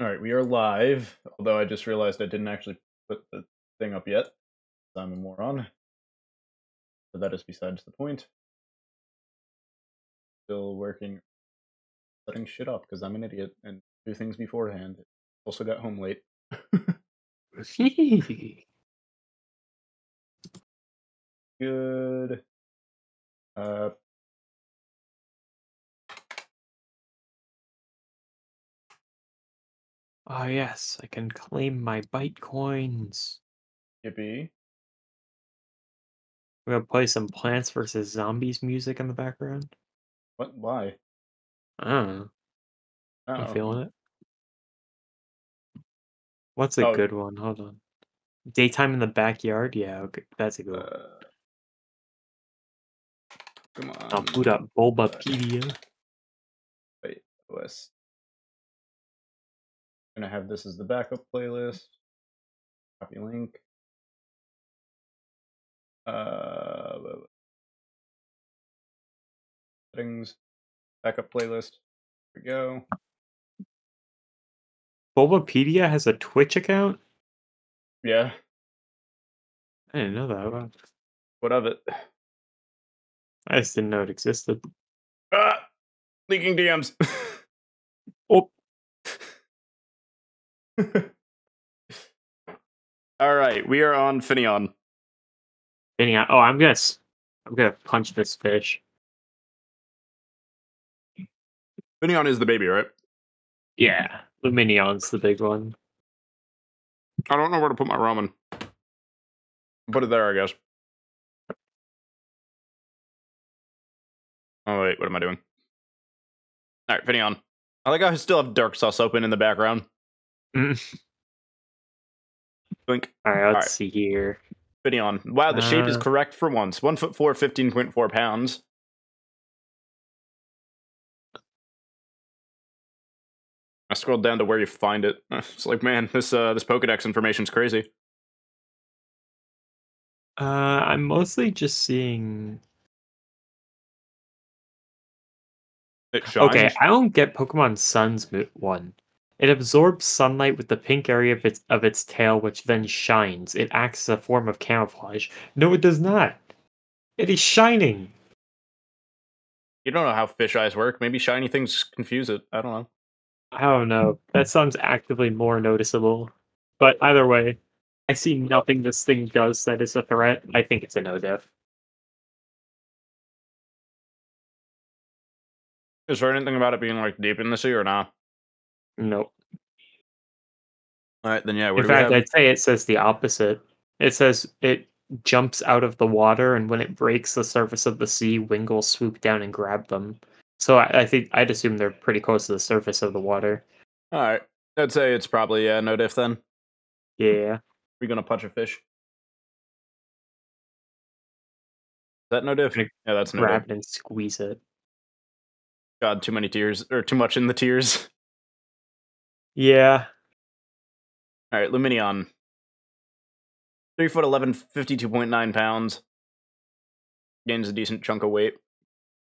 Alright, we are live, although I just realized I didn't actually put the thing up yet. I'm a moron. But that is besides the point. Still working, setting shit up because I'm an idiot and do things beforehand. Also got home late. Good. Uh, Oh yes, I can claim my Bitcoins. Yippee. I'm gonna play some Plants vs. Zombies music in the background. What? Why? I don't know. I'm Oh. feeling it. What's a Oh. good one? Hold on. Daytime in the Backyard? Yeah, okay. That's a good one. Come I'll on. boot up Bulbapedia. Wait. OS. Gonna have this as the backup playlist. Copy link. Settings. Backup playlist. Here we go. Bulbapedia has a Twitch account? Yeah. I didn't know that. Wow. What of it? I just didn't know it existed. Ah! Leaking DMs. Oh, All right, we are on Finion. anyhow. Oh, I'm gonna punch this fish. Finion is the baby, right? Yeah, Luminion's the big one. I don't know where to put my ramen. Put it there, I guess. Oh wait, what am I doing? All right, Finion. I like how I still have dark sauce open in the background. Blink. All right, All let's right, see here. Finion. Wow, the shape is correct for once. 1'4", 15.4 pounds. I scrolled down to where you find it. It's like, man, this Pokedex information's crazy. I'm mostly just seeing. It Okay, shines. I don't get Pokemon Sun's one. It absorbs sunlight with the pink area of its tail, which then shines. It acts as a form of camouflage. No, it does not. It is shining. You don't know how fish eyes work. Maybe shiny things confuse it. I don't know. I don't know. That sounds actively more noticeable. But either way, I see nothing this thing does that is a threat. I think it's a no diff. Is there anything about it being like deep in the sea or not? Nope. All right, then yeah. Where In do we fact, have? I'd say it says the opposite. It says it jumps out of the water, and when it breaks the surface of the sea, Wingles swoop down and grab them. So I think I'd assume they're pretty close to the surface of the water. All right, I'd say it's probably no diff then. Yeah. We're gonna punch a fish. Is that no diff? Gonna Yeah, that's no diff. grab it and squeeze it. God, too many tears or too much in the tears. Yeah. All right, Luminion. 3'11", 52.9 pounds. Gains a decent chunk of weight.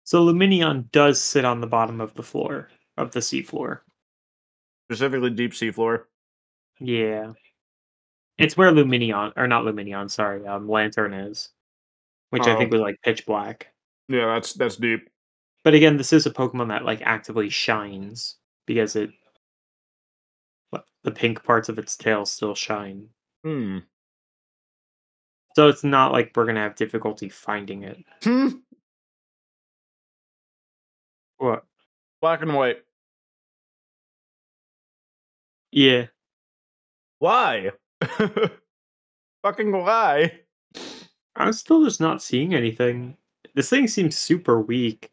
So Luminion does sit on the bottom of the floor, of the seafloor. Specifically deep sea floor. Yeah. It's where Luminion, or not Luminion, sorry, Lantern is. Which I think Oh, was like pitch black. yeah, that's deep. But again, this is a Pokemon that like actively shines because the pink parts of its tail still shine. Hmm. So it's not like we're gonna have difficulty finding it. What? Black and white. Yeah. Why? Fucking why? I'm still just not seeing anything. This thing seems super weak.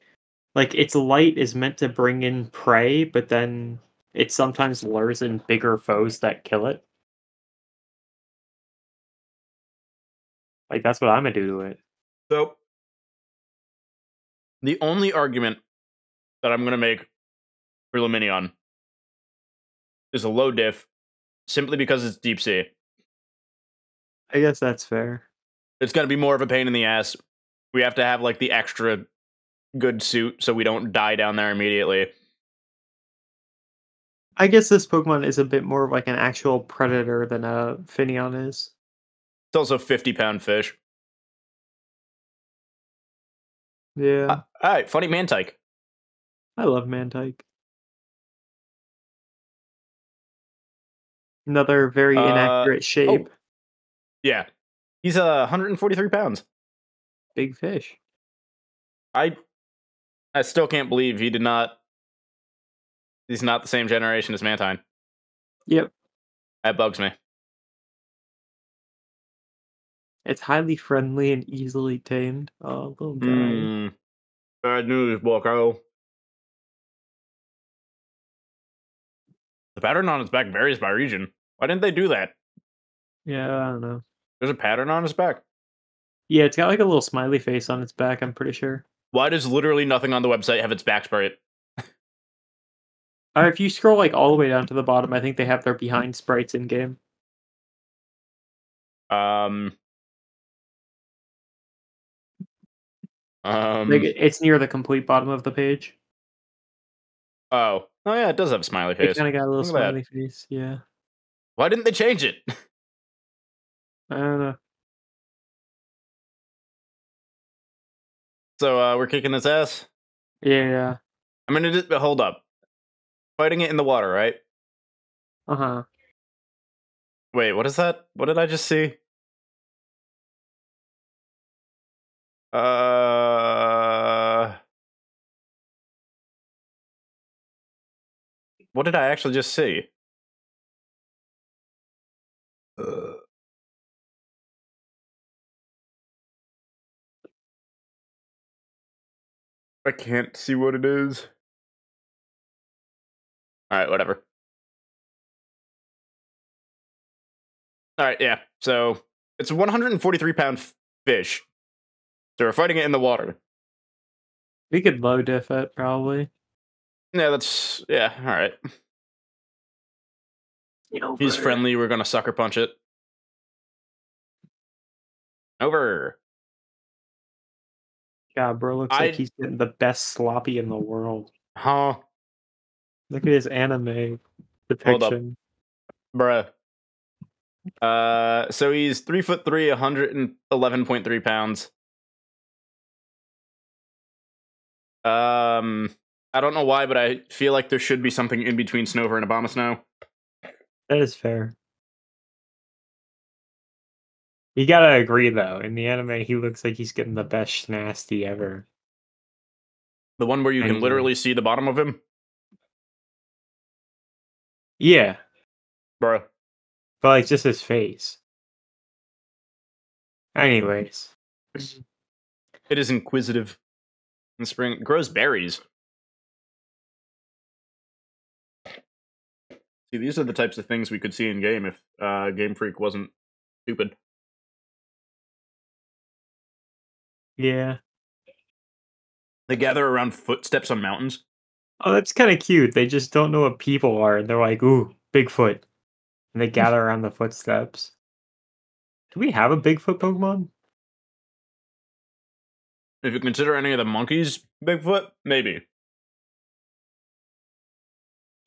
Like its light is meant to bring in prey, but then it sometimes lures in bigger foes that kill it. Like that's what I'm gonna do to it. So, the only argument that I'm gonna make for Luminion is a low diff, simply because it's deep sea. I guess that's fair. It's gonna be more of a pain in the ass. We have to have like the extra good suit so we don't die down there immediately. I guess this Pokemon is a bit more of like an actual predator than a Finneon is. It's also 50-pound fish. Yeah, All right, funny Mantike. I love Mantike. Another very inaccurate shape. Oh, yeah. He's 143 pounds. Big fish. I still can't believe he did not. He's not the same generation as Mantine. Yep. That bugs me. It's highly friendly and easily tamed. Oh, little guy. Bad news, Bucko. The pattern on his back varies by region. Why didn't they do that? Yeah, I don't know. There's a pattern on his back. Yeah, it's got like a little smiley face on its back, I'm pretty sure. Why does literally nothing on the website have its back sprite? If you scroll like all the way down to the bottom, I think they have their behind sprites in game. Like it's near the complete bottom of the page. Oh yeah, it does have a smiley face. It kind of got a little Look at smiley face. Yeah. Why didn't they change it? I don't know. So we're kicking its ass. Yeah. I mean, hold up. Fighting it in the water, right? Uh-huh. Wait, what is that? What did I just see? What did I actually just see? I can't see what it is. Alright, whatever. Alright, yeah. So, it's a 143-pound fish. So we're fighting it in the water. We could low diff it, probably. Yeah, yeah, alright. He's friendly, we're gonna sucker punch it. Over. God, bro looks like he's getting the best sloppy in the world. Huh? Look at his anime depiction. Hold up. Bruh. So he's 3'3", 111.3 pounds. I don't know why, but I feel like there should be something in between Snover and Abomasnow. That is fair. You gotta agree, though. In the anime, he looks like he's getting the best nasty ever. The one where you can literally see the bottom of him? Yeah. Bruh. But, like, just his face. Anyways. It is inquisitive. In spring, it grows berries. See, these are the types of things we could see in game if Game Freak wasn't stupid. Yeah. They gather around footsteps on mountains. Oh, that's kind of cute. They just don't know what people are, and they're like, ooh, Bigfoot. And they gather around the footsteps. Do we have a Bigfoot Pokemon? If you consider any of the monkeys Bigfoot, maybe.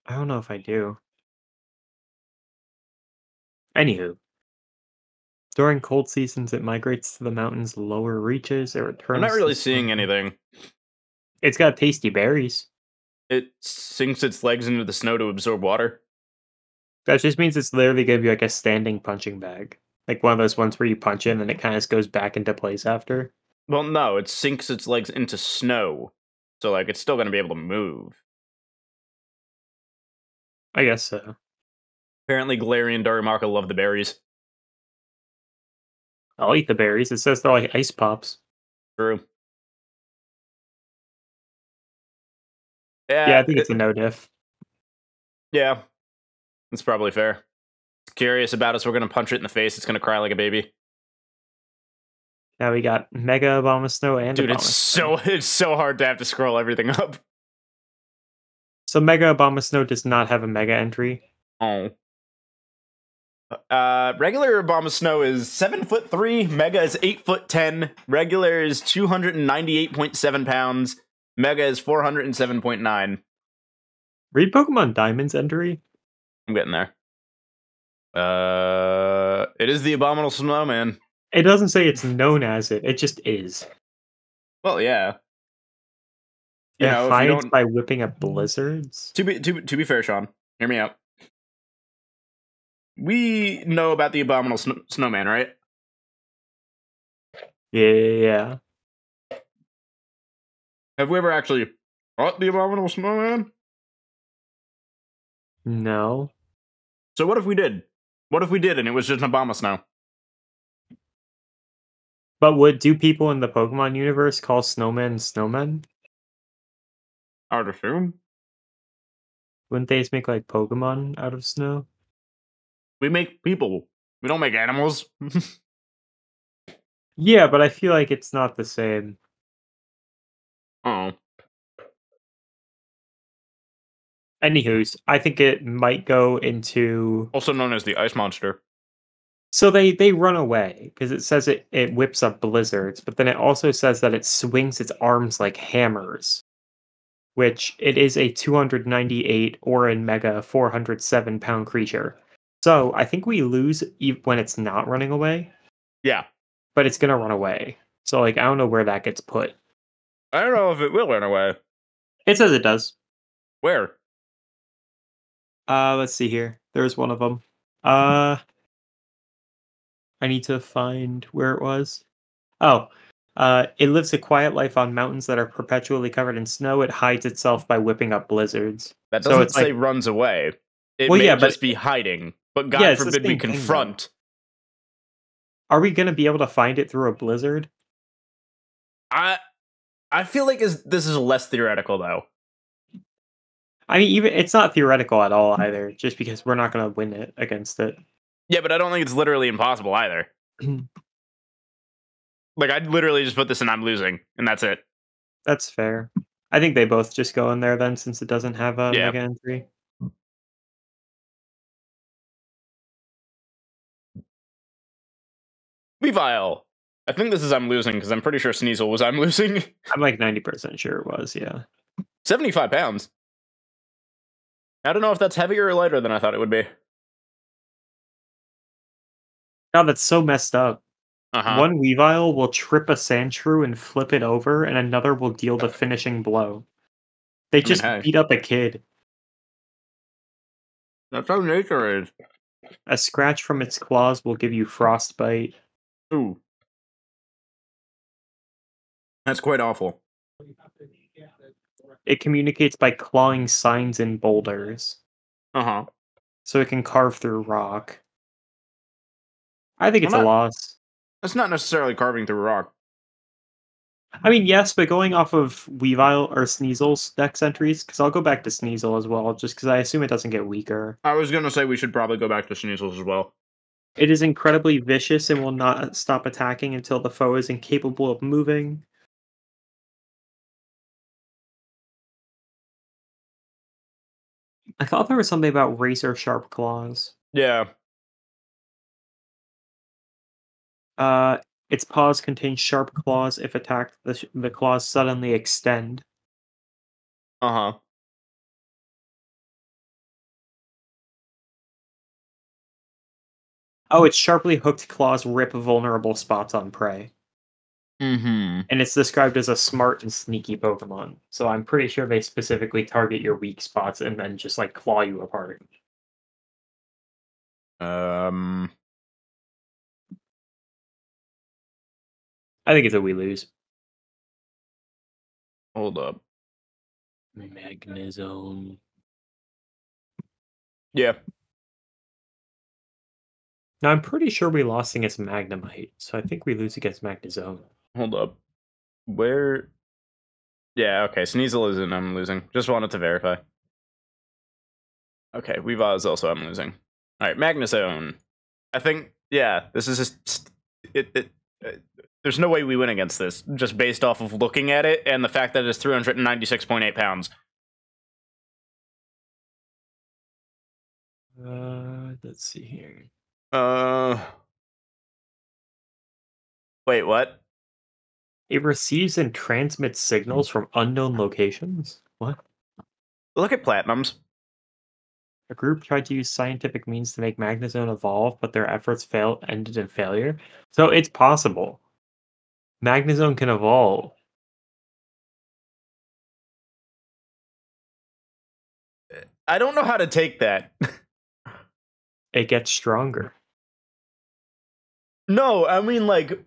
I don't know if I do. Anywho. During cold seasons, it migrates to the mountain's lower reaches. It returns. I'm not really to seeing summer. anything. It's got tasty berries. It sinks its legs into the snow to absorb water. That just means it's literally going to be like a standing punching bag. Like one of those ones where you punch in and it kind of goes back into place after. Well, no, it sinks its legs into snow. So, like, it's still going to be able to move. I guess so. Apparently, Galarian and Darumaka love the berries. I'll eat the berries. It says they're like ice pops. True. Yeah, I think it's a no diff. Yeah. That's probably fair. It's curious about us. We're going to punch it in the face. It's going to cry like a baby. Now we got Mega Abomasnow and Dude, Abomasnow. it's so hard to have to scroll everything up. So Mega Abomasnow does not have a Mega entry. Oh. Regular Abomasnow is 7'3", Mega is 8'10", regular is 298.7 pounds, Mega is 407.9. Read Pokemon Diamond's entry. I'm getting there. It is the Abominable Snowman. It doesn't say it's known as it. It just is. Well, yeah. You It know, if you hides don't. by whipping up blizzards. To be fair, Sean, hear me out. We know about the Abominable Snowman, right? Yeah. Have we ever actually fought the Abominable Snowman? No. So what if we did? What if we did and it was just an Abomasnow? But do people in the Pokemon universe call snowmen snowmen? I would assume. Wouldn't they just make like Pokemon out of snow? We make people. We don't make animals. Yeah, but I feel like it's not the same. Oh. Anywho's, I think it might go into. Also known as the Ice Monster. So they run away because it says it whips up blizzards, but then it also says that it swings its arms like hammers, which it is a 298 Orin Mega 407-pound creature. So I think we lose when it's not running away, Yeah. but it's gonna run away. So like I don't know where that gets put. I don't know if it will run away. It says it does. Where? Let's see here. There's one of them. I need to find where it was. Oh, it lives a quiet life on mountains that are perpetually covered in snow. It hides itself by whipping up blizzards. That So doesn't it's say like, runs away. It well, may yeah, but just be hiding. But yeah, God it's the forbid we same thing, though. confront. Are we gonna be able to find it through a blizzard? I feel like this is less theoretical though. I mean, even it's not theoretical at all either. Just because we're not gonna win it against it. Yeah, but I don't think it's literally impossible either. Like I'd literally just put this in I'm losing, and that's it. That's fair. I think they both just go in there then, since it doesn't have a Yeah. mega entry. Weavile. I think this is I'm losing because I'm pretty sure Sneasel was I'm losing. I'm like 90% sure it was. Yeah. 75 pounds. I don't know if that's heavier or lighter than I thought it would be. God, that's so messed up. Uh-huh. One Weavile will trip a Sandshrew and flip it over, and another will deal the finishing blow. They just hey. beat up a kid. That's how nature is. A scratch from its claws will give you frostbite. Ooh. That's quite awful. It communicates by clawing signs in boulders, Uh-huh. so it can carve through rock. I think it's Well, a loss. That's not necessarily carving through rock. I mean, yes, but going off of Weavile or Sneasel's dex entries, because I'll go back to Sneasel as well, just because I assume it doesn't get weaker. I was going to say we should probably go back to Sneasel's as well. It is incredibly vicious and will not stop attacking until the foe is incapable of moving. I thought there was something about razor sharp claws. Yeah. Its paws contain sharp claws. If attacked, the claws suddenly extend. Uh-huh. Oh, its sharply hooked claws rip vulnerable spots on prey. Mm-hmm. And it's described as a smart and sneaky Pokemon. So I'm pretty sure they specifically target your weak spots and then just like claw you apart. I think it's a we lose. Hold up. Magnezone. Yeah. Now I'm pretty sure we lost against Magnemite, so I think we lose against Magnezone. Hold up. Where? Yeah, okay. Sneasel is in I'm losing. Just wanted to verify. Okay, Weavile is also I'm losing. Alright, Magnezone. I think, yeah, this is just... there's no way we win against this, just based off of looking at it and the fact that it's 396.8 pounds. Let's see here. Wait, what? It receives and transmits signals from unknown locations? What? Look at Platinums. A group tried to use scientific means to make Magnezone evolve, but their efforts ended in failure. So it's possible. Magnezone can evolve. I don't know how to take that. It gets stronger. No, I mean, like,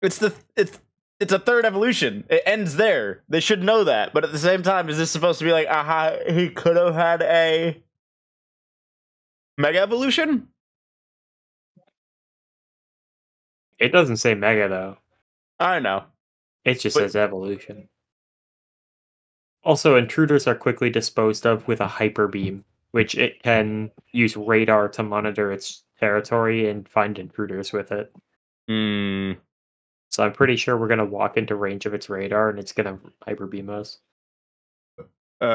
it's a third evolution. It ends there. They should know that. But at the same time, is this supposed to be like, aha, he could have had a mega evolution? It doesn't say Mega, though. I know. It just But- says Evolution. Also, intruders are quickly disposed of with a Hyper Beam, which it can use radar to monitor its territory and find intruders with it. Hmm. So I'm pretty sure we're going to walk into range of its radar and it's going to Hyper Beam us. Yeah,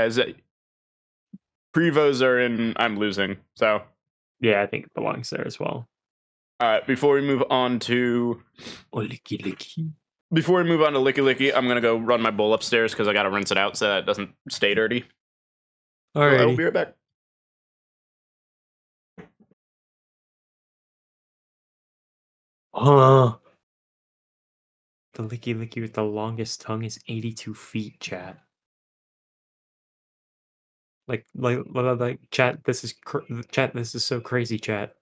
is it? Prevos are in. I'm losing. So, Yeah, I think it belongs there as well. all right. Before we move on to Licky Licky. Licky Licky, I'm gonna go run my bowl upstairs because I gotta rinse it out so that it doesn't stay dirty. Alrighty. I'll be right back. The Licky Licky with the longest tongue is 82 feet, chat. Like, chat. This is chat. This is so crazy, chat.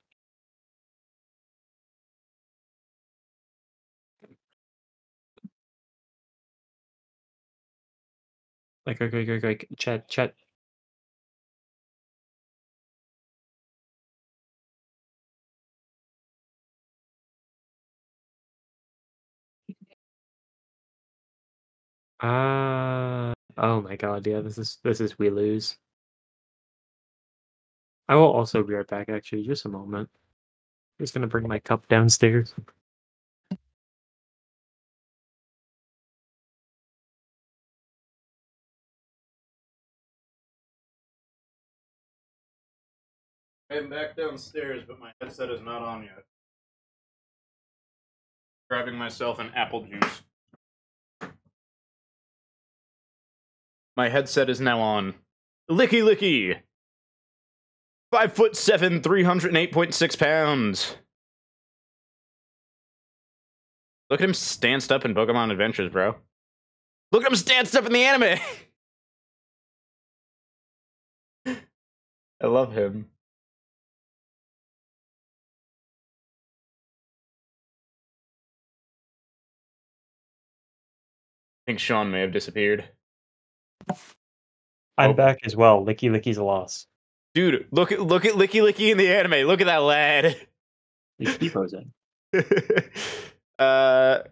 Like, chat. Oh my god, yeah, this is we lose. I will also be right back, actually, just a moment. Just gonna bring my cup downstairs. I'm back downstairs, but my headset is not on yet. Grabbing myself an apple juice. My headset is now on. Licky Licky! 5'7", 308.6 pounds. Look at him stanced up in Pokemon Adventures, bro. Look at him stanced up in the anime! I love him. I think Sean may have disappeared. I'm Oh. back as well. Licky Licky's a loss. Dude, look at Licky Licky in the anime. Look at that lad. Keepo's in. uh,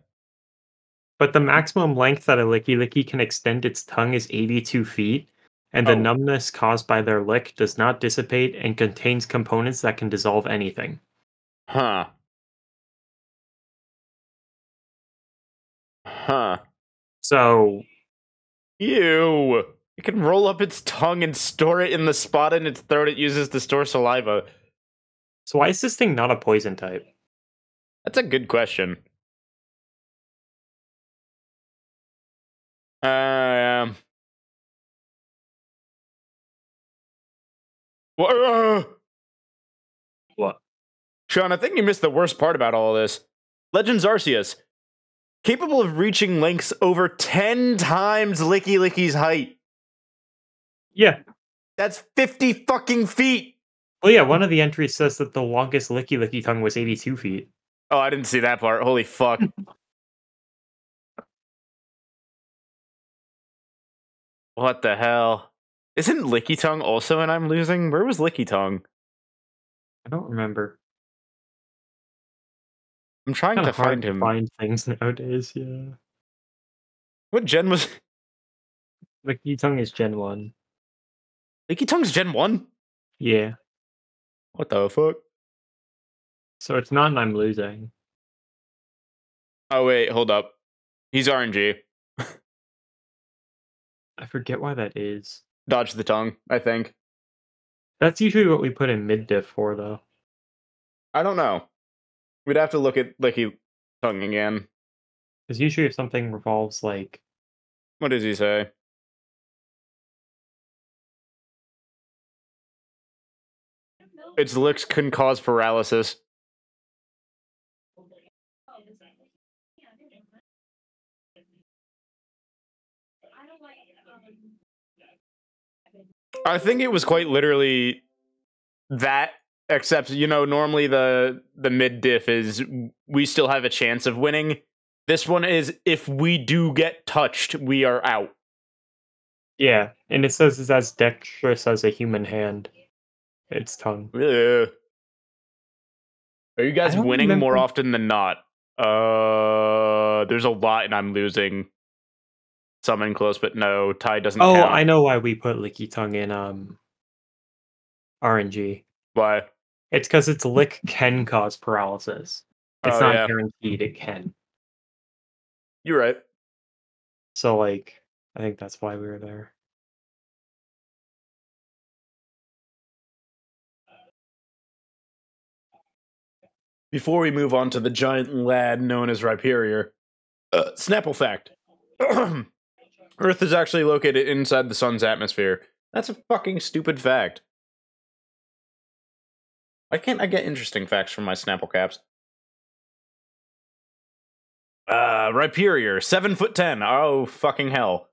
But the maximum length that a Licky Licky can extend its tongue is 82 feet, and the Oh. numbness caused by their lick does not dissipate and contains components that can dissolve anything. huh. Huh. So, Ew. It can roll up its tongue and store it in the spot in its throat it uses to store saliva. so why is this thing not a poison type? That's a good question. What? Sean, I think you missed the worst part about all of this. Legends Arceus. Capable of reaching lengths over 10 times Licky Licky's height. Yeah. That's 50 fucking feet. Well, yeah, one of the entries says that the longest Licky Licky tongue was 82 feet. Oh, I didn't see that part. Holy fuck. What the hell? Isn't Licky Tongue also in I'm Losing? Where was Licky Tongue? I don't remember. I'm trying Kind to of hard find to him. find things nowadays, yeah. What gen was... Licky tongue is Gen 1. Licky Tongue's Gen 1? Yeah. What the fuck? So it's not an I'm losing. Oh, wait, hold up. He's RNG. I forget why that is. Dodge the tongue, I think. That's usually what we put in mid diff for, though. I don't know. We'd have to look at Licky Tongue again. Because usually if something revolves like What does he say? Its licks can cause paralysis. I think it was quite literally that, except normally the mid diff is we still have a chance of winning. This one is if we do get touched, we are out. yeah, and it says it's as dexterous as a human hand. Its tongue. Ugh. Are you I guys don't winning more remember. often than not? There's a lot and I'm losing. Some in close, but no, tie doesn't Oh, count. I know why we put Licky Tongue in RNG. Why? It's because its lick can cause paralysis. It's Oh not yeah, guaranteed it can. you're right. So like I think that's why we were there. Before we move on to the giant lad known as Rhyperior, Snapple fact. Earth is actually located inside the sun's atmosphere. That's a fucking stupid fact. Why can't I get interesting facts from my Snapple caps? Rhyperior, 7'10". Oh, fucking hell.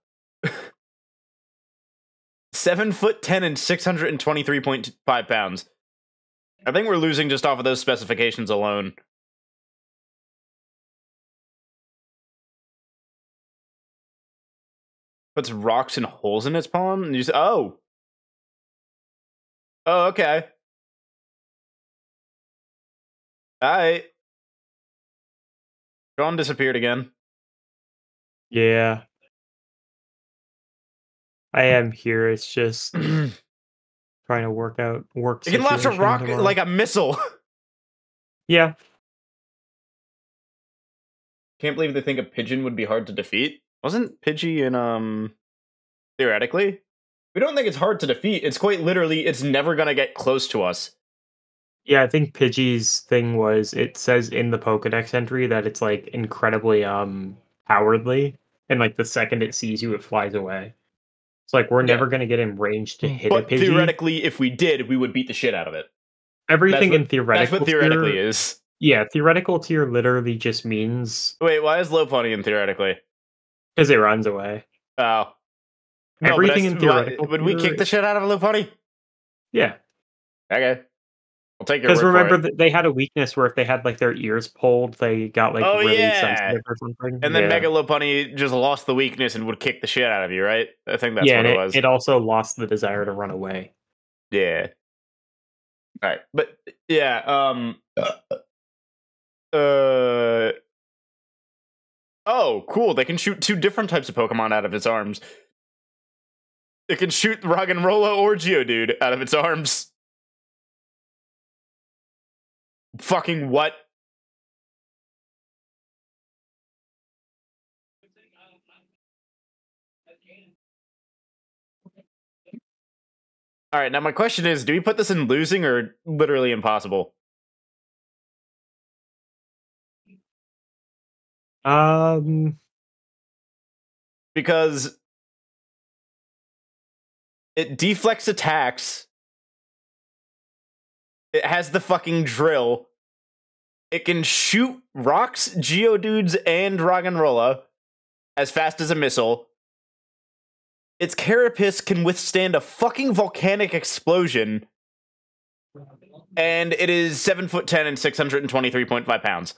7'10" and 623.5 pounds. I think we're losing just off of those specifications alone. Puts rocks and holes in its palm? And you say, oh. Oh, okay. Alright. Sean disappeared again. Yeah. I am here. It's just It trying to work can launch a situation rock tomorrow. like a missile. Yeah. Can't believe they think a pigeon would be hard to defeat. Wasn't Pidgey in, theoretically? We don't think it's hard to defeat. It's quite literally, it's never gonna get close to us. Yeah, I think Pidgey's thing was it says in the Pokedex entry that it's like incredibly cowardly, and like the second it sees you, it flies away. It's like we're Yeah. never gonna get in range to hit a But Pidgey. theoretically, if we did, we would beat the shit out of it. Everything in That's theoretical what theoretically tier, is. yeah, theoretical tier literally just means Wait, why is Lopunny theoretically? because it runs away. Oh. No, Everything in theoretical would we tier, kick the shit out of a Lopunny? yeah. Okay. I'll take your Because word remember for it. that they had a weakness where if they had like their ears pulled, they got like Oh, really yeah. sensitive or something. And then yeah. Mega Lopunny just lost the weakness and would kick the shit out of you, right? I think that's yeah, what and it was. it also lost the desire to run away. Yeah. All right, but yeah, oh, cool. They can shoot two different types of Pokemon out of its arms. It can shoot Roggenrola or Geodude out of its arms. Fucking what? All right, now my question is, do we put this in losing or literally impossible? Because it deflects attacks. It has the fucking drill. It can shoot rocks, Geodudes, and Roggenrola as fast as a missile. Its carapace can withstand a fucking volcanic explosion. And it is 7'10" and 623.5 pounds.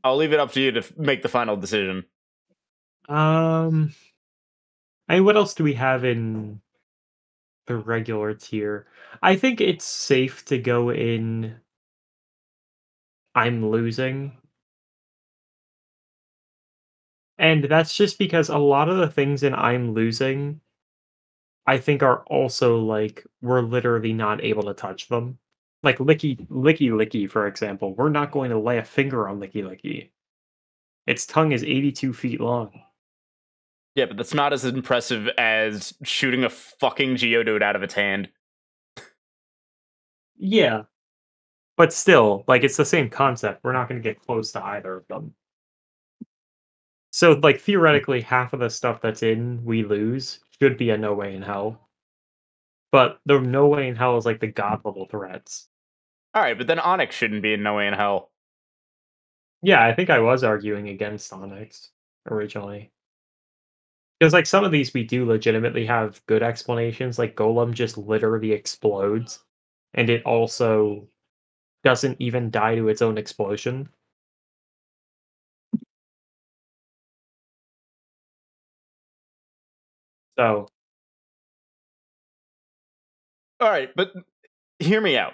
I'll leave it up to you to make the final decision. I mean, what else do we have in the regular tier? I think it's safe to go in I'm losing. And that's just because a lot of the things in I'm losing, I think are also like we're literally not able to touch them. Like Licky, for example. We're not going to lay a finger on Licky. Its tongue is 82 feet long. Yeah, but that's not as impressive as shooting a fucking Geodude out of its hand. Yeah. But still, like, it's the same concept. We're not gonna get close to either of them. So, like, theoretically, half of the stuff that's in We Lose should be a No Way in Hell. But the No Way in Hell is like the god level threats. All right, but then Onyx shouldn't be in No Way in Hell. Yeah, I think I was arguing against Onyx originally. Because like some of these we do legitimately have good explanations, like Golem just literally explodes, and it also doesn't even die to its own explosion. So All right, but hear me out.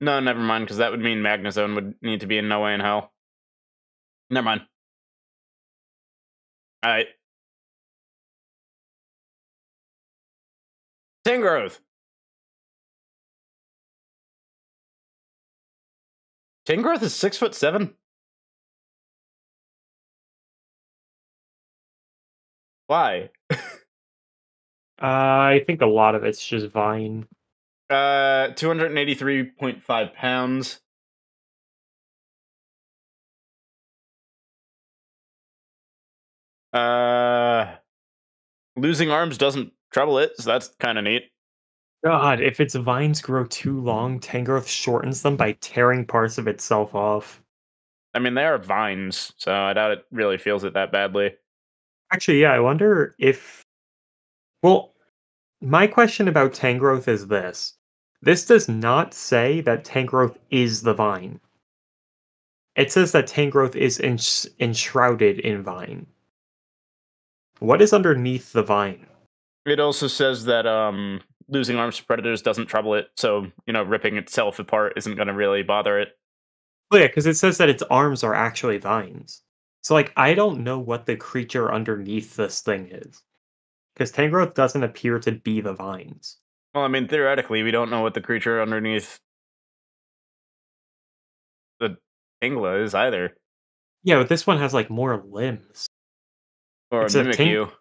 No, never mind, because that would mean Magnezone would need to be in No Way in Hell. Never mind. All right. Tangrowth. Tangrowth is 6'7". Why? I think a lot of it's just Vine. 283.5 pounds. Uh, Losing arms doesn't trouble it, so that's kind of neat. God, if its vines grow too long, Tangrowth shortens them by tearing parts of itself off. I mean, they are vines, so I doubt it really feels it that badly. Actually, yeah, I wonder if. Well, my question about Tangrowth is this. This does not say that Tangrowth is the vine. It says that Tangrowth is enshrouded in vine. What is underneath the vine? It also says that losing arms to predators doesn't trouble it, so ripping itself apart isn't going to really bother it. Oh yeah, because it says that its arms are actually vines. So like, I don't know what the creature underneath this thing is, because Tangrowth doesn't appear to be the vines. Well, I mean, theoretically, we don't know what the creature underneath the Tingla is either, Yeah, but this one has like more limbs. or a It's a Ting. Mimikyu.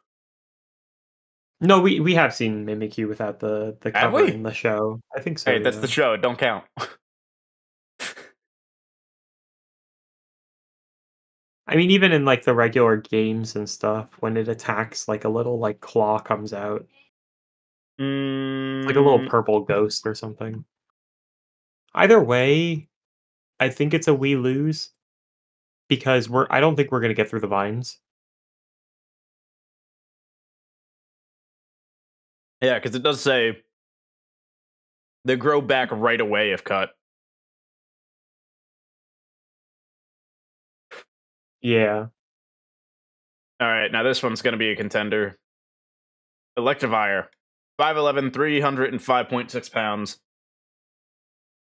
No, we have seen Mimikyu without the Have cover we? in the show. I think so. Hey, that's the Yeah. show. It don't count. I mean, even in like the regular games and stuff, when it attacks, like a little like claw comes out. It's like a little mm, purple ghost or something. Either way, I think it's a we lose because I don't think we're gonna get through the vines. yeah, because it does say they grow back right away if cut. Yeah. All right, now this one's going to be a contender. Electivire. 5'11", 305.6 pounds.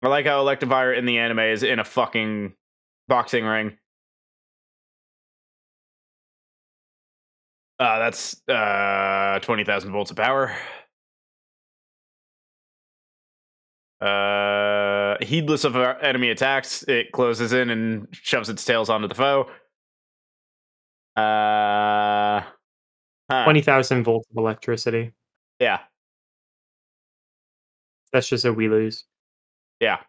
I like how Electivire in the anime is in a fucking boxing ring. That's 20,000 volts of power. Heedless of our enemy attacks, it closes in and shoves its tails onto the foe. Huh. 20,000 volts of electricity. Yeah. That's just a we lose. Yeah.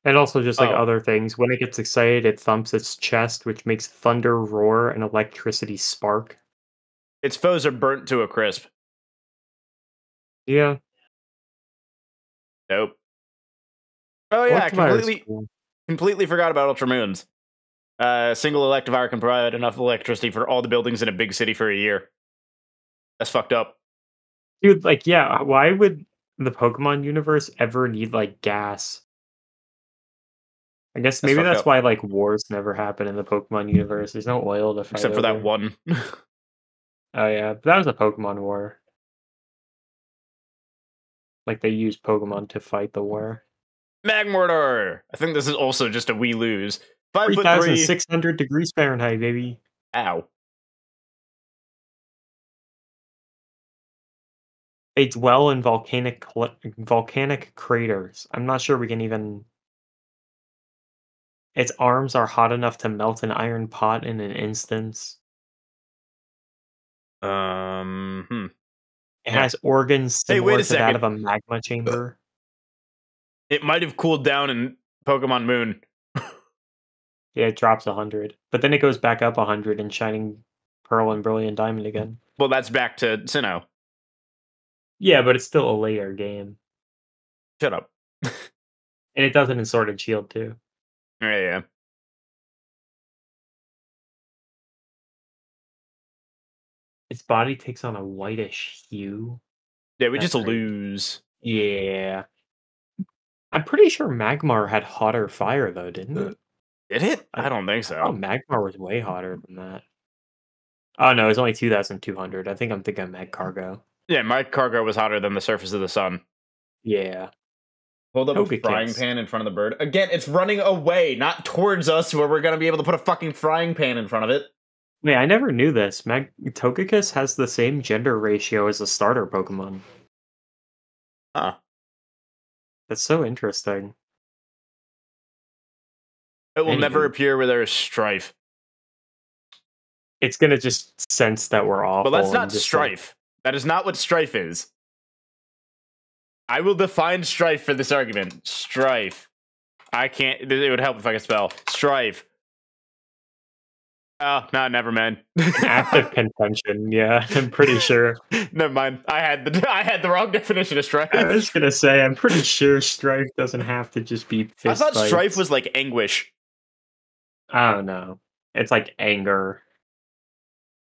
And also just like Oh, other things. When it gets excited, it thumps its chest, which makes thunder roar and electricity spark. its foes are burnt to a crisp. Yeah. Nope. Oh yeah, Electivire is completely cool. completely forgot about Ultra Moons. A single Electivire can provide enough electricity for all the buildings in a big city for a year. That's fucked up. Dude, like, yeah, why would the Pokemon universe ever need like gas? I guess That's maybe fucked that's up. why like wars never happen in the Pokemon universe. There's no oil to fight Except for that over. one. Oh yeah, but that was a Pokemon war. Like they used Pokemon to fight the war. Magmortar! I think this is also just a we lose. 5'3". 3,600 degrees Fahrenheit, baby. Ow. They dwell in volcanic craters. I'm not sure we can even. Its arms are hot enough to melt an iron pot in an instant. Hmm. It Yeah. has organs Hey, wait similar a to that of second. a magma chamber. It might have cooled down in Pokemon Moon. Yeah, it drops 100, but then it goes back up 100 in Shining Pearl and Brilliant Diamond again. Well, that's back to Sinnoh. Yeah, but it's still a later game, Shut up. and it does it in Sword and Shield too. Yeah, yeah. Its body takes on a whitish hue. Yeah, we just That's crazy. lose. Yeah. I'm pretty sure Magmar had hotter fire though, didn't it? Did it? I I don't think I thought so. Magmar was way hotter than that. Oh no, it's only 2,200. I think I'm thinking of Mag Cargo. Yeah, my cargo was hotter than the surface of the sun. Yeah. Hold up a frying Togekiss. pan in front of the bird. Again, it's running away, not towards us, where we're gonna be able to put a fucking frying pan in front of it. Wait, I never knew this. Togekiss has the same gender ratio as a starter Pokemon. Huh. That's so interesting. It will never Anywho, appear where there is strife. it's gonna just sense that we're But awful that's and not just like, strife. That is not what strife is. I will define strife for this argument. Strife. I can't. It would help if I could spell strife. Oh, no, never mind. an active contention. Yeah, I'm pretty sure. Never mind. I had the wrong definition of strife. I was gonna say, I'm pretty sure strife doesn't have to just be I fist thought strife fights. was like anguish. I don't know. It's like anger.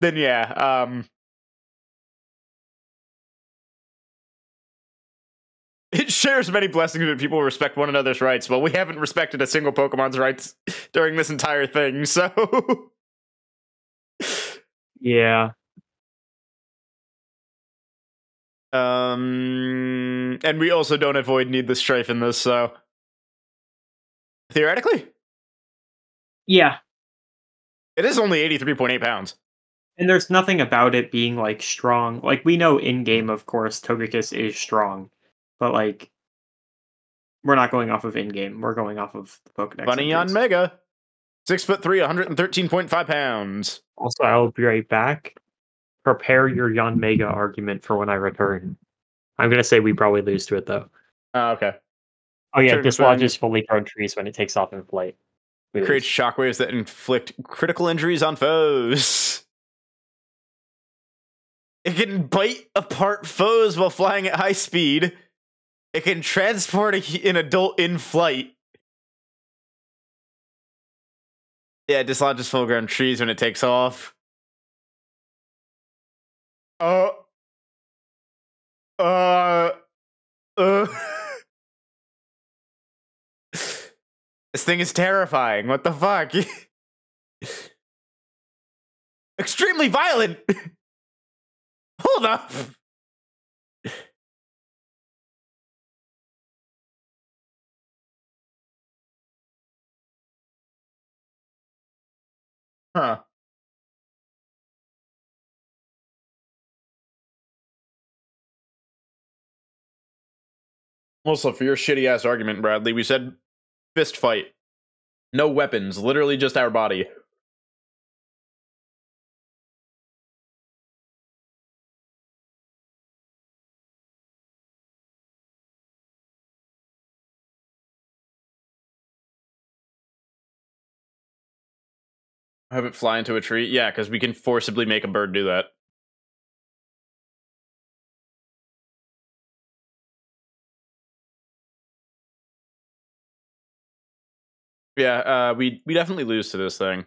Then yeah, it shares many blessings when people respect one another's rights. Well, we haven't respected a single Pokemon's rights during this entire thing, so Yeah. and we also don't avoid needless strife in this, so theoretically, Yeah. it is only 83.8 pounds. And there's nothing about it being like strong. Like we know in game, of course, Togekiss is strong, but like we're not going off of in game. We're going off of the Pokedex Bunny on entries. Mega, 6'3", 113.5 pounds. Also, I will be right back. Prepare your Yon Mega argument for when I return. I'm gonna say we probably lose to it though. Okay. Oh yeah, Trigger thing dislodges fully grown trees when it takes off in flight. We creates lose. shockwaves that inflict critical injuries on foes. It can bite apart foes while flying at high speed. It can transport an adult in flight. Yeah, it dislodges full grown trees when it takes off. Uh, uh, uh. This thing is terrifying. What the fuck? Extremely violent. Hold up. Huh. Also, for your shitty ass argument, Bradley, we said fist fight. No weapons, literally just our body. Have it fly into a tree? Yeah, because we can forcibly make a bird do that. Yeah, we definitely lose to this thing.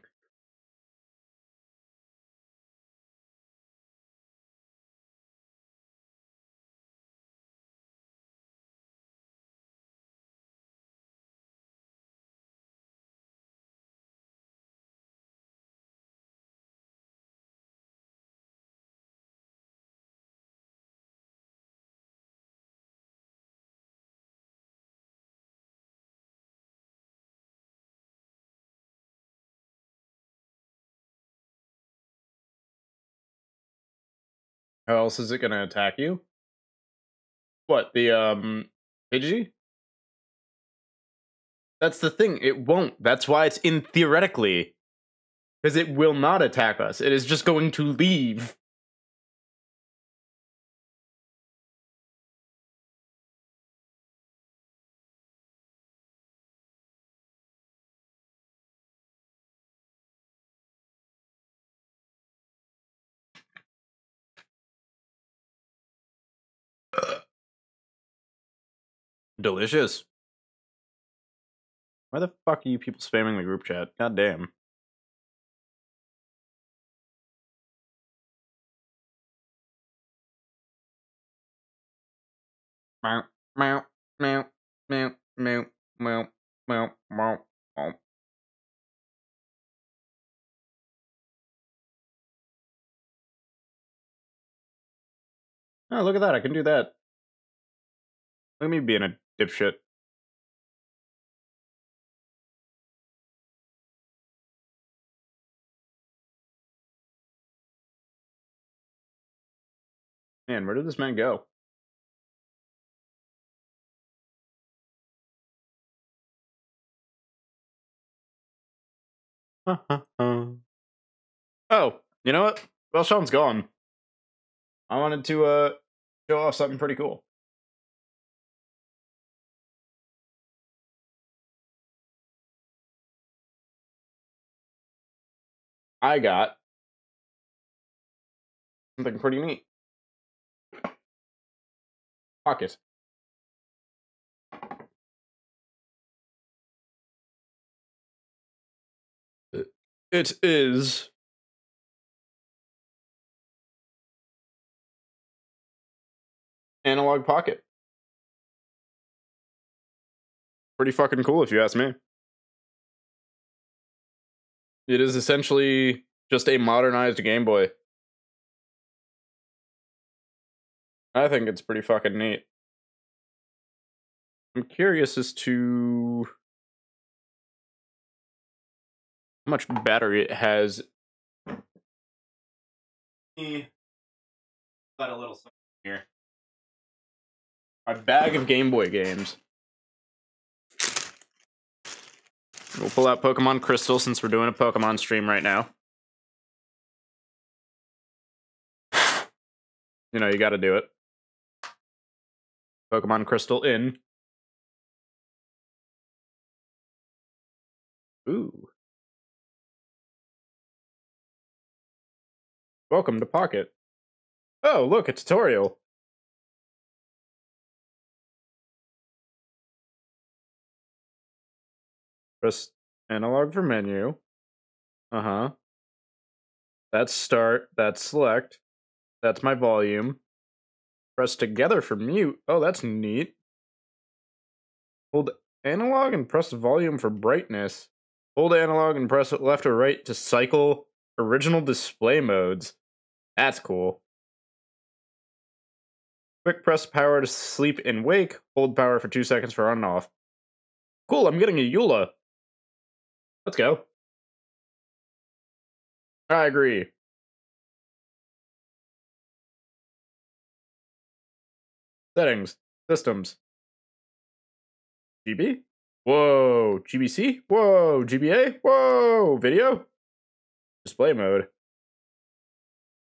How else is it gonna attack you? What, the Pidgey? That's the thing. It won't. That's why it's in theoretically. Because it will not attack us. It is just going to leave. Delicious. Why the fuck are you people spamming the group chat? God damn. Meow, meow, meow, meow, meow, meow, meow, meow, meow. Oh, look at that. I can do that. Look at me being a dipshit. Man, where did this man go? Oh, you know what? Well, Sean's gone. I wanted to show off something pretty cool. I got something pretty neat. Pocket. It is analog pocket. Pretty fucking cool if you ask me. It is essentially just a modernized Game Boy. I think it's pretty fucking neat. I'm curious as to how much battery it has. Got a little something here. A bag of Game Boy games. We'll pull out Pokemon Crystal since we're doing a Pokemon stream right now. You know, you gotta do it. Pokemon Crystal in. Ooh. Welcome to Pocket. Oh, look, a tutorial. Press analog for menu. Uh-huh. That's start. That's select. That's my volume. Press together for mute. Oh, that's neat. Hold analog and press volume for brightness. Hold analog and press left or right to cycle original display modes. That's cool. Quick press power to sleep and wake. Hold power for 2 seconds for on and off. Cool, I'm getting a Eula. Let's go. I agree. Settings. Systems. GB? Whoa. GBC? Whoa. GBA? Whoa. Video? Display mode.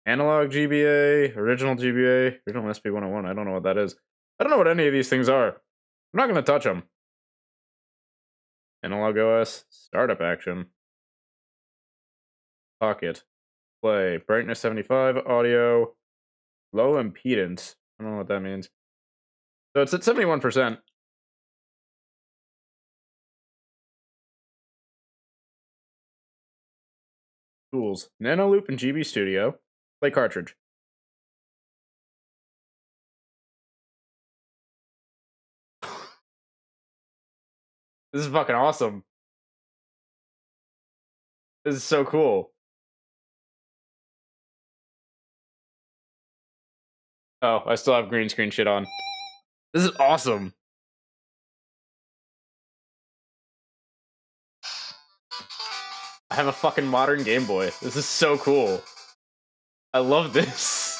Analog GBA. Original GBA. Original SP101. I don't know what that is. I don't know what any of these things are. I'm not going to touch them. Analog OS. Startup action. Pocket. Play. Brightness 75. Audio. Low impedance. I don't know what that means. So it's at 71%. Tools. Nano Loop and GB Studio. Play cartridge. This is fucking awesome. This is so cool. Oh, I still have green screen shit on. This is awesome. I have a fucking modern Game Boy. This is so cool. I love this.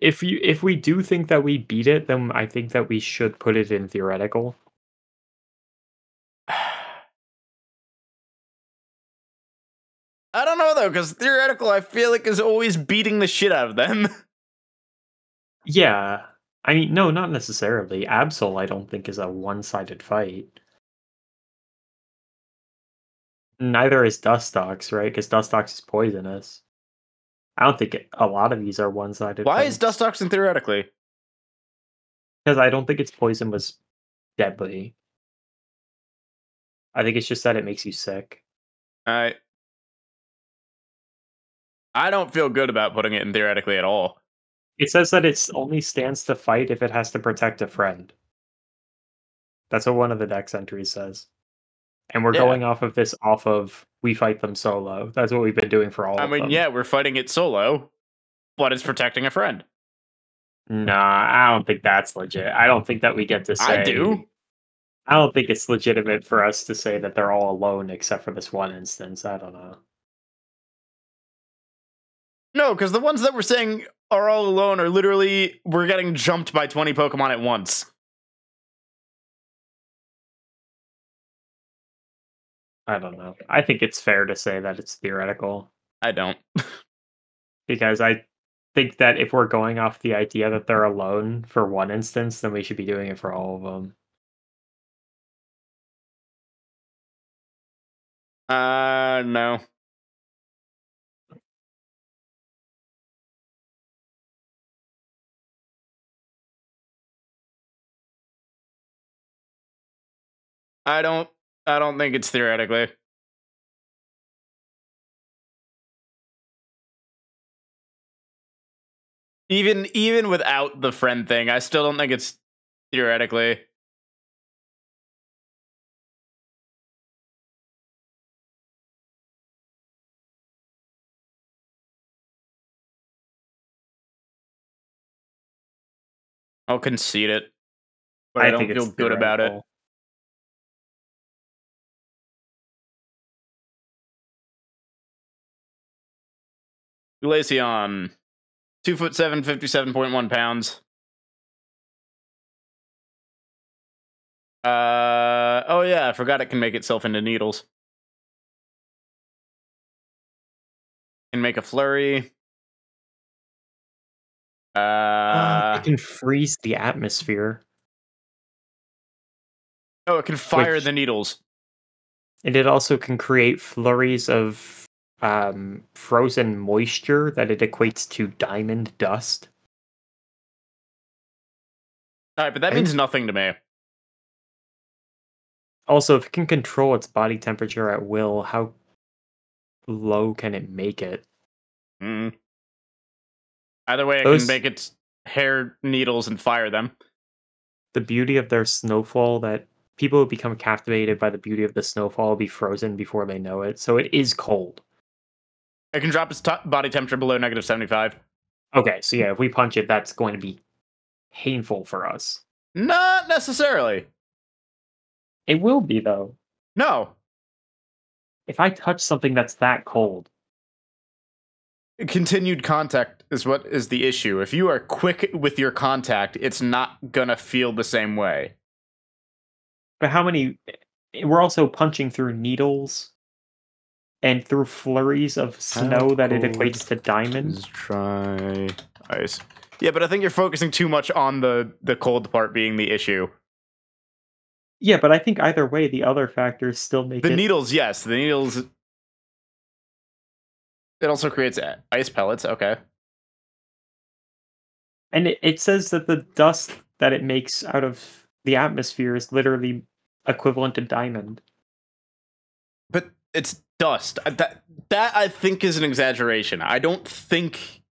If we do think that we beat it, then I think that we should put it in theoretical. I don't know though, because theoretical I feel like is always beating the shit out of them. Yeah. I mean, no, not necessarily. Absol, I don't think is a one-sided fight. Neither is Dustox, right? Because Dustox is poisonous. I don't think a lot of these are one-sided Why is fights. Dustoxin theoretically? Because I don't think its poison was deadly. I think it's just that it makes you sick. I I don't feel good about putting it in theoretically at all. It says that it only stands to fight if it has to protect a friend. That's what one of the dex entries says. And we're Yeah. going off of we fight them solo. That's what we've been doing for all I of mean, them. yeah, we're fighting it solo, but it's protecting a friend. Nah, I don't think that's legit. I don't think that we get to I say. do. I don't think it's legitimate for us to say that they're all alone except for this one instance. I don't know. No, because the ones that we're saying are all alone are literally we're getting jumped by 20 Pokemon at once. I don't know. I think it's fair to say that it's theoretical I don't. because I think that if we're going off the idea that they're alone for one instance, then we should be doing it for all of them. No. I don't. I don't think it's theoretically. Even without the friend thing, I still don't think it's theoretically. I'll concede it, but I I think don't feel it's good about it. theoretical. Glaceon, 2'7", 57.1 pounds. Oh yeah, I forgot it can make itself into needles. Can make a flurry. It can freeze the atmosphere, Oh, it can fire which the needles. and it also can create flurries of frozen moisture that it equates to diamond dust. All right, but that I think means nothing to me. also if it can control its body temperature at will, how low can it make it? Mm. Either way, it can Those make its hair needles and fire them. the beauty of their snowfall that people who become captivated by the beauty of the snowfall will be frozen before they know it. So it is cold. It can drop its body temperature below -75. Okay, so yeah, if we punch it, that's going to be painful for us. Not necessarily. It will be though. No. If I touch something that's that cold, Continued contact is what is the issue. If you are quick with your contact, it's not gonna feel the same way. but how many we're also punching through needles and through flurries of How snow that it cold equates to diamond. is dry ice? Yeah, but I think you're focusing too much on the cold part being the issue. Yeah, but I think either way, the other factors still make The it. needles, yes, the needles. It also creates ice pellets. Okay. And it says that the dust that it makes out of the atmosphere is literally equivalent to diamond. But it's dust. That I think is an exaggeration. I don't think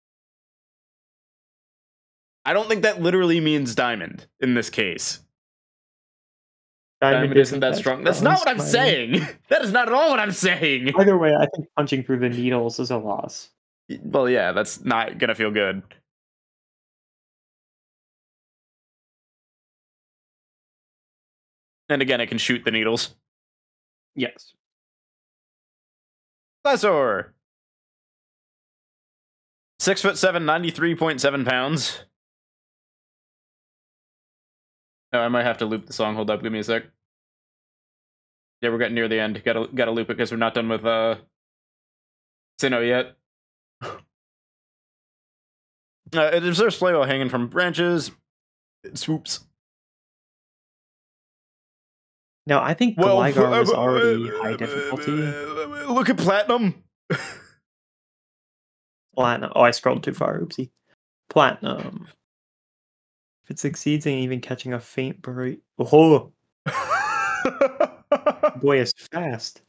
that literally means diamond in this case. Diamond isn't that strong. That's not what I'm saying. That is not at all what I'm saying. Either way, I think punching through the needles is a loss. Well, yeah, that's not gonna feel good. And again, it can shoot the needles. Yes. Lesor. 6'7", 93.7 pounds. Oh, I might have to loop the song. Hold up, give me a sec. Yeah, we're getting near the end. Gotta loop it because we're not done with Sinnoh yet. It observes play while hanging from branches. It swoops. No, I think Gligar was already high difficulty. Look at Platinum. Platinum. Oh, I scrolled too far. Oopsie. Platinum. If it succeeds in even catching a faint break. Oh, boy is fast.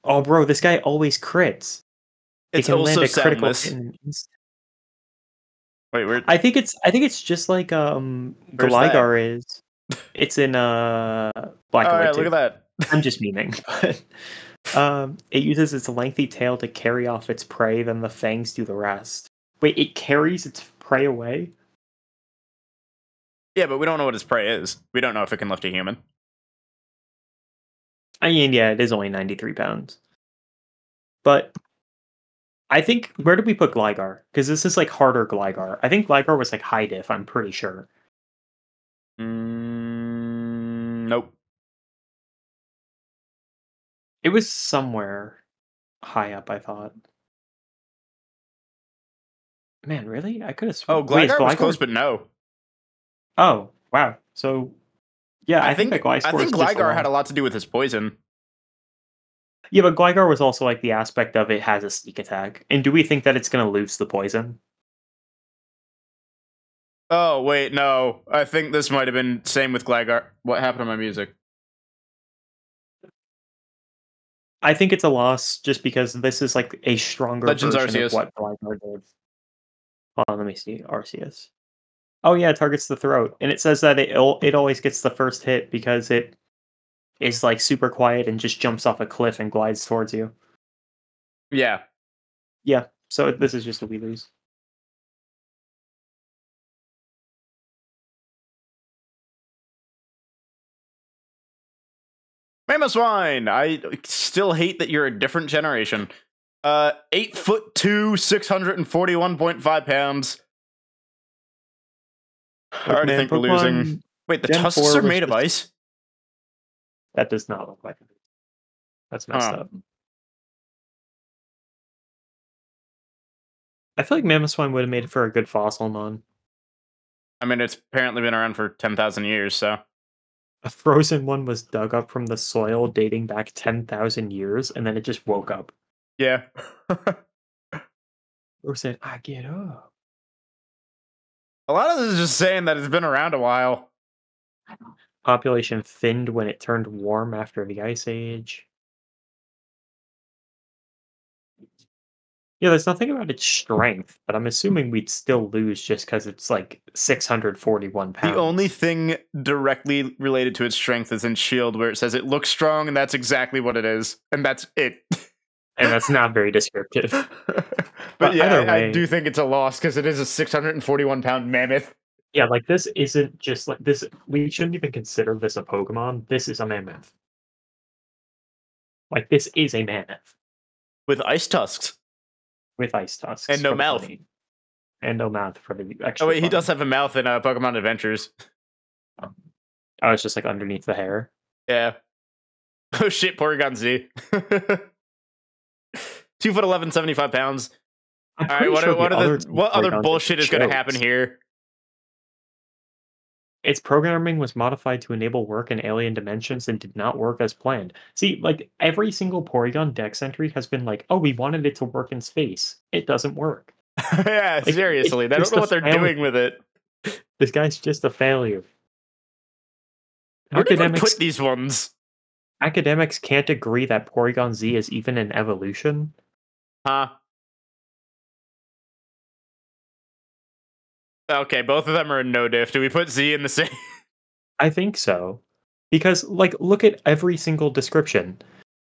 Oh, bro, this guy always crits. It's also soundless. Wait, where? I think it's just like Gligar is. It's in Black and White. Yeah, look at that. I'm just memeing, but it uses its lengthy tail to carry off its prey, then the fangs do the rest. Wait, it carries its prey away? Yeah, but we don't know what its prey is. We don't know if it can lift a human. I mean, yeah, it is only 93 pounds. But I think, where did we put Gligar? Because this is like harder Gligar. I think Gligar was like high diff, I'm pretty sure. Nope. It was somewhere high up, I thought. Man, really? I could have sworn. Oh, Gligar was close, but no. Oh, wow. So, yeah, I think Gligar had a lot to do with his poison. Yeah, but Gligar was also like the aspect of it has a sneak attack. And do we think that it's going to lose the poison? Oh, wait, no. I think this might have been same with Gligar. What happened to my music? I think it's a loss just because this is like a stronger Legends version Arceus. of what Gligar did. Hold on, let me see. Arceus. Oh yeah, it targets the throat. And it says that it always gets the first hit because it is like super quiet and just jumps off a cliff and glides towards you. Yeah. Yeah, so this is just a we lose. Mamoswine! I still hate that you're a different generation. 8'2", 641.5 pounds. I already think we're losing. Wait, the tusks are made of ice? That does not look like it. That's messed up. I feel like Mamoswine would have made it for a good fossil mon. I mean, it's apparently been around for 10,000 years, so. A frozen one was dug up from the soil dating back 10,000 years, and then it just woke up. Yeah. Or said, I get up. A lot of this is just saying that it's been around a while. Population thinned when it turned warm after the Ice Age. Yeah, there's nothing about its strength, but I'm assuming we'd still lose just because it's like 641 pounds. The only thing directly related to its strength is in Shield, where it says it looks strong, and that's exactly what it is. And that's it. And that's not very descriptive. But yeah, I do think it's a loss because it is a 641-pound mammoth. Yeah, like this isn't just like this. We shouldn't even consider this a Pokemon. This is a mammoth. Like, this is a mammoth. With ice tusks. With ice tusks. And no mouth. And no mouth for the extra. Oh, wait, he does have a mouth in Pokemon Adventures. Oh, it's just like underneath the hair. Yeah. Oh shit, Porygon Z. 2'11", 75 pounds. All right, what other bullshit is going to happen here? Its programming was modified to enable work in alien dimensions and did not work as planned. See, like, every single Porygon Dex entry has been like, oh, we wanted it to work in space. It doesn't work. Yeah, like, seriously. They don't know what they're doing with it. This guy's just a failure. Where did they put these ones? Academics can't agree that Porygon Z is even an evolution. Huh? Okay, both of them are a no diff. Do we put Z in the same? I think so. Because, like, look at every single description.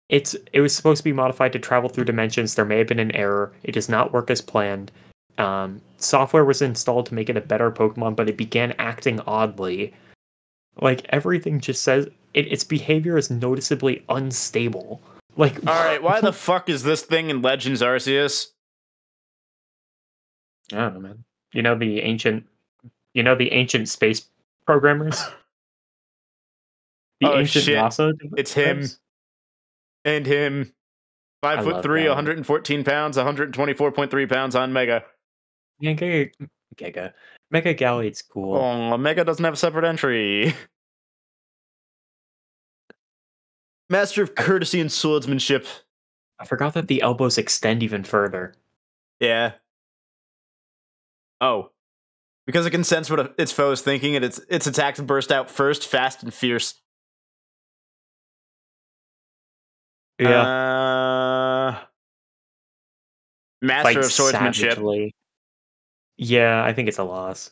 It was supposed to be modified to travel through dimensions. There may have been an error. It does not work as planned. Software was installed to make it a better Pokemon, but it began acting oddly. Like, everything just says its behavior is noticeably unstable. Like, all right, why the fuck is this thing in Legends Arceus? I don't know, man. You know the ancient space programmers, the Oh ancient shit! NASA It's him devs. and him. I Five foot love three, Galley. 114 pounds, 124.3 pounds on Mega. Yeah, Giga, Mega Galley's cool. Oh, Mega doesn't have a separate entry. Master of I, courtesy and swordsmanship. I forgot that the elbows extend even further. Yeah. Oh, because it can sense what its foe is thinking, and its attacks burst out first, fast and fierce. Yeah, Master fights of swordsmanship. savagely. Yeah, I think it's a loss.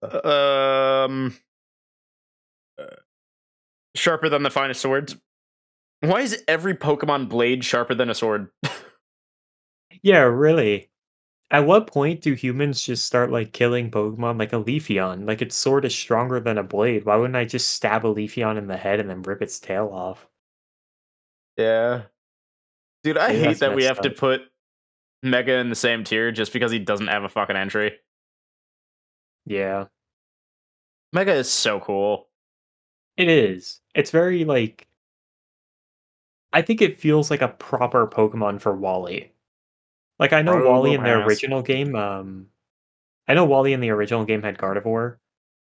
Um, Sharper than the finest swords. Why is every Pokemon blade sharper than a sword? Yeah, really. At what point do humans just start like killing Pokemon like a Leafeon? Like its sword is stronger than a blade. Why wouldn't I just stab a Leafeon in the head and then rip its tail off? Yeah. Dude, I Maybe hate that's that we messed have to up. put Mega in the same tier just because he doesn't have a fucking entry. Yeah, Mega is so cool. it is. It's very like I think it feels like a proper Pokemon for Wally. Like I know Wally in the Probopass. original game, I know Wally in the original game had Gardevoir,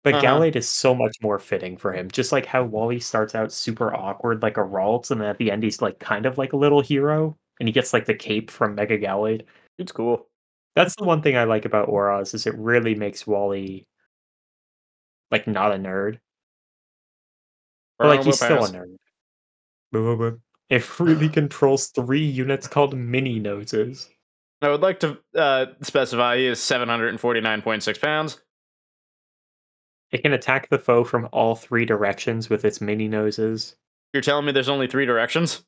but Uh-huh. Gallade is so much more fitting for him. Just like how Wally starts out super awkward like a Ralts, and then at the end he's like kind of like a little hero, and he gets like the cape from Mega Gallade. It's cool. That's the one thing I like about Auras is it really makes Wally like not a nerd, but like he's still a Probopass. nerd. But it really controls 3 units called mini noses. I would like to specify he is 749.6 pounds. It can attack the foe from all 3 directions with its mini noses. You're telling me there's only 3 directions?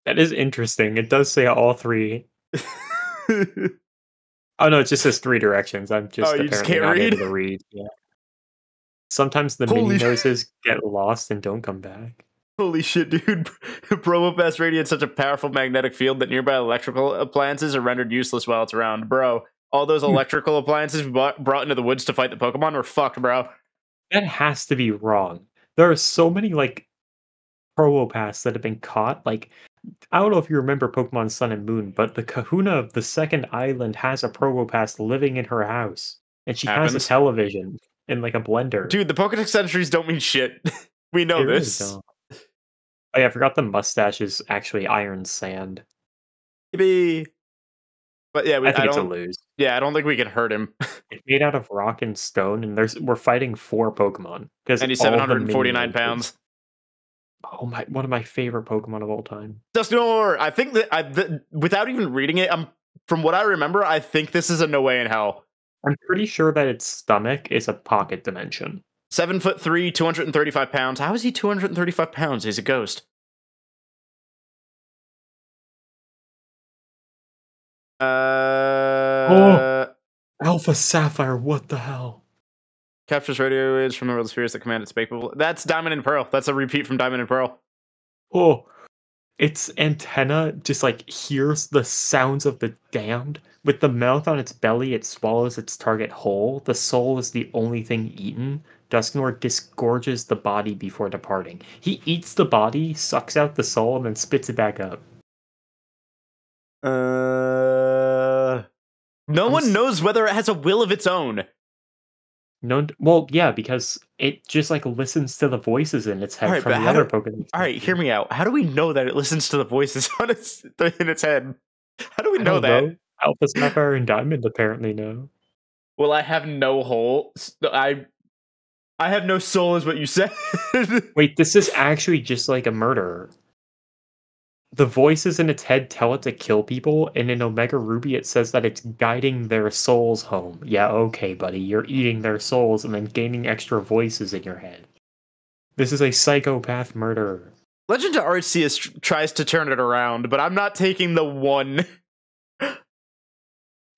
That is interesting. It does say all 3. Oh no, it just says 3 directions. I'm Oh, just you just apparently can't not able read? to read. Yeah. Sometimes the mini Holy noses get lost and don't come back. holy shit, dude. Probopass radiates such a powerful magnetic field that nearby electrical appliances are rendered useless while it's around. Bro, all those electrical appliances we brought into the woods to fight the Pokemon were fucked, bro. That has to be wrong. There are so many like Probopass that have been caught. Like I don't know if you remember Pokemon Sun and Moon, but the Kahuna of the second island has a Probopass living in her house, and she has a Happens. television and like a blender. Dude, the Pokedex entries don't mean shit. We They know really this. don't. Oh yeah, I forgot the mustache is actually Iron Sand. Maybe. But yeah, I I think it's a don't. lose. Yeah, I don't think we can hurt him. It's made out of rock and stone, and we're fighting 4 Pokemon because And he's all the 749 mini pounds. oh my, one of my favorite Pokemon of all time. Dusknoir! I think that without even reading it, from what I remember, I think this is a no way in hell. I'm pretty sure that its stomach is a pocket dimension. 7'3", 235 pounds. How is he 235 pounds? He's a ghost. Oh, Uh, Alpha Sapphire, what the hell? Captures radio waves from the world spheres that command its people. That's Diamond and Pearl. That's a repeat from Diamond and Pearl. Oh, its antenna just like hears the sounds of the damned. With the mouth on its belly, it swallows its target whole. The soul is the only thing eaten. Dusknoir disgorges the body before departing. He eats the body, sucks out the soul, and then spits it back up. No I'm one s- knows whether it has a will of its own. no, well, yeah, because it just like listens to the voices in its All head right, from but the how other do? Pokemon. All right, hear me out. How do we know that it listens to the voices on in its head? How do we I know don't that? know. Alpha Sapphire and Diamond apparently know. Well, I have no whole. I have no soul, is what you said. Wait, this is actually just like a murderer. The voices in its head tell it to kill people, and in Omega Ruby it says that it's guiding their souls home. Yeah, okay, buddy, you're eating their souls and then gaining extra voices in your head. This is a psychopath murderer. Legend of Arceus tries to turn it around, but I'm not taking the one.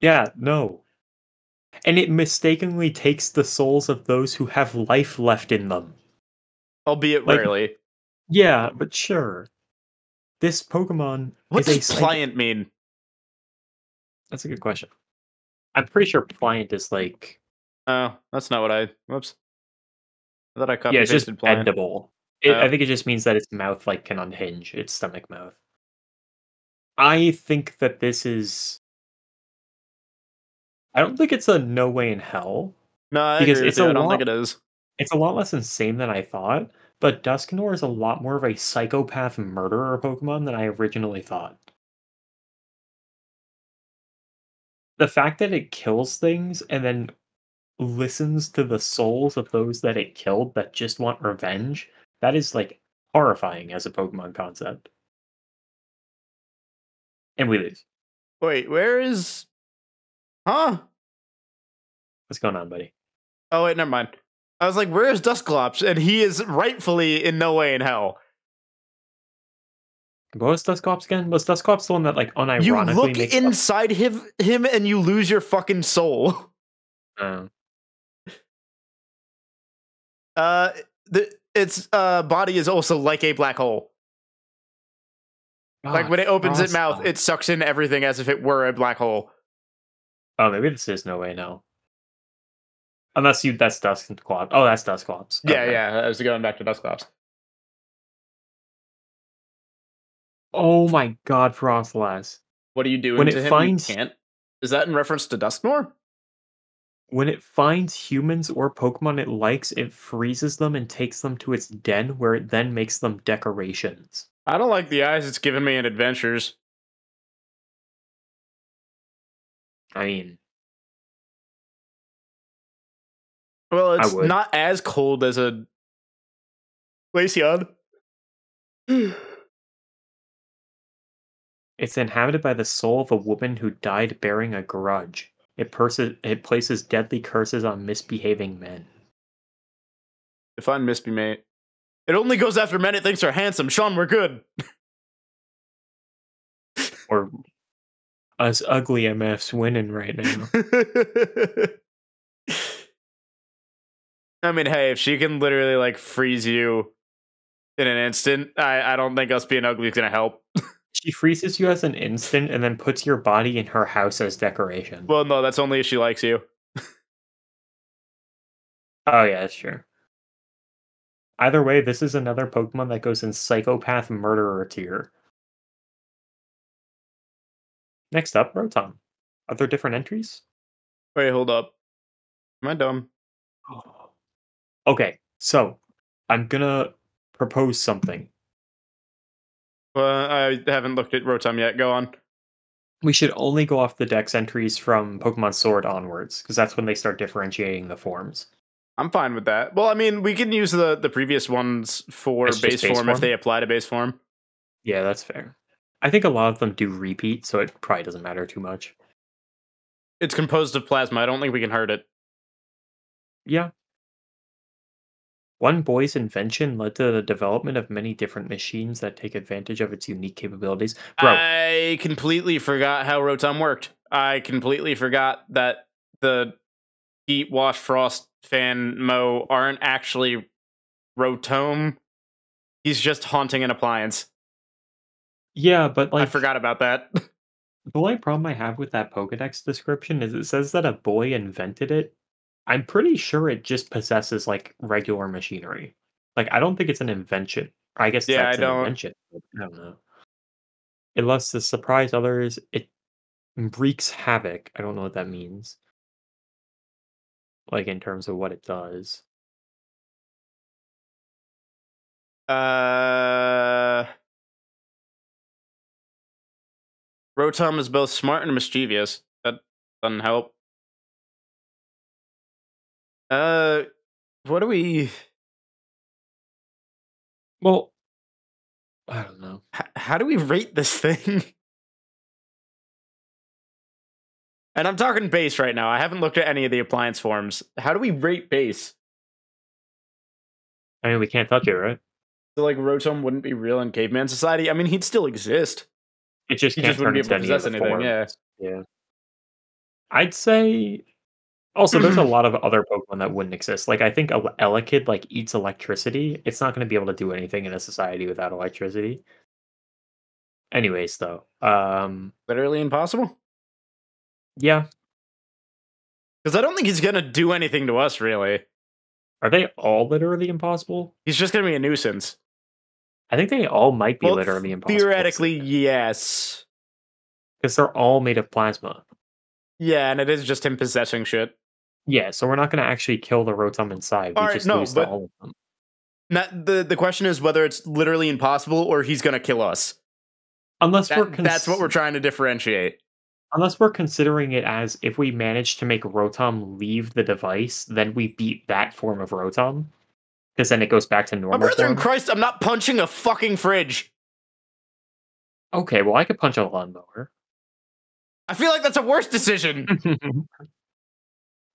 Yeah, no. And it mistakenly takes the souls of those who have life left in them. albeit Like, rarely. yeah, but sure. This Pokemon What is a does pliant mean? That's a good question. I'm pretty sure pliant is like, Oh, that's not what I. Whoops. I thought I yeah, copy it's just pasted pliant. bendable. I Oh, think it just means that its mouth like can unhinge, its stomach mouth. I think that this is. I don't think it's a no way in hell no, I because agree with you. I don't think it is. it's a lot less insane than I thought. But Dusknoir is a lot more of a psychopath murderer Pokemon than I originally thought. The fact that it kills things and then listens to the souls of those that it killed that just want revenge, that is like horrifying as a Pokemon concept. And we lose. Wait, where is? Huh? What's going on, buddy? Oh wait, never mind. I was like, where is Dusclops? And he is rightfully in no way in hell. What was Dusclops again? Was Dusclops the one that like You unironically look makes inside him and you lose your fucking soul. up? Uh, its body is also like a black hole. Like when it opens its mouth, it sucks in everything as if it were a black hole. Oh, maybe this is no way now. Unless that's Dusclops. Oh, that's Dusclops. Yeah, Okay. yeah. I was going back to Dusclops. Oh my god, Frostlass. What are you doing When to it him? finds You can't. Is that in reference to Dusknoir? when it finds humans or Pokemon it likes, it freezes them and takes them to its den where it then makes them decorations. I don't like the eyes it's given me in Adventures. I mean, Well, I it's would. not as cold as a Glaceon. It's inhabited by the soul of a woman who died bearing a grudge. It places deadly curses on misbehaving men. Define misbemate. It only goes after men it thinks are handsome. Sean, we're good. Or us ugly MFs winning right now. I mean, hey, if she can literally like freeze you in an instant, I don't think us being ugly is gonna help. She freezes you as an instant and then puts your body in her house as decoration. Well, no, that's only if she likes you. Oh yeah, that's true. Either way, this is another Pokemon that goes in psychopath murderer tier. Next up, Rotom. Are there different entries? Wait, hold up. Am I dumb? Okay, so I'm gonna propose something. Well, I haven't looked at Rotom yet. Go on. We should only go off the Dex entries from Pokemon Sword onwards, because that's when they start differentiating the forms. I'm fine with that. Well, I mean, we can use the previous ones for It's base just base form if form? they apply to base form. Yeah, that's fair. I think a lot of them do repeat, so it probably doesn't matter too much. It's composed of plasma. I don't think we can hurt it. Yeah. One boy's invention led to the development of many different machines that take advantage of its unique capabilities. Bro, I completely forgot how Rotom worked. I completely forgot that the Heat, Wash, Frost, Fan, Mo aren't actually Rotom. He's just haunting an appliance. yeah, but I like forgot about that. the only problem I have with that Pokedex description is it says that a boy invented it. I'm pretty sure it just possesses like regular machinery. Like I don't think it's an invention. I guess Yeah, I that's an don't. invention. I don't know. It loves to surprise others. It wreaks havoc. I don't know what that means. Like in terms of what it does. Rotom is both smart and mischievous. That doesn't help. What do we? Well, I don't know. How do we rate this thing? And I'm talking base right now. I haven't looked at any of the appliance forms. How do we rate base? I mean, we can't touch it, right? So like Rotom wouldn't be real in caveman society. I mean, he'd still exist. It just He can't just turn wouldn't be into able to any possess other anything. forms. Yeah. Yeah. I'd say Also, there's a lot of other Pokemon that wouldn't exist. Like, I think Elekid, like, eats electricity. It's not gonna be able to do anything in a society without electricity. Anyways, though, Literally impossible. yeah. Because I don't think he's gonna do anything to us, really. Are they all literally impossible? He's just gonna be a nuisance. I think they all might be Well, literally impossible. theoretically, yes. Because they're all made of plasma. Yeah, and it is just him possessing shit. Yeah, so we're not gonna actually kill the Rotom inside. We All right, just no, lose to but all of them. the question is whether it's literally impossible or he's gonna kill us. Unless That's what we're trying to differentiate. unless we're considering it as if we manage to make Rotom leave the device, then we beat that form of Rotom. Because then it goes back to My normal brother in form. Christ, I'm not punching a fucking fridge. Okay, well I could punch a lawnmower. I feel like that's a worse decision.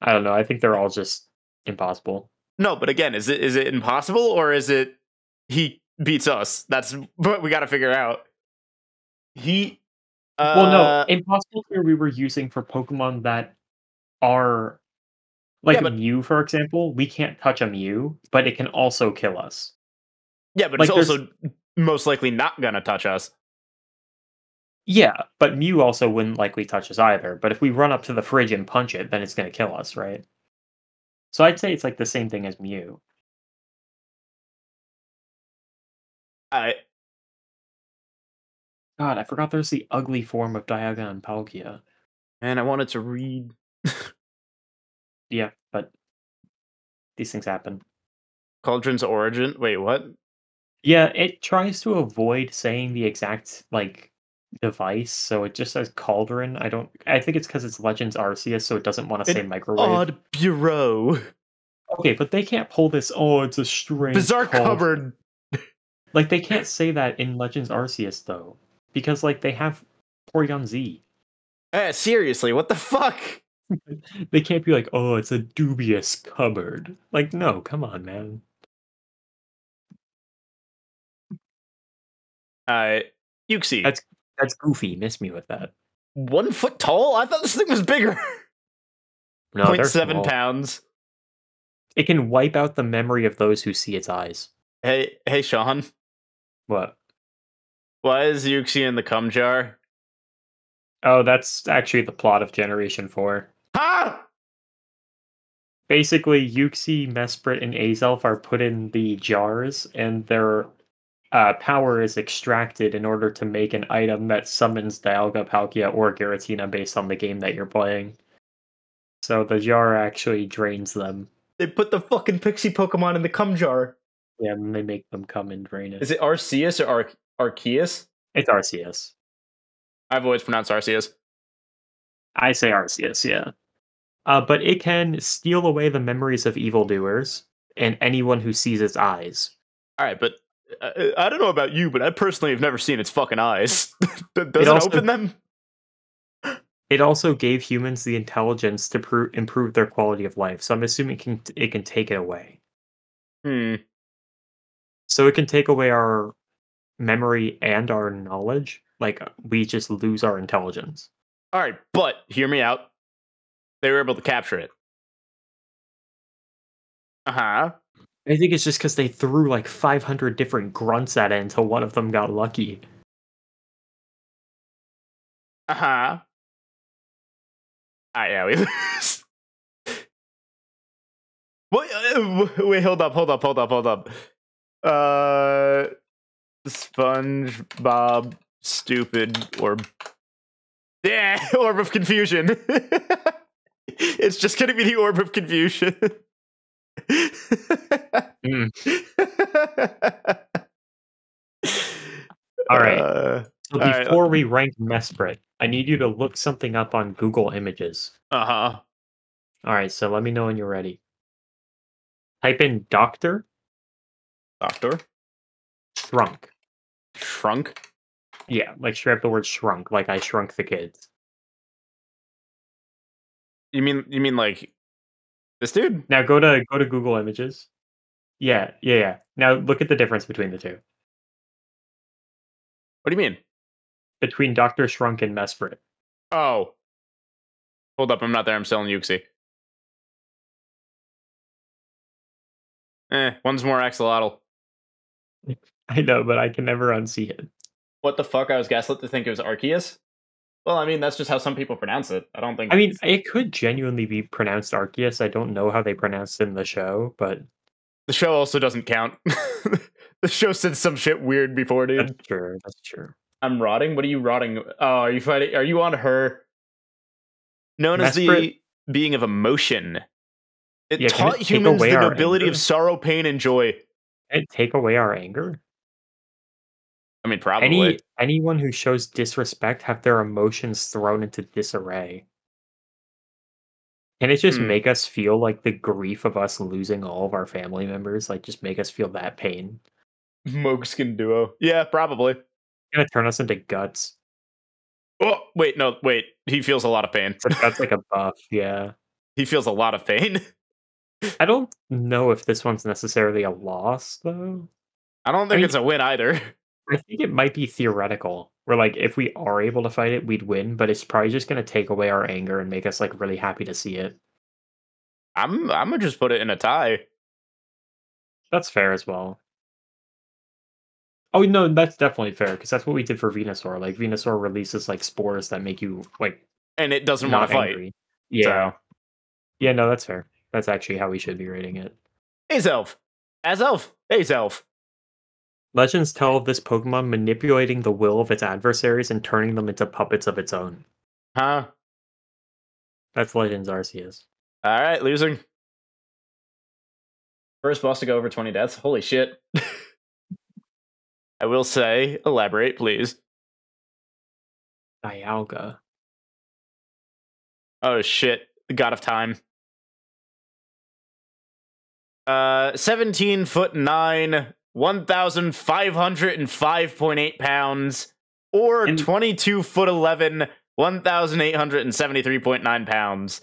I don't know. I think they're all just impossible. No, but again, is it impossible or is it he beats us? That's what we got to figure out. He Well, no, impossible here we were using for Pokemon that are like yeah, but Mew, for example. We can't touch a Mew, but it can also kill us. yeah, but it's Like, also most likely not gonna touch us. yeah, but Mew also wouldn't likely touch us either. But if we run up to the fridge and punch it, then it's going to kill us, right? So I'd say it's like the same thing as Mew. I God, I forgot there's the ugly form of Dialga and Palkia. and I wanted to read Yeah, but these things happen. Cauldron's origin. Wait, what? Yeah, it tries to avoid saying the exact like device, so it just says Cauldron. I think it's because it's Legends Arceus, so it doesn't want to say An microwave. odd bureau. Okay, but they can't pull this, oh, it's a strange Bizarre cauldron. cupboard. Like they can't say that in Legends Arceus though. Because like they have Porygon Z. Seriously, what the fuck? They can't be like, oh, it's a dubious cupboard. Like, no, come on, man. Yuxi. That's goofy. Miss me with that. 1 foot tall? I thought this thing was bigger. No, they're 0.7 small. pounds. It can wipe out the memory of those who see its eyes. Hey, Sean. What? Why is Yuxi in the cum jar? Oh, that's actually the plot of Generation 4. Ha! Basically, Yuxi, Mesprit, and Azelf are put in the jars, and their power is extracted in order to make an item that summons Dialga, Palkia, or Giratina based on the game that you're playing. So the jar actually drains them. They put the fucking pixie Pokemon in the cum jar. Yeah, and they make them come and drain it. Is it Arceus or Arceus? It's Arceus. I've always pronounced Arceus. I say Arceus, yeah. But it can steal away the memories of evildoers and anyone who sees its eyes. All right, but I don't know about you, but I personally have never seen its fucking eyes. Does it also- open them? It also gave humans the intelligence to improve their quality of life, so I'm assuming it can take it away. So it can take away our memory and our knowledge. Like, we just lose our intelligence. All right, but hear me out. They were able to capture it. Uh-huh. I think it's just because they threw like 500 different grunts at it until one of them got lucky. Uh-huh. Yeah, we lose. Wait, hold up. SpongeBob stupid orb. Yeah, orb of confusion. It's just gonna be the orb of confusion. All right. So before right. we rank Mesprit, I need you to look something up on Google Images. Uh-huh. All right, so let me know when you're ready. Type in doctor Doctor? shrunk. Shrunk? Yeah, like straight up the word shrunk, like I shrunk the kids. You mean like this dude? Now go to Google Images. Yeah. Now look at the difference between the two. What do you mean? Between Doctor Shrunk and Mesprit. Oh. Hold up, I'm not there, I'm still in Yuxi. One's more axolotl. I know, but I can never unsee it. What the fuck? I was gaslit to think it was Arceus? Well, I mean, that's just how some people pronounce it. I don't think... I mean, it could genuinely be pronounced Arceus. I don't know how they pronounced it in the show, but The show also doesn't count. The show said some shit weird before, dude. that's true. That's true. I'm rotting? What are you rotting? Oh, are you fighting? Are you on her? Known as the Mesprit- being of emotion. It Yeah, can taught it take humans away the our nobility of anger? sorrow, pain, and joy. Can it take away our anger? I mean, probably. Anyone who shows disrespect have their emotions thrown into disarray. Can it just make us feel like the grief of us losing all of our family members? Like, just make us feel that pain? Mogskin duo. Yeah, probably. Gonna turn us into guts. Oh, wait, no, wait. He feels a lot of pain. So that's like a buff, yeah. He feels a lot of pain. I don't know if this one's necessarily a loss, though. I don't think mean- it's a win either. I think it might be theoretical. Where, like, if we are able to fight it, we'd win, but it's probably just gonna take away our anger and make us, like, really happy to see it. I'm gonna just put it in a tie. That's fair as well. Oh, no, that's definitely fair, because that's what we did for Venusaur. Like, Venusaur releases, like, spores that make you, like, And it doesn't not want to fight. angry. Yeah. So. Yeah, no, that's fair. That's actually how we should be rating it. Azelf. Azelf. Azelf. Legends tell of this Pokemon manipulating the will of its adversaries and turning them into puppets of its own. Huh? That's Legends Arceus. Alright, losing. First boss to go over 20 deaths. Holy shit. I will say, elaborate, please. Dialga. Oh shit. The God of Time. 17'9", 1,505.8 pounds, or 22'11", 1,873.9 pounds.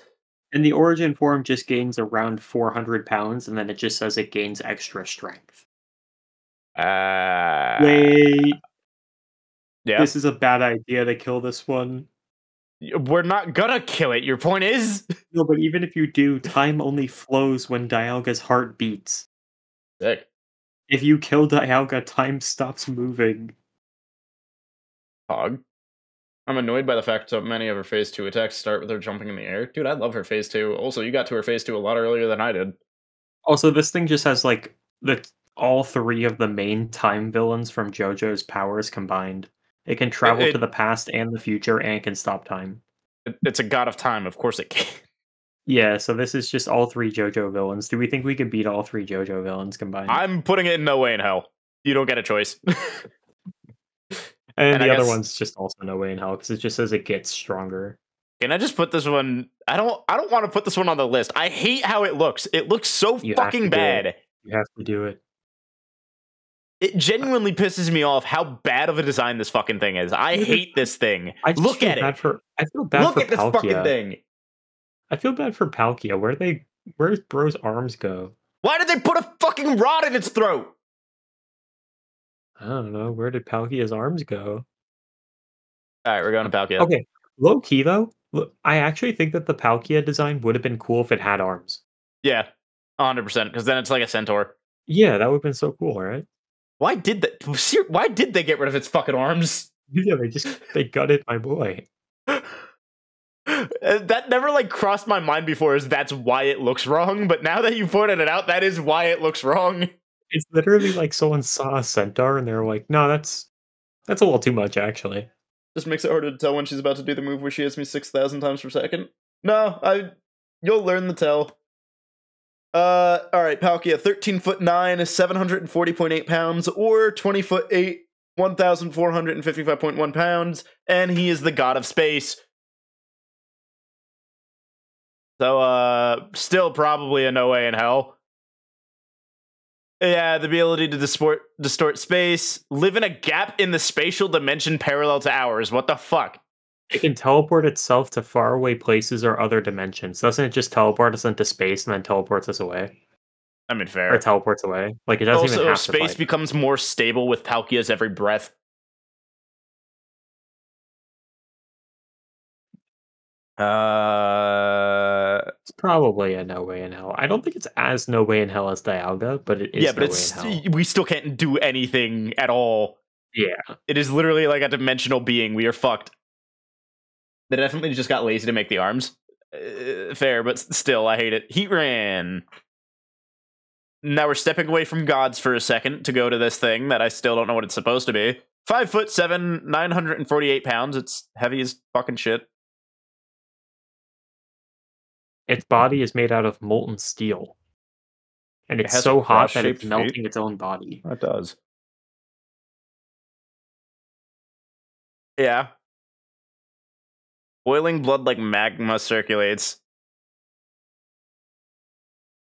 And the origin form just gains around 400 pounds, and then it just says it gains extra strength. Wait. Yeah. This is a bad idea to kill this one. We're not gonna kill it, your point is? No, but even if you do, time only flows when Dialga's heart beats. Sick. If you kill Dialga, time stops moving. Hog. I'm annoyed by the fact so many of her phase 2 attacks start with her jumping in the air. Dude, I love her phase 2. Also, you got to her phase 2 a lot earlier than I did. Also, this thing just has, like, all three of the main time villains from JoJo's powers combined. It can travel to the past and the future, and it can stop time. It's a God of Time, of course it can. Yeah, so this is just all three JoJo villains. Do we think we could beat all three JoJo villains combined? I'm putting it in no way in hell. You don't get a choice. and the other one's just also no way in hell, because it just says it gets stronger. Can I just put this one? I don't want to put this one on the list. I hate how it looks. It looks so fucking bad. You have to do it. It genuinely pisses me off how bad of a design this fucking thing is. I hate this thing. Look at it. I feel bad Look for at this Palkia. fucking thing. I feel bad for Palkia. Where's Bro's arms go? Why did they put a fucking rod in its throat? I don't know. Where did Palkia's arms go? All right, we're going to Palkia. Okay, low key though, look, I actually think that the Palkia design would have been cool if it had arms. Yeah, 100%. Because then it's like a centaur. Yeah, that would have been so cool, right? Why did that? Why did they get rid of its fucking arms? Yeah, they gutted my boy. That never like crossed my mind before. Is that's why it looks wrong? But now that you pointed it out, that is why it looks wrong. It's literally like someone saw a centaur and they're like, "No, that's a little too much, actually." Just makes it harder to tell when she's about to do the move where she hits me 6,000 times per second. No, you'll learn the tell. All right, Palkia, 13'9", 740.8 pounds, or 20'8", 1,455.1 pounds, and he is the god of space. So, still probably a no way in hell. Yeah, the ability to distort space, live in a gap in the spatial dimension parallel to ours. What the fuck? It can teleport itself to faraway places or other dimensions. Doesn't it just teleport us into space and then teleports us away? I mean, fair. Or teleports away. Like, it doesn't even have to space fight. becomes more stable with Palkia's every breath. It's probably a No Way in Hell. I don't think it's as No Way in Hell as Dialga, but it is Yeah, but No Way in Hell. we still can't do anything at all. Yeah. It is literally like a dimensional being. We are fucked. They definitely just got lazy to make the arms. Fair, but still, I hate it. Heatran. Now we're stepping away from gods for a second to go to this thing that I still don't know what it's supposed to be. 5'7", 948 pounds. It's heavy as fucking shit. Its body is made out of molten steel. And It it's has so hot that cross-shaped it's melting feet. its own body. It does. Yeah. Boiling blood like magma circulates.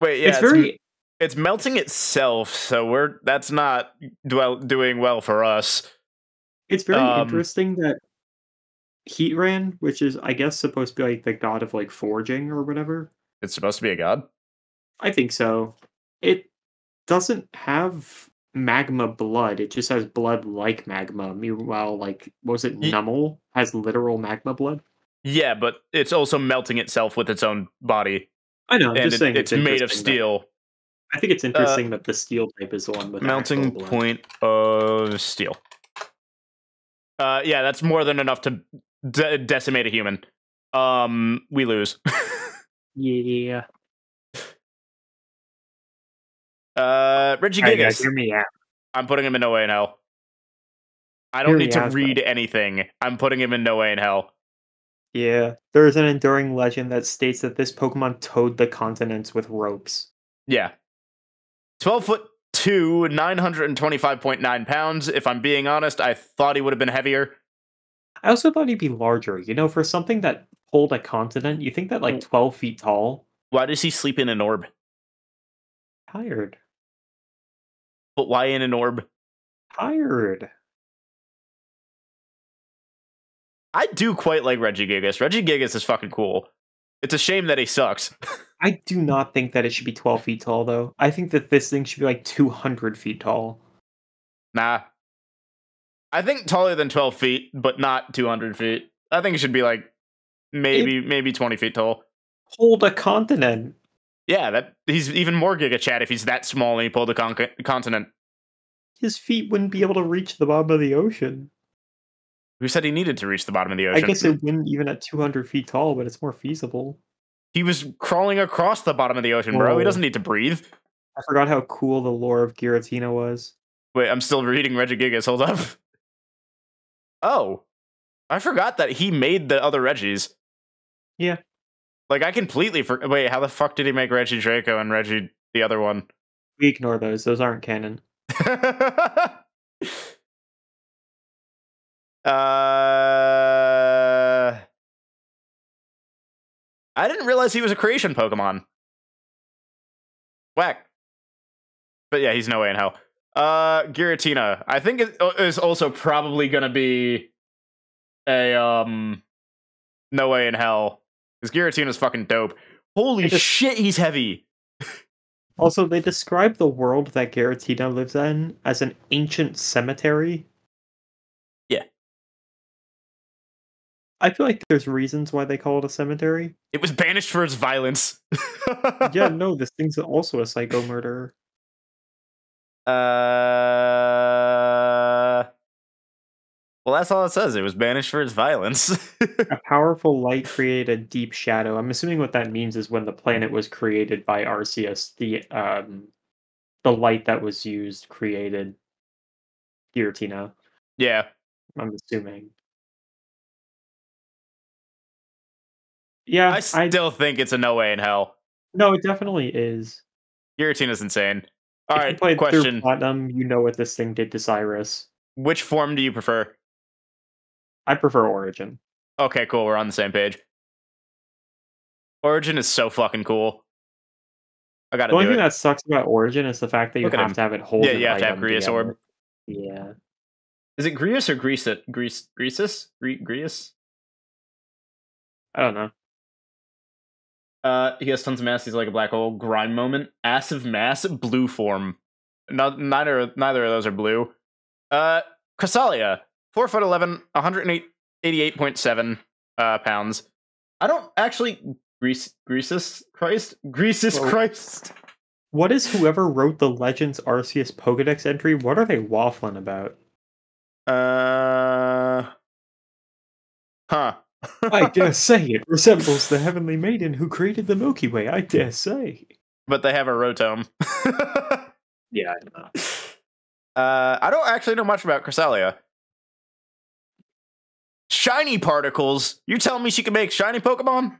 Wait, yeah, it's melting itself, so that's not doing well for us. It's very interesting that Heatran, which is I guess supposed to be like the god of like forging or whatever. It's supposed to be a god. I think so. It doesn't have magma blood. It just has blood like magma. Meanwhile, like what was it Numel has literal magma blood? Yeah, but it's also melting itself with its own body. I know, I'm just saying it's made of steel. I think it's interesting that the steel type is the one with melting point of steel. Yeah, that's more than enough to decimate a human. We lose. Yeah. Regigigas. Hear me out. I'm putting him in No Way in Hell. I don't need to read anything. I'm putting him in No Way in Hell. Yeah, there is an enduring legend that states that this Pokemon towed the continents with ropes. Yeah. 12'2", 925.9 pounds. If I'm being honest, I thought he would have been heavier. I also thought he'd be larger. You know, for something that pulled a continent, you think that like 12 feet tall. Why does he sleep in an orb? Tired. But why in an orb? Tired. I do quite like Regigigas. Regigigas is fucking cool. It's a shame that he sucks. I do not think that it should be 12 feet tall, though. I think that this thing should be like 200 feet tall. Nah. I think taller than 12 feet, but not 200 feet. I think it should be like maybe 20 feet tall. Hold a continent. Yeah, that he's even more Giga Chad if he's that small and he pulled a continent. His feet wouldn't be able to reach the bottom of the ocean. Who said he needed to reach the bottom of the ocean? I guess it wouldn't even at 200 feet tall, but it's more feasible. He was crawling across the bottom of the ocean, bro. He doesn't need to breathe. I forgot how cool the lore of Giratina was. Wait, I'm still reading Regigigas. Hold up. Oh. I forgot that he made the other Reggies. Yeah. Like, I completely wait, how the fuck did he make Reggie Draco and Reggie the other one? We ignore those. Those aren't canon. I didn't realize he was a creation Pokemon. Whack. But yeah, he's No Way in Hell. Giratina. I think it is also probably gonna be a No Way in Hell. Because Giratina's fucking dope. Holy shit, he's heavy. Also, they describe the world that Giratina lives in as an ancient cemetery. Yeah. I feel like there's reasons why they call it a cemetery. It was banished for its violence. Yeah, no, this thing's also a psycho murderer. Well, that's all it says. It was banished for its violence. A powerful light created a deep shadow. I'm assuming what that means is when the planet was created by Arceus, the light that was used created Giratina. Yeah. I'm assuming. Yeah, I still think it's a No Way in Hell. No, it definitely is. Giratina's insane. All right, if you played question. Through Platinum, you know what this thing did to Cyrus. Which form do you prefer? I prefer Origin. Okay, cool. We're on the same page. Origin is so fucking cool. I gotta do it. The only thing that sucks about Origin is the fact that you have to have it hold. Yeah, you have to have Grius Orb. Yeah. Is it Grius or Greasus? Grius? I don't know. He has tons of mass. He's like a black hole. Grime moment. Ass of mass. Blue form. Neither of those are blue. Cresselia. 4'11", 188.7 pounds. I don't actually Greasus Christ? Greasus Well- Christ? What is whoever wrote the Legends Arceus Pokedex entry? What are they waffling about? Huh. I dare say it resembles the Heavenly Maiden who created the Milky Way. I dare say. But they have a Rotom. Yeah, I know. I don't actually know much about Cresselia. Shiny particles? You telling me she can make shiny Pokemon?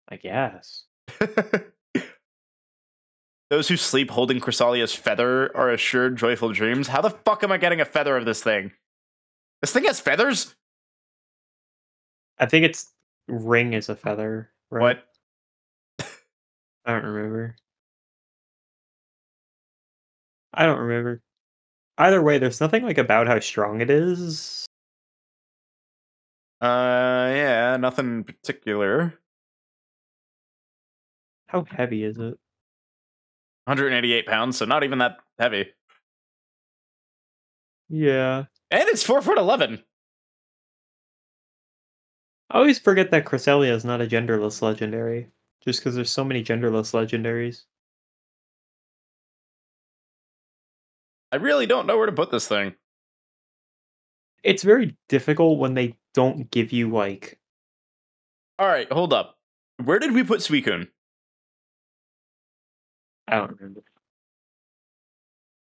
I guess. Those who sleep holding Cressalia's feather are assured joyful dreams. How the fuck am I getting a feather of this thing? This thing has feathers? I think its ring is a feather, right? What? I don't remember. I don't remember. Either way, there's nothing like about how strong it is. Yeah, nothing in particular. How heavy is it? 188 pounds, so not even that heavy. Yeah. And it's 4'11". I always forget that Cresselia is not a genderless legendary. Just because there's so many genderless legendaries. I really don't know where to put this thing. It's very difficult when they don't give you, like... Alright, hold up. Where did we put Suicune? I don't remember.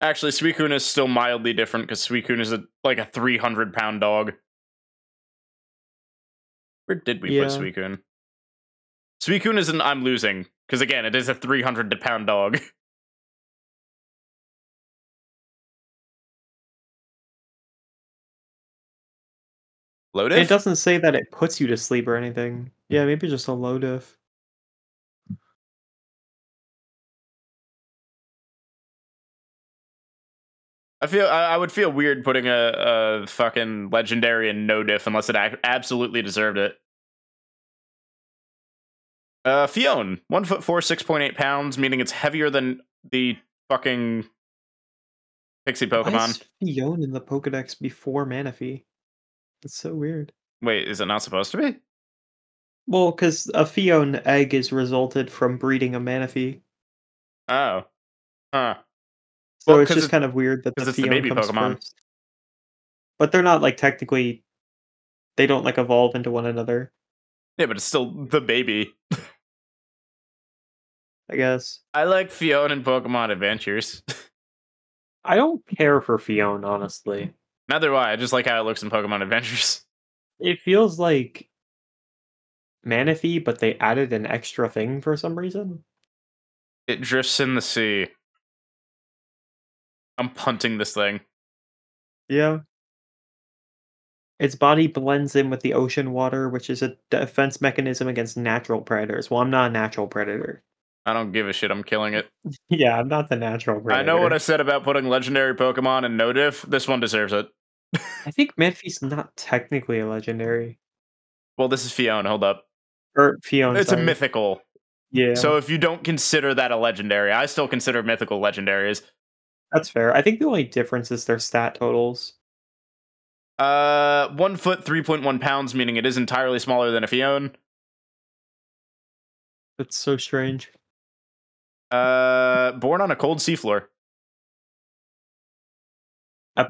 Actually, Suicune is still mildly different because Suicune is like a 300-pound dog. Where did we put Suicune? Suicune is an I'm losing, because again, it is a 300-pound dog. Low diff? It doesn't say that it puts you to sleep or anything. Yeah, maybe just a low diff. I would feel weird putting a fucking legendary in no diff unless it absolutely deserved it. Fion, 1'4", 6.8 pounds, meaning it's heavier than the fucking Pixie Pokemon. Why is Fion in the Pokedex before Manaphy? It's so weird. Wait, is it not supposed to be? Well, because a Fion egg is resulted from breeding a Manaphy. Oh. Huh. So Well, it's just kind of weird that the 'cause it's the Fion baby comes Pokemon. first. But they're not, like, technically... They don't, like, evolve into one another, Yeah, but it's still the baby. I guess. I like Fion in Pokemon Adventures. I don't care for Fion, honestly. Neither do I. I just like how it looks in Pokemon Adventures. It feels like Manaphy, but they added an extra thing for some reason. It drifts in the sea. I'm punting this thing. Yeah. Its body blends in with the ocean water, which is a defense mechanism against natural predators. Well, I'm not a natural predator. I don't give a shit. I'm killing it. Yeah, I'm not the natural predator. I know what I said about putting legendary Pokemon in no diff. This one deserves it. I think Manaphy's not technically a legendary. Well, this is Fion. Hold up. Or Fion, It's sorry. a mythical. Yeah. So if you don't consider that a legendary, I still consider mythical legendaries. That's fair. I think the only difference is their stat totals. 1 foot, 3.1 pounds, meaning it is entirely smaller than a Fion. That's so strange. Born on a cold seafloor.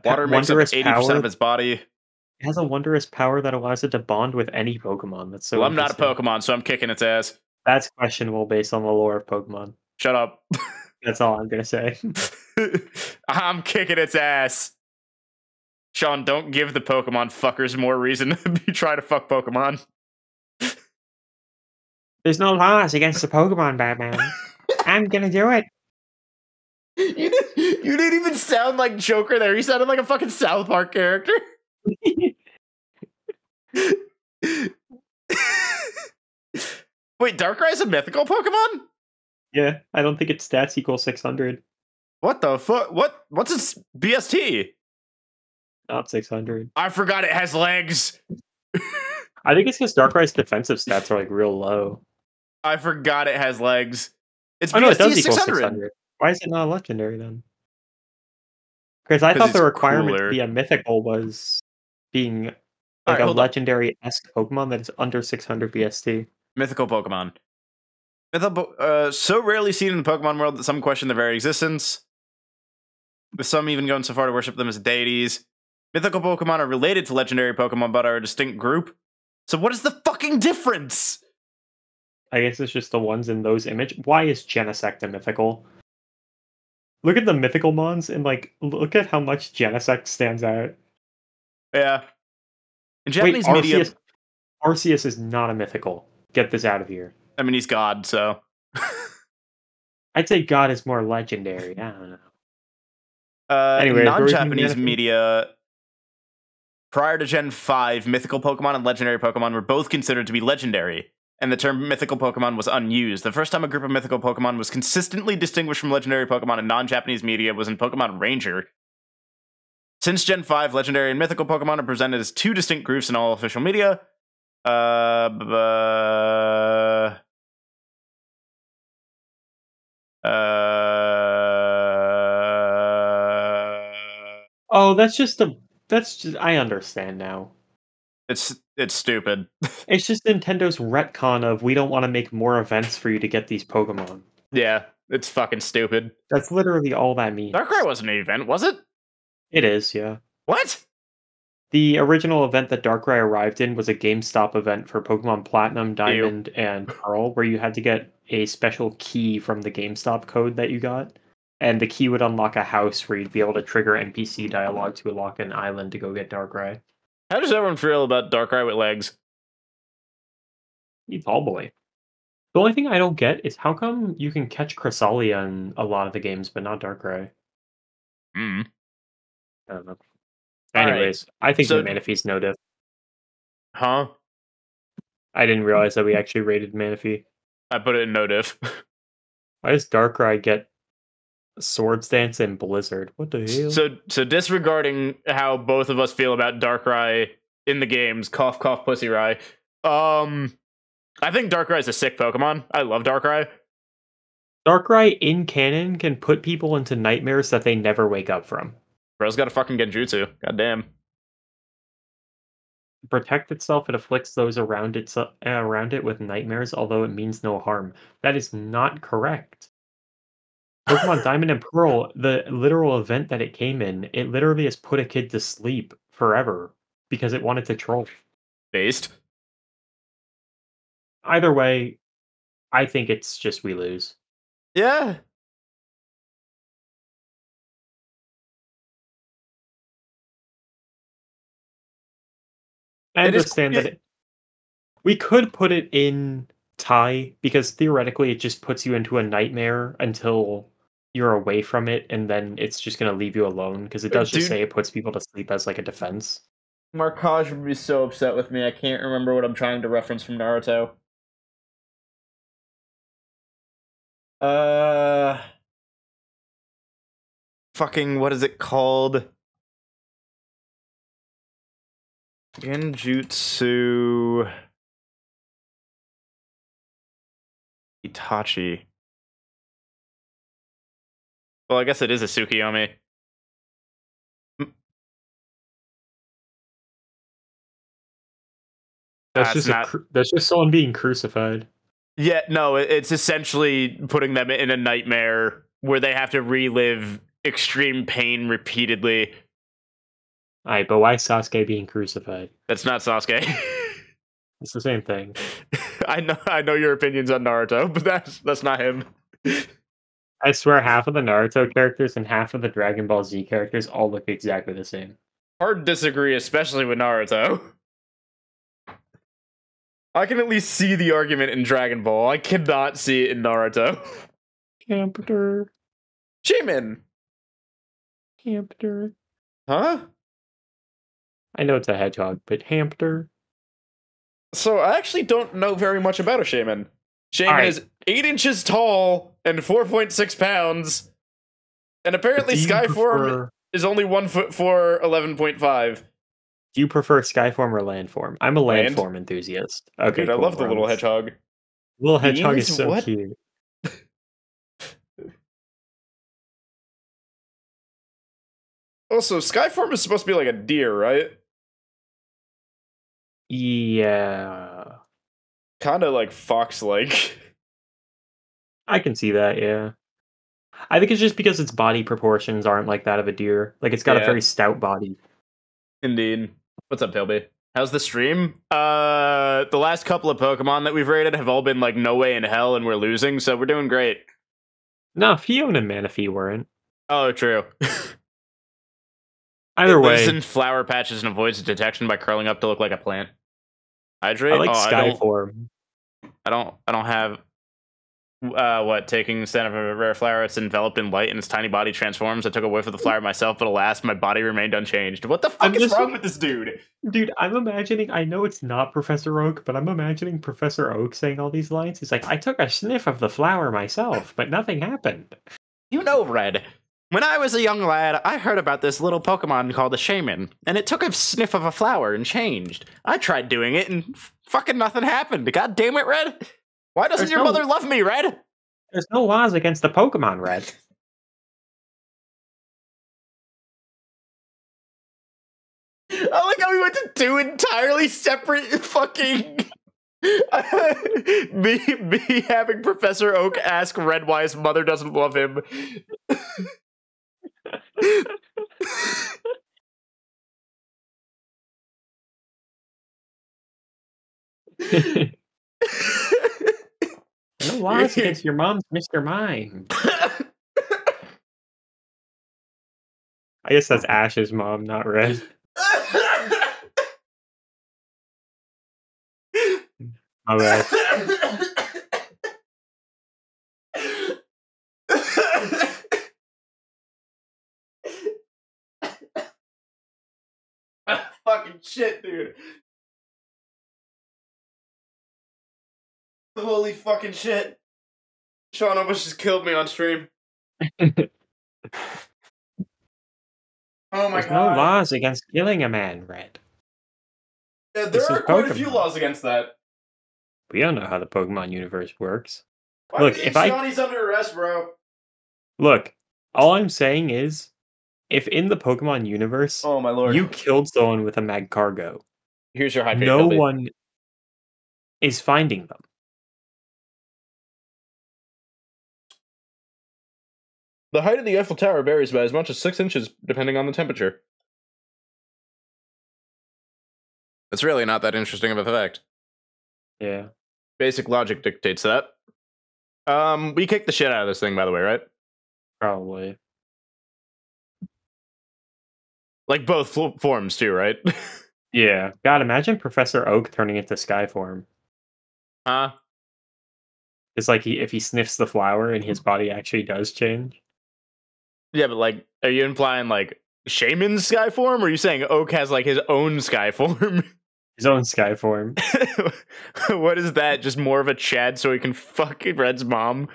Water makes up Wondrous 80% power. of its body. It has a wondrous power that allows it to bond with any Pokemon. That's so Well, I'm not a interesting. Pokemon, so I'm kicking its ass. That's questionable based on the lore of Pokemon. Shut up. That's all I'm gonna say. I'm kicking its ass. Sean, don't give the Pokemon fuckers more reason to be trying to fuck Pokemon. There's no laws against the Pokemon, Batman. I'm gonna do it. You didn't even sound like Joker there. You sounded like a fucking South Park character. Wait, Darkrai's a mythical Pokemon? Yeah, I don't think its stats equal 600. What the fuck? What's its BST? Not 600. I forgot it has legs. I think it's because Darkrai's defensive stats are like real low. I forgot it has legs. Its Oh no, it BST does is equal 600. 600. Why is it not a legendary then? Because I 'Cause thought the it's requirement cooler. to be a mythical was being All Like right, a hold up. legendary-esque Pokemon that is under 600 BST. Mythical Pokemon. So rarely seen in the Pokemon world that some question their very existence, with some even going so far to worship them as deities. Mythical Pokemon are related to legendary Pokemon, but are a distinct group. So what is the fucking difference? I guess it's just the ones in those image. Why is Genesect mythical? Look at the mythical mons and like look at how much Genesect stands out. Yeah. In Wait, Japanese media, Arceus is not a mythical. Get this out of here. I mean, he's God, so. I'd say God is more legendary. I don't know. In Anyways, what were you saying, non-Japanese Manaphy? media, prior to Gen 5, mythical Pokemon and legendary Pokemon were both considered to be legendary, and the term mythical Pokemon was unused. The first time a group of mythical Pokemon was consistently distinguished from legendary Pokemon in non-Japanese media was in Pokemon Ranger. Since Gen 5, legendary and mythical Pokemon are presented as two distinct groups in all official media. Oh, I understand now. It's stupid. It's just Nintendo's retcon of we don't want to make more events for you to get these Pokemon. Yeah, it's fucking stupid. That's literally all that means. Darkrai wasn't an event, was it? It is, yeah. What? The original event that Darkrai arrived in was a GameStop event for Pokemon Platinum, Ew. Diamond, and Pearl, where you had to get a special key from the GameStop code that you got. And the key would unlock a house where you'd be able to trigger NPC dialogue to unlock an island to go get Darkrai. How does everyone feel about Darkrai with legs? You tall boy. The only thing I don't get is how come you can catch Cresselia in a lot of the games, but not Darkrai? Hmm. I don't know. All right. Anyways, I think So- that Manaphy's no diff. Huh? I didn't realize that we actually rated Manaphy. I put it in no diff. Why does Darkrai get Swords Dance and Blizzard? What the hell? So disregarding how both of us feel about Darkrai in the games, cough cough pussy Rai. I think Darkrai is a sick Pokemon. I love Darkrai. Darkrai in canon can put people into nightmares that they never wake up from. Bro's got a fucking Genjutsu. Goddamn. Protect itself, it afflicts those around it with nightmares, although it means no harm. That is not correct. Pokemon Diamond and Pearl, the literal event that it came in, it literally has put a kid to sleep forever because it wanted to troll. Based. Either way, I think it's just we lose. Yeah. I understand that we could put it in tie because theoretically it just puts you into a nightmare until you're away from it, and then it's just going to leave you alone because it does just say it puts people to sleep as like a defense. Markaj would be so upset with me. I can't remember what I'm trying to reference from Naruto. Fucking, what is it called? Genjutsu Itachi. Well, I guess it is a Tsukiyomi. That's just someone being crucified. Yeah, no, it's essentially putting them in a nightmare where they have to relive extreme pain repeatedly. Alright, but why is Sasuke being crucified? That's not Sasuke. It's the same thing. I know your opinions on Naruto, but that's not him. I swear half of the Naruto characters and half of the Dragon Ball Z characters all look exactly the same. Hard to disagree, especially with Naruto. I can at least see the argument in Dragon Ball. I cannot see it in Naruto. Hamster. Shaman! Hamster. Huh? I know it's a hedgehog, but hamster. So I actually don't know very much about a shaman. Shaman Right. is 8 inches tall and 4.6 pounds. And apparently Skyform is only 1'4", 11.5. Do you prefer Skyform or Landform? I'm a Landform enthusiast. Okay, Dude, I love the little hedgehog. Little hedgehog is Beans? so What? cute. Also, Skyform is supposed to be like a deer, right? Yeah. Kind of like fox-like. I can see that, yeah. I think it's just because its body proportions aren't like that of a deer. Like, it's got a Yeah, very stout body. indeed. What's up, Tailby? How's the stream? The last couple of Pokemon that we've rated have all been like no way in hell, and we're losing, so we're doing great. No, Fiona and Manaphy weren't. Oh, true. It Either lives way, in flower patches and avoids detection by curling up to look like a plant. I Hydrate? like Oh, Skyform. I don't have taking the scent of a rare flower. It's enveloped in light and its tiny body transforms. I took a whiff of the flower myself, but alas, my body remained unchanged. What the fuck I'm is just, wrong with this dude? dude, I'm imagining, I know it's not Professor Oak, but I'm imagining Professor Oak saying all these lines. He's like, I took a sniff of the flower myself, but nothing happened. You know, Red. When I was a young lad, I heard about this little Pokemon called a shaman, and it took a sniff of a flower and changed. I tried doing it, and fucking nothing happened. God damn it, Red! Why doesn't There's your no, mother love me, Red? there's no laws against the Pokemon, Red. I like how we went to two entirely separate fucking. me having Professor Oak ask Red why his mother doesn't love him. No laws against your mom's Mr. Mime. I guess that's Ash's mom, not Red. My bad. Fucking shit, dude. Holy fucking shit. Sean almost just killed me on stream. Oh my There's no god. laws against killing a man, Red. Yeah, there This is are quite a few Pokemon. laws against that. We don't know how the Pokemon universe works. Why Look, do you if think Shawney's under arrest, bro? look, all I'm saying is, if in the Pokemon universe Oh my lord. you killed someone with a Magcargo, Here's your hydrate, no Philby. one is finding them. The height of the Eiffel Tower varies by as much as 6 inches, depending on the temperature. It's really not that interesting of a fact. Yeah. Basic logic dictates that. We kicked the shit out of this thing, by the way, right? Probably. Like both forms, too, right? Yeah. God, imagine Professor Oak turning into Skyform. Huh? It's like if he sniffs the flower and his body actually does change. Yeah, but like, are you implying like Shaman's sky form, or are you saying Oak has like his own sky form? His own Skyform. What is that? Just more of a Chad so he can fuck Red's mom?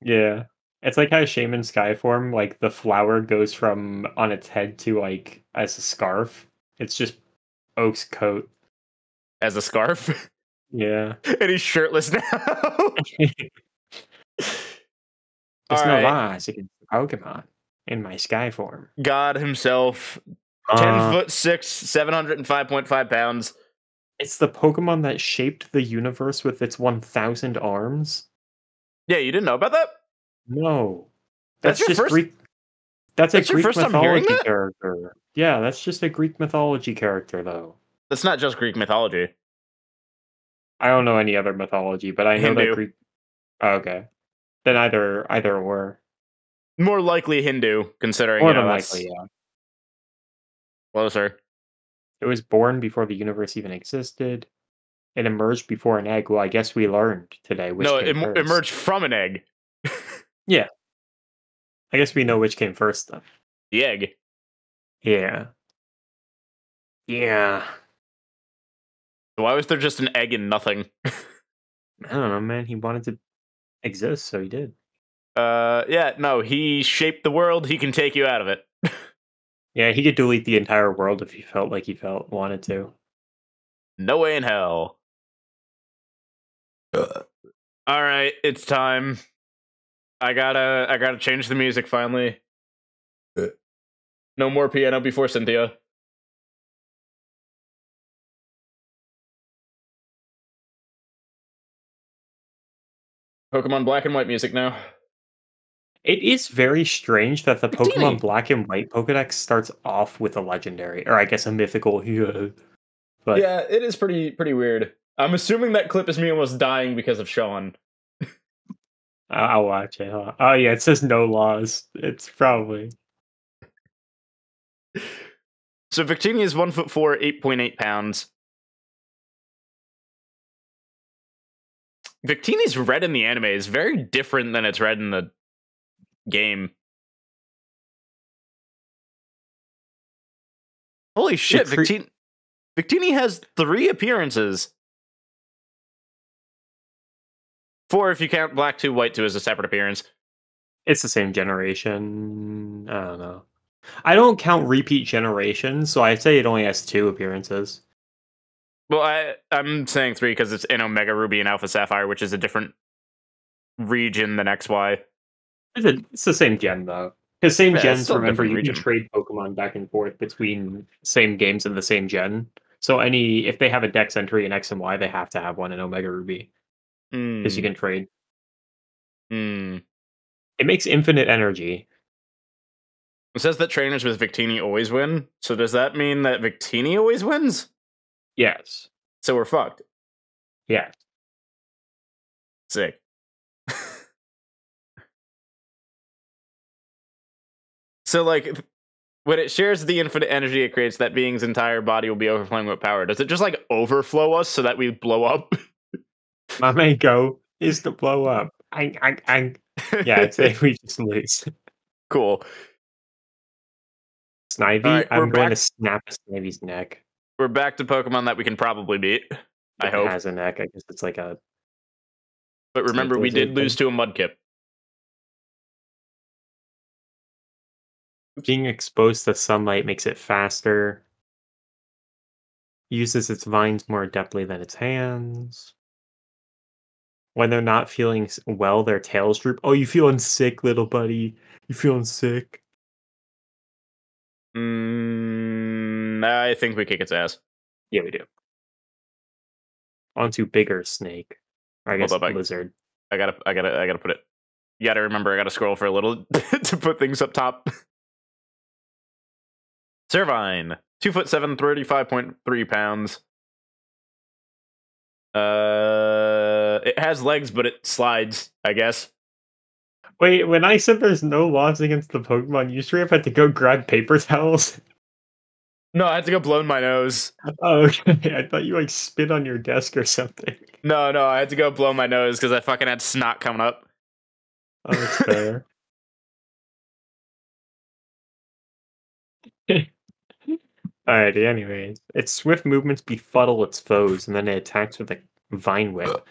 Yeah. It's like how Shaman Skyform, like the flower goes from on its head to like as a scarf. It's just Oak's coat. As a scarf? Yeah. And he's shirtless now. There's All no right. laws against the Pokemon in my Skyform. God himself. 10'6", 705.5 pounds. It's the Pokemon that shaped the universe with its 1,000 arms? Yeah, you didn't know about that? No. That's That's your just first- Greek. That's a that's your Greek first time hearing mythology that? character. Yeah, that's just a Greek mythology character, though. That's not just Greek mythology. I don't know any other mythology, but I know that Hindu. Greek. Oh, okay, then either or. More likely Hindu, considering, More you know, than that's likely, yeah. closer. It was born before the universe even existed. It emerged before an egg. Well, I guess we learned today which No, it came first. emerged from an egg. Yeah. I guess we know which came first, then. The egg. Yeah. Yeah. Why was there just an egg and nothing? I don't know, man. He wanted to exist, so he did. Yeah, no, he shaped the world. He can take you out of it. Yeah, he could delete the entire world if he felt like wanted to. No way in hell. All right, it's time. I gotta change the music finally. No more piano before Cynthia. Pokemon Black and White music now. It is very strange that the Pokemon Victini. Black and White Pokedex starts off with a legendary, or I guess a mythical. Yeah. But Yeah, it is pretty weird. I'm assuming that clip is me almost dying because of Sean. I'll watch it. Huh? Oh yeah, it says no laws. It's probably So Victini is 1'4", 8.8 pounds. Victini's red in the anime is very different than it's red in the game. Holy shit, Victini has 3 appearances. 4 if you count Black 2, White 2 as a separate appearance. it's the same generation. I don't know. I don't count repeat generations, so I'd say it only has 2 appearances. Well, I'm saying 3 because it's in Omega Ruby and Alpha Sapphire, which is a different region than XY. It's the same gen though. Because same Yeah, it's gens, still a remember, different you can region. trade Pokemon back and forth between same games in the same gen. So if they have a Dex entry in X and Y, they have to have one in Omega Ruby because you Hmm. can trade. Hmm. It makes infinite energy. It says that trainers with Victini always win. So does that mean that Victini always wins? Yes. So we're fucked. Yeah. Sick. So, like, when it shares the infinite energy it creates, that being's entire body will be overflowing with power. Does it just, like, overflow us so that we blow up? My main goal is to blow up. Yeah, I'd say we just lose. Cool. All Snivy, right, I'm going to snap Snivy's neck. we're back to Pokemon that we can probably beat. I It hope. has a neck. I guess it's like a But remember, snake we did lizard lose thing. to a Mudkip. Being exposed to sunlight makes it faster. Uses its vines more adeptly than its hands. When they're not feeling well, their tails droop. Oh, you feeling sick, little buddy? You feeling sick? I think we kick its ass. Yeah, we do. Onto bigger snake. Or I Hold guess up, lizard. I gotta put it. You gotta remember, I gotta scroll for a little to put things up top. Servine, 2'7", 35.3 pounds. It has legs, but it slides, I guess. Wait, when I said there's no laws against the Pokemon, you straight up had to go grab paper towels? No, I had to go blow in my nose. Oh, okay. I thought you like spit on your desk or something. No, I had to go blow my nose because I fucking had snot coming up. Oh, that's fair. Alrighty, anyways. Its swift movements befuddle its foes, and then it attacks with a vine whip.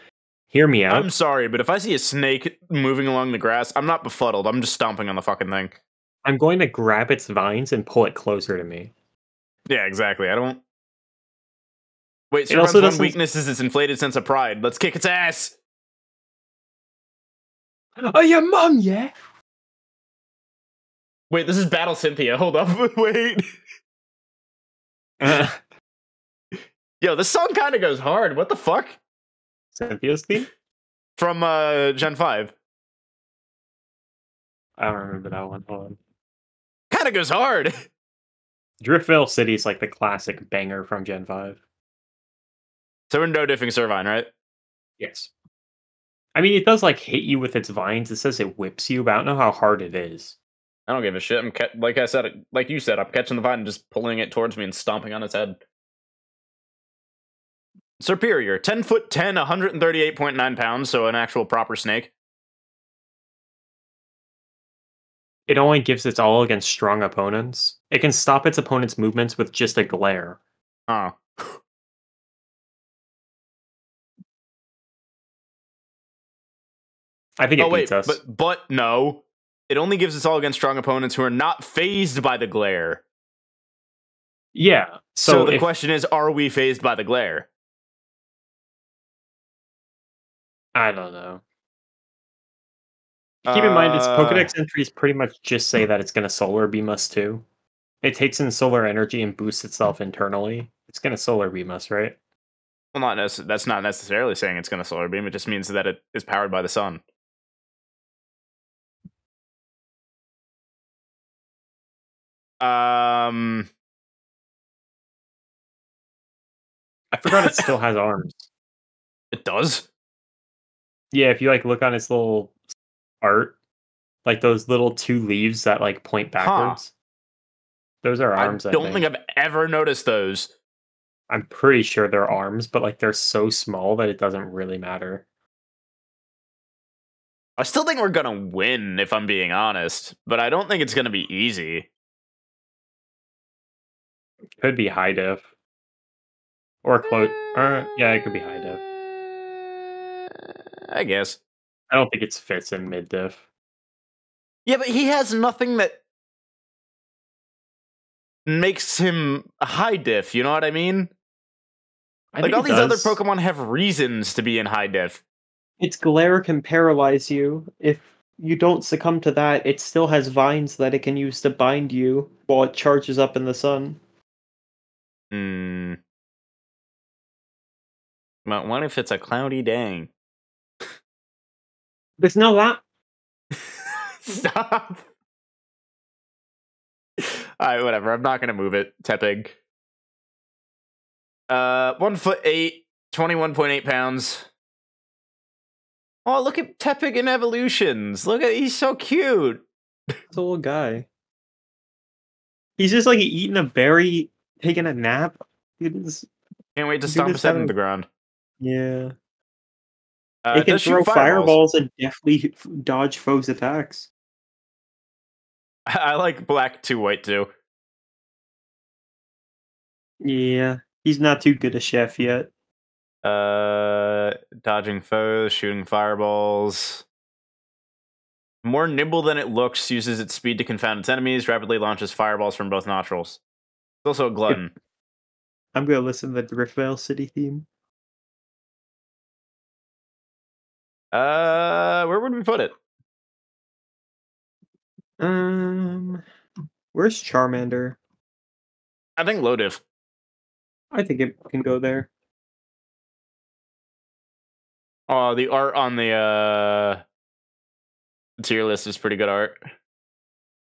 Hear me out. I'm sorry, but if I see a snake moving along the grass, I'm not befuddled. I'm just stomping on the fucking thing. I'm going to grab its vines and pull it closer to me. Yeah, exactly. I don't. Wait, It also Servine's one doesn't. weakness is its inflated sense of pride. Let's kick its ass. Oh, your mom, yeah. Wait, this is Battle Cynthia. Hold up. Wait. Yo, this song kind of goes hard. What the fuck? Cynthia's theme? From Gen 5. I don't remember that one. Hold on. Kind of goes hard. Driftville City is like the classic banger from Gen 5. So we're no diffing Servine, right? Yes. I mean, it does like hit you with its vines. It says it whips you, but I don't know how hard it is. I don't give a shit. Like I said, like you said, I'm catching the vine and just pulling it towards me and stomping on its head. Superior, 10'10", 138.9 pounds, so an actual proper snake. It only gives its all against strong opponents. It can stop its opponent's movements with just a glare. Huh. I think it Oh beats wait, us. but no. It only gives its all against strong opponents who are not phased by the glare. Yeah. So the question is, are we phased by the glare? I don't know. Keep in mind, its Pokedex entries pretty much just say that it's going to Solar Beam us too. It takes in solar energy and boosts itself internally. It's going to Solar Beam us, right? Well, that's not necessarily saying it's going to solar beam. It just means that it is powered by the sun. I forgot it still has arms. It does. Yeah, if you like look on its little art, like those little two leaves that like point backwards. Those are arms, I don't think I've ever noticed those. I'm pretty sure they're arms, but like they're so small that it doesn't really matter. I still think we're gonna win, if I'm being honest, but I don't think it's gonna be easy. Could be high diff. Or close. Yeah, it could be high diff. I guess. I don't think it fits in mid diff. Yeah, but he has nothing that makes him a high diff, you know what I mean? Like, all these other Pokemon have reasons to be in high diff. Its glare can paralyze you. If you don't succumb to that, it still has vines that it can use to bind you while it charges up in the sun. But what if it's a cloudy day? There's no that. Stop. Alright, whatever. I'm not gonna move it. Tepig. 1'8", 21.8 pounds. Oh, look at Tepig in evolutions. Look at he's so cute. It's a little guy. He's just like eating a berry, taking a nap. Can't wait to stomp his head into the ground. Yeah. It can throw fireballs and deftly dodge foes' attacks. I like black 2, white 2. Yeah, he's not too good a chef yet. Dodging foes, shooting fireballs. More nimble than it looks, uses its speed to confound its enemies, rapidly launches fireballs from both nostrils. It's also a glutton. I'm gonna listen to the Driftvale City theme. Where would we put it? Where's Charmander? I think low diff. I think it can go there. Oh, the art on the tier list is pretty good art.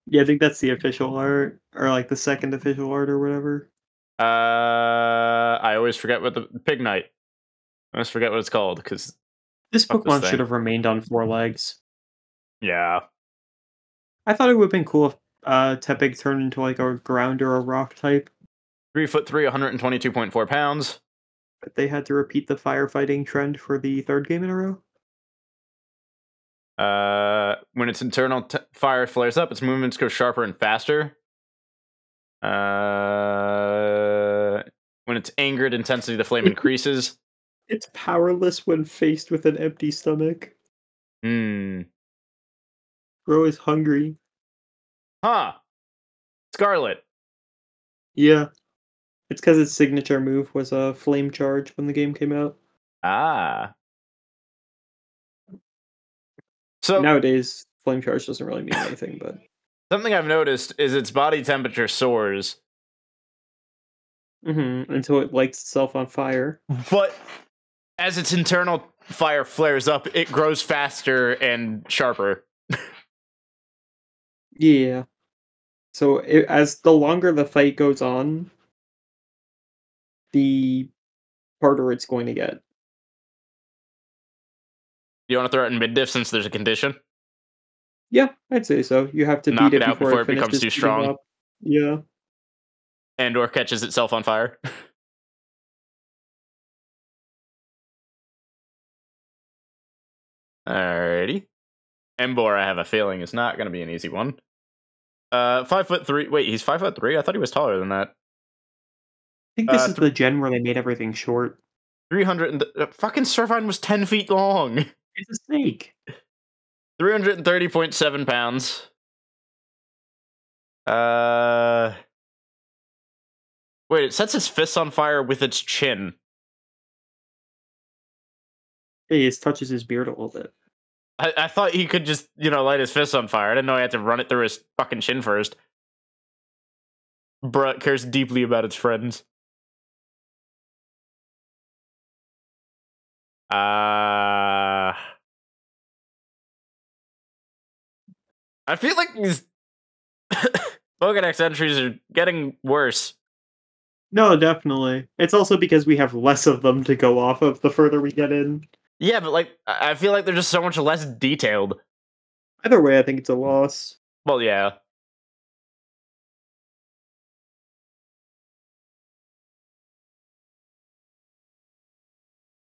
Yeah, I think that's the official art, or like the second official art, or whatever. I always forget what the Pig Knight. I always forget what it's called because this Pokemon should have remained on 4 legs. Yeah, I thought it would have been cool if Tepig turned into like a ground or a rock type. 3'3", 122.4 pounds. But they had to repeat the firefighting trend for the 3rd game in a row. When its internal fire flares up, its movements go sharper and faster. When it's angered, intensity of the flame increases. It's powerless when faced with an empty stomach. Bro is hungry. Huh. Scarlet. Yeah. It's because its signature move was a flame charge when the game came out. Ah. So nowadays, flame charge doesn't really mean anything, but something I've noticed is its body temperature soars. Until it lights itself on fire. But as its internal fire flares up, it grows faster and sharper. Yeah. So as the longer the fight goes on, the harder it's going to get. You want to throw it in mid diff since there's a condition? Yeah, I'd say so. You have to knock beat it out before it becomes too strong. Up. Yeah. And or catches itself on fire. Alrighty. Embor, I have a feeling, is not going to be an easy one. 5'3". Wait, he's 5'3"? I thought he was taller than that. I think this is the gen where they made everything short. 300. Fucking Survine was 10 feet long. It's a snake. 330.7 pounds. Wait, it sets its fists on fire with its chin. Hey, it touches his beard a little bit. I thought he could just, light his fists on fire. I didn't know he had to run it through his fucking chin first. Bruh cares deeply about its friends. I feel like these Pokedex entries are getting worse. No, definitely. It's also because we have less of them to go off of the further we get in. Yeah, but like I feel like they're just so much less detailed. Either way, I think it's a loss. Well, yeah.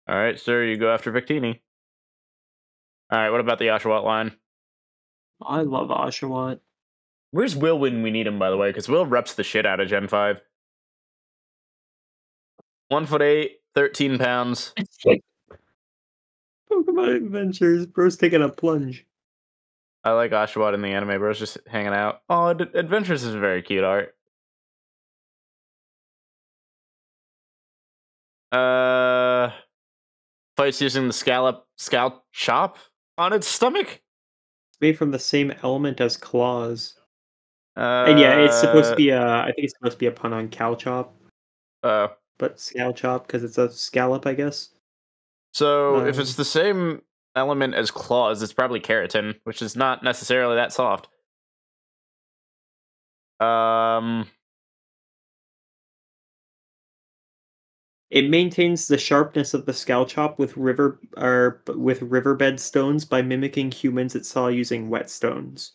All right, sir, you go after Victini. All right, what about the Oshawott line? I love Oshawott. Where's Will when we need him, by the way? Because Will reps the shit out of Gen 5. 1'8", 13 pounds. It's like Pokemon Adventures. Bro's taking a plunge. I like Oshawott in the anime, bro's just hanging out. Oh, Adventures is very cute art. Fights using the scalp chop on its stomach. It's made from the same element as claws. And yeah, it's supposed to be I think it's supposed to be a pun on cow chop, but scalp chop because it's a scallop, I guess. So if it's the same element as claws, it's probably keratin, which is not necessarily that soft. It maintains the sharpness of the Scalchop with riverbed stones by mimicking humans it saw using whetstones.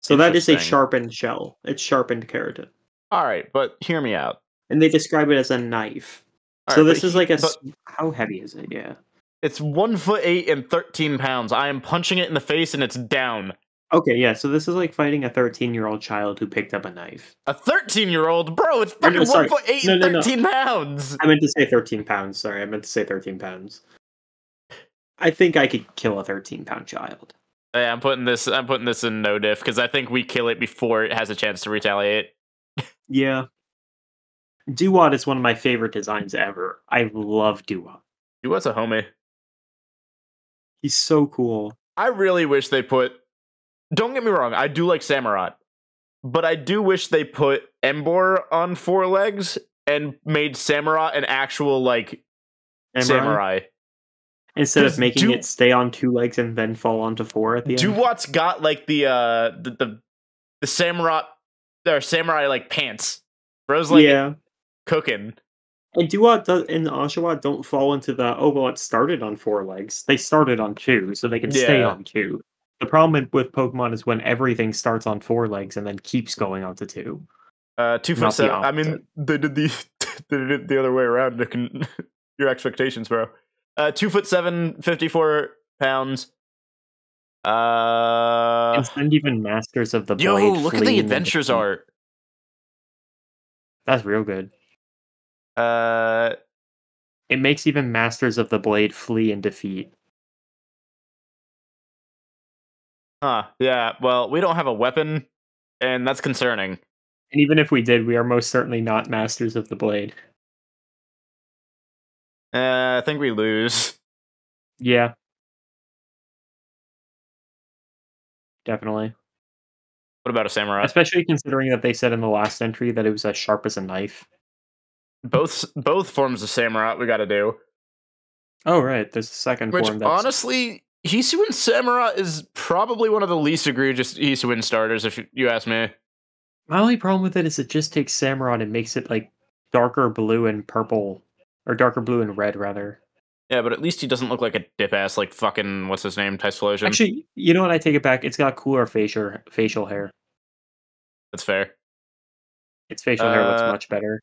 So that is a Interesting. sharpened shell. It's sharpened keratin. All right, but hear me out. And they describe it as a knife. All so right, this is like a... How heavy is it? Yeah. It's 1'8" and 13 pounds. I am punching it in the face and it's down. Okay, yeah, so this is like fighting a 13-year-old child who picked up a knife. A 13-year-old? Bro, it's fucking 1'8" and 13 pounds! I meant to say 13 pounds, sorry. I meant to say 13 pounds. I think I could kill a 13-pound child. Yeah, I'm putting this in no diff, because I think we kill it before it has a chance to retaliate. Yeah. Duat is one of my favorite designs ever. I love Duat. Duat's a homie. He's so cool. I really wish they put... Don't get me wrong, I do like Samurott. But I do wish they put Embor on 4 legs and made Samurott an actual, like, samurai. Instead of making it stay on 2 legs and then fall onto 4 at the end. Duat's got, like, the Samurott... Or samurai, like, pants. Bro's, like, cooking. And Duat and Oshawott don't fall into the, oh, well, it started on 4 legs. They started on 2, so they can stay on 2. The problem with Pokemon is when everything starts on 4 legs and then keeps going on to 2. 2'7". I mean, they did the other way around. Your expectations, bro. 2'7", 54 pounds. And send even Masters of the Blade. Yo, look at the Adventures art. That's real good. It makes even Masters of the Blade flee in defeat. Huh, yeah, well, we don't have a weapon, and that's concerning. And even if we did, we are most certainly not Masters of the Blade. I think we lose. Yeah. Definitely. What about a samurai? Especially considering that they said in the last entry that it was as sharp as a knife. Both forms of samurai we gotta do. Oh, right, there's a second form that's... honestly... Hisuian Samurott is probably one of the least egregious Hisuian starters, if you ask me. My only problem with it is it just takes Samurott and makes it, like, darker blue and purple. Or darker blue and red, rather. Yeah, but at least he doesn't look like a dip-ass, like, fucking, what's his name, Typhlosion. Actually, you know what, I take it back. It's got cooler facial hair. That's fair. Its facial hair looks much better.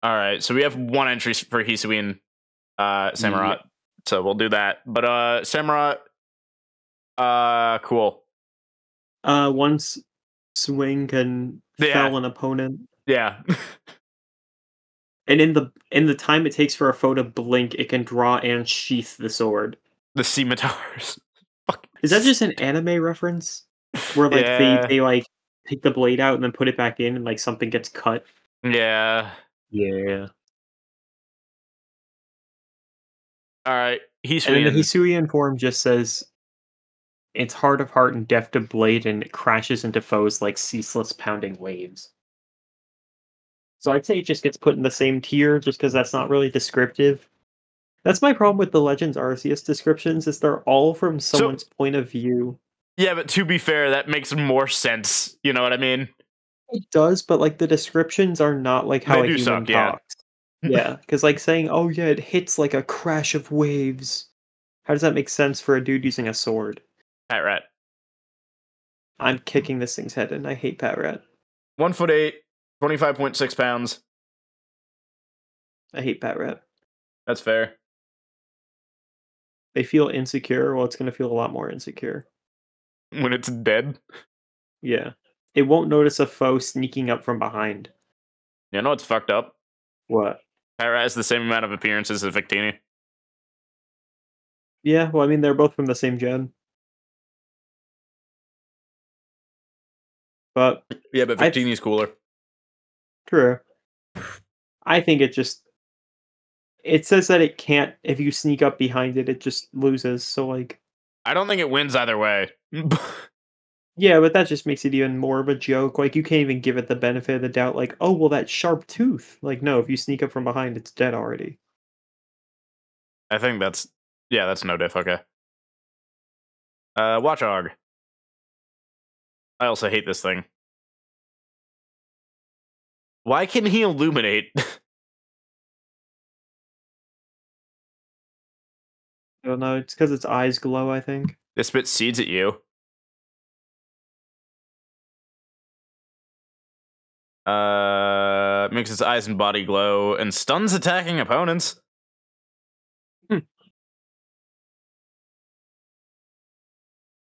Alright, so we have 1 entry for Hisuian Samurott. Yeah. So we'll do that. But Samurott, cool. Once swing can fell an opponent. Yeah. And in the time it takes for a foe to blink, it can draw and sheath the sword. The scimitars. Is that just an anime reference? Where like they like take the blade out and then put it back in and like something gets cut? Yeah. Yeah. Alright, Hisuian. And then the Hisuian form just says, it's hard of heart and deft of blade, and it crashes into foes like ceaseless pounding waves. So I'd say it just gets put in the same tier, just because that's not really descriptive. That's my problem with the Legends Arceus descriptions, is they're all from So someone's point of view. yeah, but to be fair, that makes more sense. You know what I mean? It does, but, like, the descriptions are not like how They a do human suck, yeah. talks. Yeah, because like, saying, "Oh, yeah, it hits like a crash of waves." How does that make sense for a dude using a sword? Pat Rat. I'm kicking this thing's head in, I hate Pat Rat. 1'8", 25.6 pounds. I hate Pat Rat. That's fair. They feel insecure, well, it's gonna feel a lot more insecure. When it's dead. Yeah. It won't notice a foe sneaking up from behind. You know it's fucked up? What? Pat Rat has the same amount of appearances as Victini. Yeah, well, I mean, they're both from the same gen. But Yeah, but I Victini's cooler. true. I think it says that it can't if you sneak up behind it, it just loses, so, like I don't think it wins either way. yeah, but that just makes it even more of a joke, like, you can't even give it the benefit of the doubt, like, "Oh, well, that sharp tooth." Like, no, if you sneak up from behind, it's dead already. I think that's yeah, that's no diff. Okay. Watchog. I also hate this thing. Why can he illuminate? I don't know, it's because its eyes glow, I think. It spits seeds at you. Makes its eyes and body glow and stuns attacking opponents. Hmm.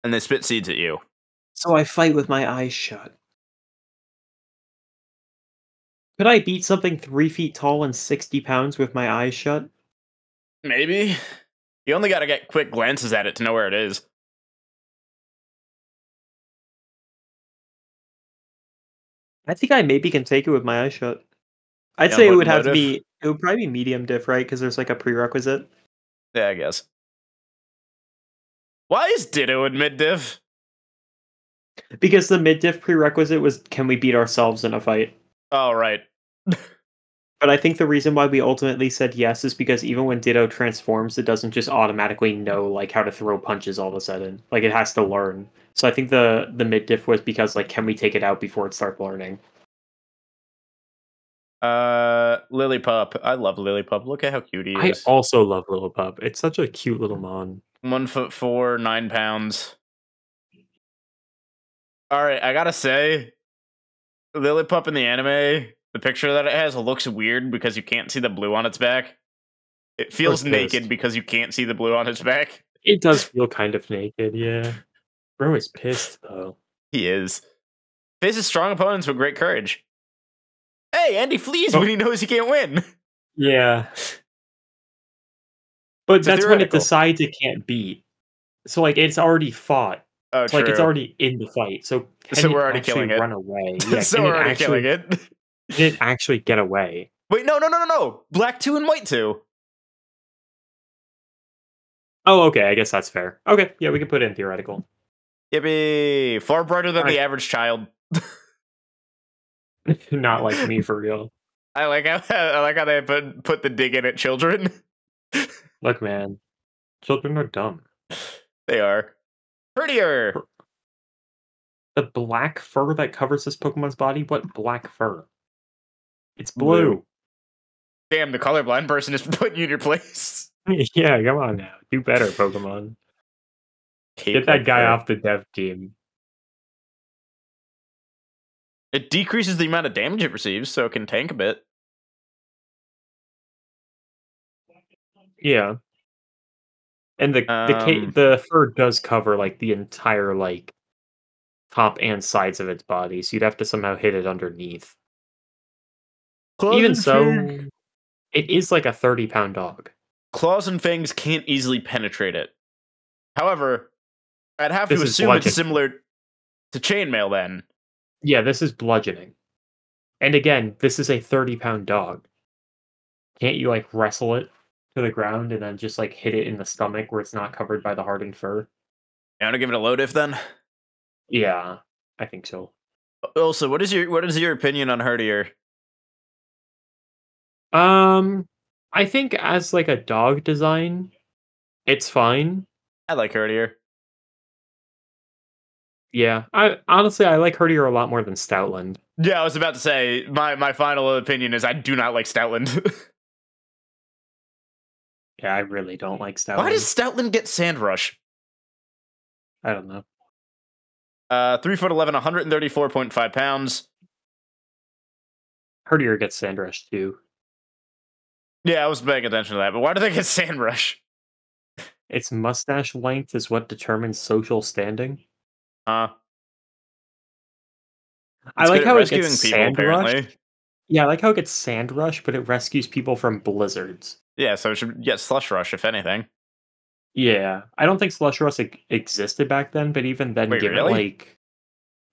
And they spit seeds at you. So I fight with my eyes shut. Could I beat something 3 feet tall and 60 pounds with my eyes shut? Maybe. You only gotta get quick glances at it to know where it is. I think I maybe can take it with my eyes shut. I'd You say know, it put would in low have to diff. be it would probably be medium diff, right? Because there's, like, a prerequisite. Yeah, I guess. Why is Ditto in mid diff? Because the mid diff prerequisite was, can we beat ourselves in a fight? Oh, right. But I think the reason why we ultimately said yes is because even when Ditto transforms, it doesn't just automatically know, like, how to throw punches all of a sudden. Like, it has to learn. So I think the mid diff was because, like, can we take it out before it starts learning? Lillipup. I love Lillipup. Look at how cute he I is. also love Lillipup. It's such a cute little mon. 1'4", 9 pounds. Alright, I gotta say, Lillipup in the anime, the picture that it has looks weird because you can't see the blue on its back. It feels Bro's naked pissed. because you can't see the blue on its back. It does feel kind of naked, yeah. Bro is pissed, though. He is. Faces strong opponents with great courage. Hey, Andy flees Oh. when he knows he can't win. Yeah. But It's that's when it theoretical. decides it can't beat. So, like, it's already fought. Oh, So, like, it's true. already in the fight. So, can So it we're already actually killing it. run away? Yeah, So can we're it already actually killing it. can it actually get away? Wait, no. Black 2 and white 2. Oh, okay, I guess that's fair. Okay, yeah, we can put it in theoretical. Yippee! Far brighter than the Alright. average child. Not like me, for real. I like how they put the dig in at children. Look, man, children are dumb. They are prettier. The black fur that covers this Pokemon's body? What black fur? It's Blue. blue. Damn, the colorblind person is putting you in your place. Yeah, come on now. Do better, Pokemon. Get that guy off the dev team. It decreases the amount of damage it receives, so it can tank a bit. Yeah. And the fur does cover, like, the entire, like, top and sides of its body, so you'd have to somehow hit it underneath. Even so, it is like a 30-pound dog. Claws and fangs can't easily penetrate it. However, I'd have This to is assume it's bludgeoning. similar to chainmail then. Yeah, this is bludgeoning. And again, this is a 30-pound dog. Can't you, like, wrestle it to the ground and then just, like, hit it in the stomach where it's not covered by the hardened fur? You want to give it a low diff then? Yeah, I think so. Also, what is your opinion on Herdier? I think as like a dog design, it's fine. I like Herdier. Yeah, I like Herdier a lot more than Stoutland. Yeah, I was about to say my final opinion is I do not like Stoutland. Yeah, I really don't like Why does Stoutland. Stoutland get Sand Rush? I don't know. 3'11", 134.5 pounds. Herdier gets Sandrush too. Yeah, I was paying attention to that, but why do they get Sand Rush? Its mustache length is what determines social standing. Uh, I it's like good at how it gets rescuing people, sand rushed. apparently. Yeah, I like how it gets sand rush, but it rescues people from blizzards. Yeah, so it should get Slush Rush, if anything. Yeah, I don't think Slush Rush existed back then, but even then, Wait, give it really? like,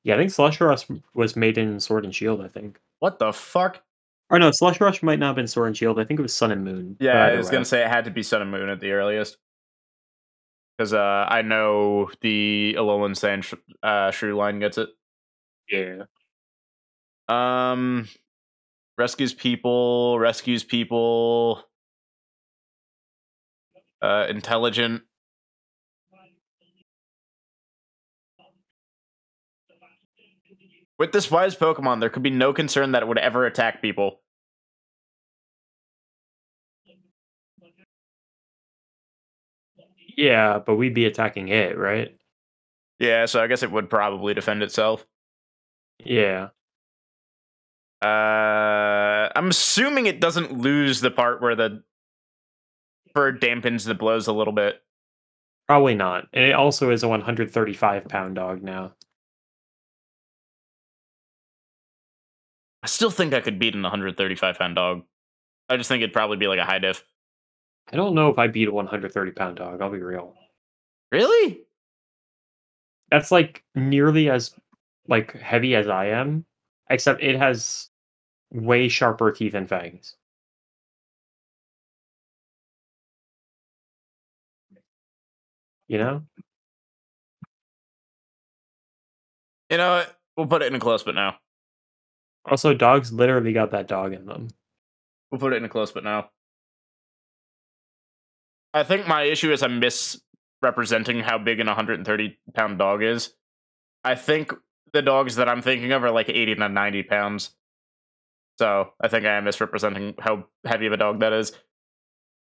yeah, I think Slush Rush was made in Sword and Shield. I think, What the fuck? or no, Slush Rush might not have been Sword and Shield. I think it was Sun and Moon. Yeah, But I either was gonna way, say it had to be Sun and Moon at the earliest. Because I know the Alolan Sand Shrew line gets it. yeah, Um, rescues people, intelligent. With this wise Pokemon, there could be no concern that it would ever attack people. yeah, but we'd be attacking it, right? Yeah, so I guess it would probably defend itself. Yeah, I'm assuming it doesn't lose the part where the fur dampens the blows a little bit. probably not. And it also is a 135-pound dog now. I still think I could beat an 135-pound dog. I just think it'd probably be like a high diff. I don't know if I beat a 130-pound dog. I'll be real. Really? That's like nearly as like heavy as I am, except it has way sharper teeth and fangs. You know? You know what? We'll put it in a close but now. Also, dogs literally got that dog in them. We'll put it in a close but now. I think my issue is I'm misrepresenting how big an 130-pound dog is. I think the dogs that I'm thinking of are like 80 to 90 pounds. So I think I am misrepresenting how heavy of a dog that is.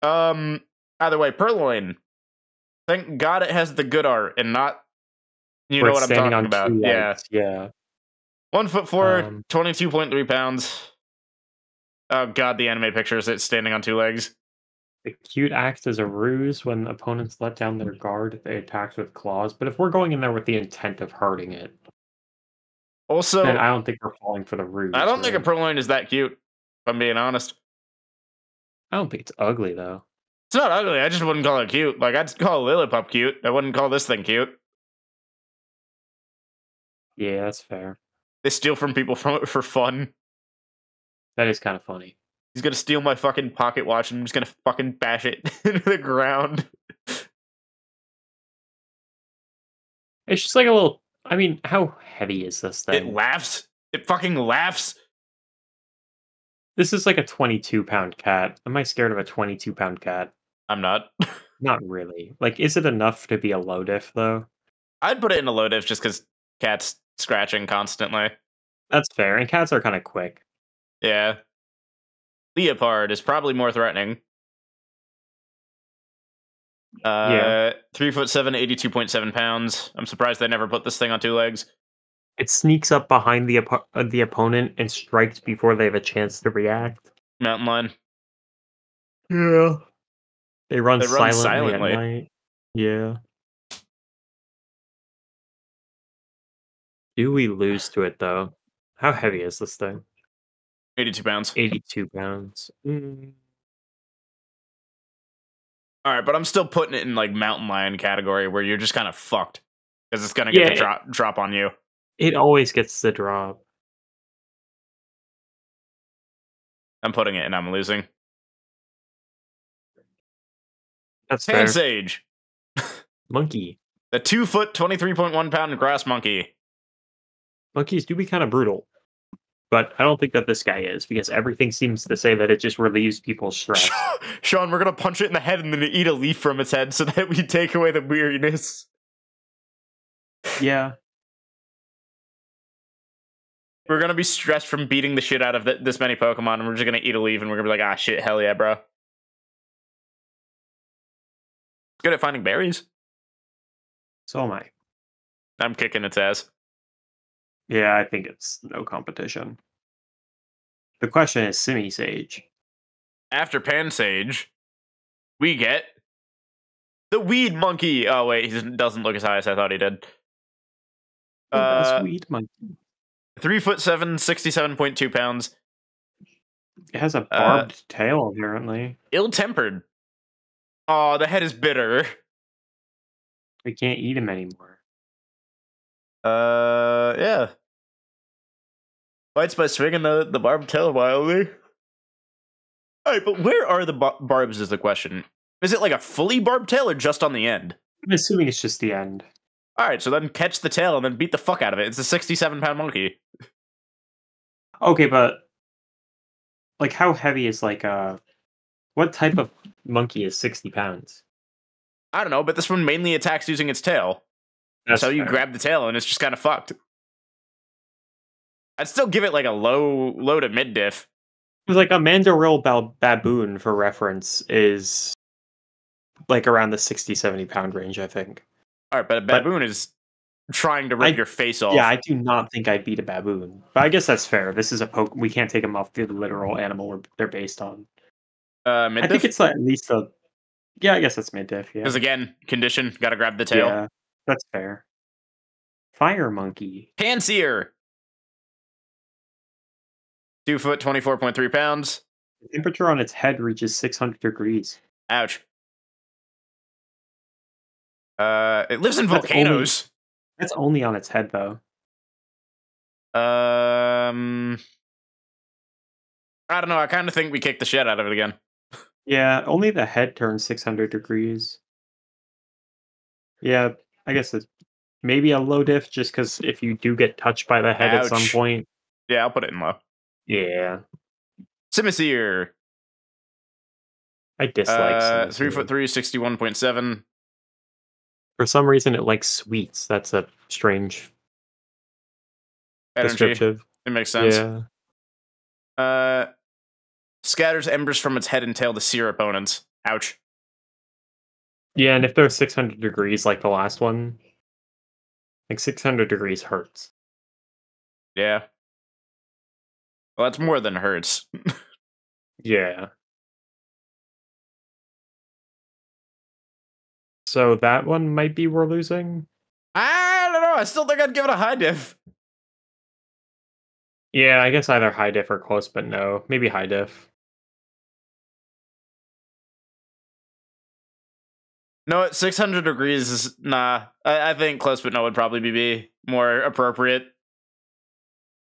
Either way, Purloin. Thank God it has the good art and not, you Where know it's what I'm standing talking on about. two Yeah. legs. Yeah. 1'4", 22.3 pounds. Oh God, the anime pictures it standing on two legs. The cute acts as a ruse when opponents let down their guard. They attack with claws. But if we're going in there with the intent of hurting it, then Also, I don't think we're falling for the I ruse, don't think a right? Purloin is that cute, if I'm being honest. I don't think it's ugly though. It's not ugly. I just wouldn't call it cute. Like, I'd call Lillipup cute. I wouldn't call this thing cute. Yeah, that's fair. They steal from people for fun. That is kind of funny. He's gonna steal my fucking pocket watch and I'm just gonna fucking bash it into the ground. It's just like a little. I mean, how heavy is this It thing? laughs. It fucking laughs. This is like a 22-pound cat. Am I scared of a 22-pound cat? I'm not. Not really. Like, is it enough to be a low diff though? I'd put it in a low diff just because cat's scratching constantly. That's fair. And cats are kind of quick. Yeah. Leopard is probably more threatening. Yeah. 3'7", 82.7 pounds. I'm surprised they never put this thing on two legs. It sneaks up behind the opponent and strikes before they have a chance to react. Mountain lion. Yeah. They run They run silently at silently. night. Yeah. Do we lose to it though? How heavy is this thing? 82 pounds. 82 pounds. All right, but I'm still putting it in like mountain lion category where you're just kind of fucked because it's gonna get Yeah, the drop on you. it always gets the drop. I'm putting it and I'm losing. That's fair. Pansage, Monkey. the 2 foot, 23.1 pound grass monkey. Monkeys do be kind of brutal. but I don't think that this guy is because everything seems to say that it just relieves people's stress. Sean, we're gonna punch it in the head and then eat a leaf from its head so that we take away the weariness. Yeah. We're gonna be stressed from beating the shit out of this many Pokemon, and we're just gonna eat a leaf, and we're gonna be like, ah, shit, hell yeah, bro. Good at finding berries. So am I. I'm kicking its ass. Yeah, I think it's no competition. The question is Sage. After Pansage, we get the Weed Monkey. Oh wait, he doesn't look as high as I thought he did. That's Weed Monkey. 3'7", 67.2 pounds. It has a barbed tail, apparently. Ill-tempered. Oh, the head is bitter. We can't eat him anymore. Yeah. Bites by swinging the barbed tail wildly. Alright, but where are the barbs is the question. Is it like a fully barbed tail or just on the end? I'm assuming it's just the end. Alright, so then catch the tail and then beat the fuck out of it. It's a 67-pound monkey. Okay, but like how heavy is what type of monkey is 60 pounds? I don't know, but this one mainly attacks using its tail. That's so you fair. grab the tail and it's just kind of fucked. I'd still give it like a low to mid diff. Like a Mandarill baboon, for reference, is like around the 60-70 pound range, I think. Alright, but a baboon is trying to rip your face off. Yeah, I do not think I beat a baboon. But I guess that's fair. This is a we can't take them off the literal animal they're based on. Mid-diff? I think it's at least a... Yeah, I guess that's mid-diff, yeah. Because again, condition, gotta grab the tail. Yeah, that's fair. Fire monkey. Panseer! 2 foot, 24.3 pounds. The temperature on its head reaches 600 degrees. Ouch. It lives in volcanoes. That's only on its head, though. I don't know. I kind of think we kicked the shit out of it again. Yeah, only the head turns 600 degrees. Yeah, I guess it's maybe a low diff, just because if you do get touched by the head at some point. Yeah, I'll put it in low. Yeah. Simisear. I dislike Simisear. 3 foot 3, 61.7. For some reason, it likes sweets. That's a strange descriptive. It makes sense. Yeah. Scatters embers from its head and tail to sear opponents. Ouch. Yeah, and if they're 600 degrees like the last one, like 600 degrees hurts. Yeah. Well, that's more than hurts. Yeah. So that one might be we're losing? I don't know. I still think I'd give it a high diff. Yeah, I guess either high diff or close, but no. Maybe high diff. No, at 600 degrees is... Nah. I think close but no would probably be more appropriate.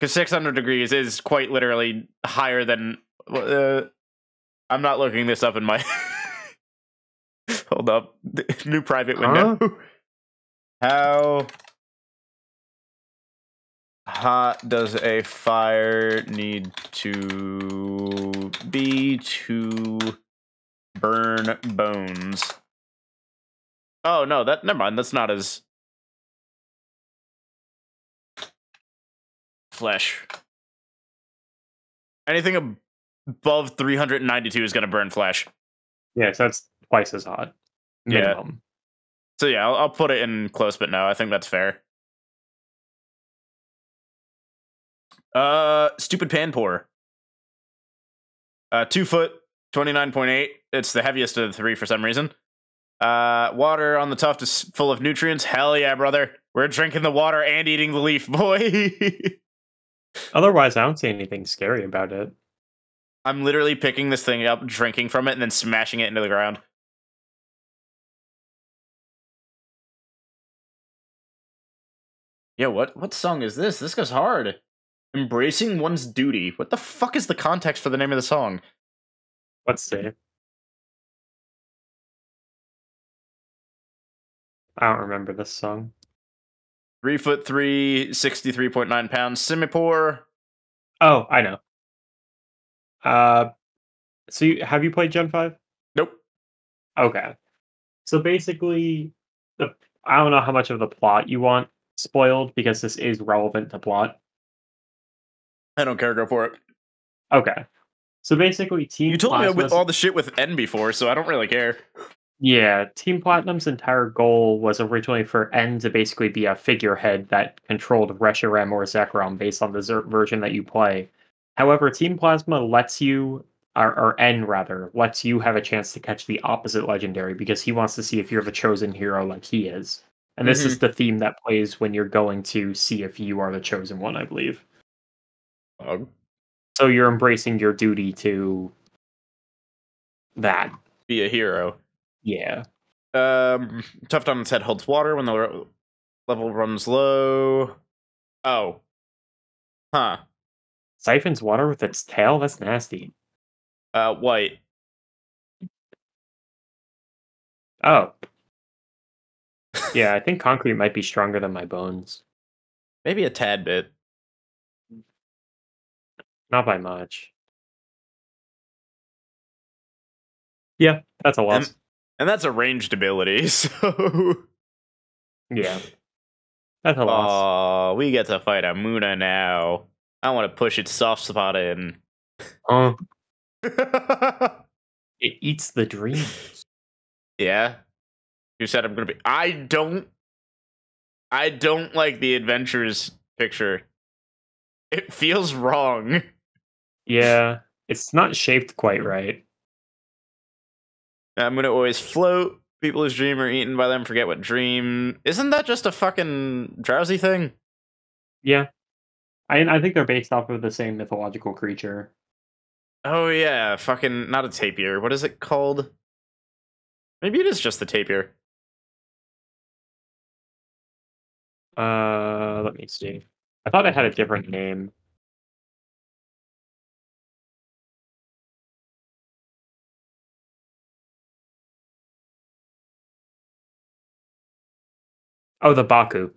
Because 600 degrees is quite literally higher than... I'm not looking this up in my... Hold up. New private window. How hot does a fire need to be to burn bones? Oh, no, never mind. That's not as... Flesh. Anything above 392 is going to burn flesh. Yeah, so that's twice as hot. Minimum. Yeah. So yeah, I'll put it in close, but no, I think that's fair. Stupid Panpour. 2 foot, 29.8. It's the heaviest of the three for some reason. Water on the tuft is full of nutrients. Hell yeah, brother. We're drinking the water and eating the leaf, boy. Otherwise, I don't see anything scary about it. I'm literally picking this thing up, drinking from it, and then smashing it into the ground. Yeah, what song is this? This goes hard. Embracing one's duty. What the fuck is the context for the name of the song? Let's see. I don't remember this song. 3 foot 3, 63.9 pounds. Simipour. Oh, I know. Uh, have you played Gen 5? Nope. Okay. So basically, the I don't know how much of the plot you want spoiled because this is relevant to plot. I don't care. Go for it. Okay. So basically, You Team told me Plasma's all the shit with N before, so I don't really care. yeah, Team Platinum's entire goal was originally for N to basically be a figurehead that controlled Reshiram or Zekrom based on the version that you play. However, Team Plasma lets you, or N rather, lets you have a chance to catch the opposite legendary because he wants to see if you're the chosen hero like he is. And this is Mm-hmm. the theme that plays when you're going to see if you are the chosen one, I believe. So you're embracing your duty to that. Be a hero. Yeah. Tuft on its head holds water when the level runs low. Oh. Huh. Siphons water with its tail? That's nasty. White. Oh. Yeah, I think concrete might be stronger than my bones. Maybe a tad bit. Not by much. Yeah, that's a And loss. and that's a ranged ability, so Yeah, that's a loss. oh, we get to fight a Muna now. I want to push its soft spot in. Oh, it eats the dreams. Yeah. You said I'm gonna be I don't like the adventures picture. It feels wrong. Yeah, it's not shaped quite right. I'm gonna always float. People whose dream are eaten by them forget what dream. Isn't that just a fucking drowsy thing? Yeah, I think they're based off of the same mythological creature. Oh yeah, fucking not a tapir. What is it called? Maybe it is just the tapir. Let me see. I thought it had a different name. Oh, the Baku.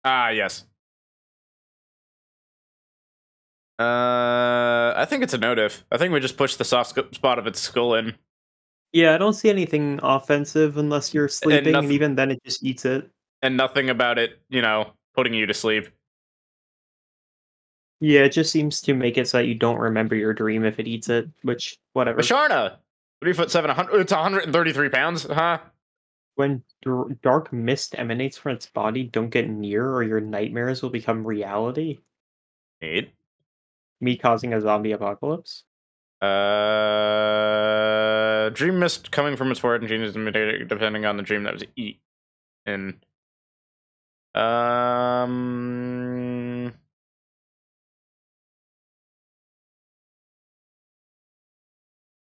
Ah, yes. I think it's a no diff. I think we just push the soft spot of its skull in, Yeah, I don't see anything offensive unless you're and sleeping, and nothing, even then it just eats it. and nothing about it, putting you to sleep. Yeah, it just seems to make it so that you don't remember your dream if it eats it, which, whatever. Masharna, 3'7", it's 133 pounds, huh? When dark mist emanates from its body, don't get near or your nightmares will become reality. Neat. Me causing a zombie apocalypse. Dream mist coming from its forehead and changes depending on the dream that was eaten. Um,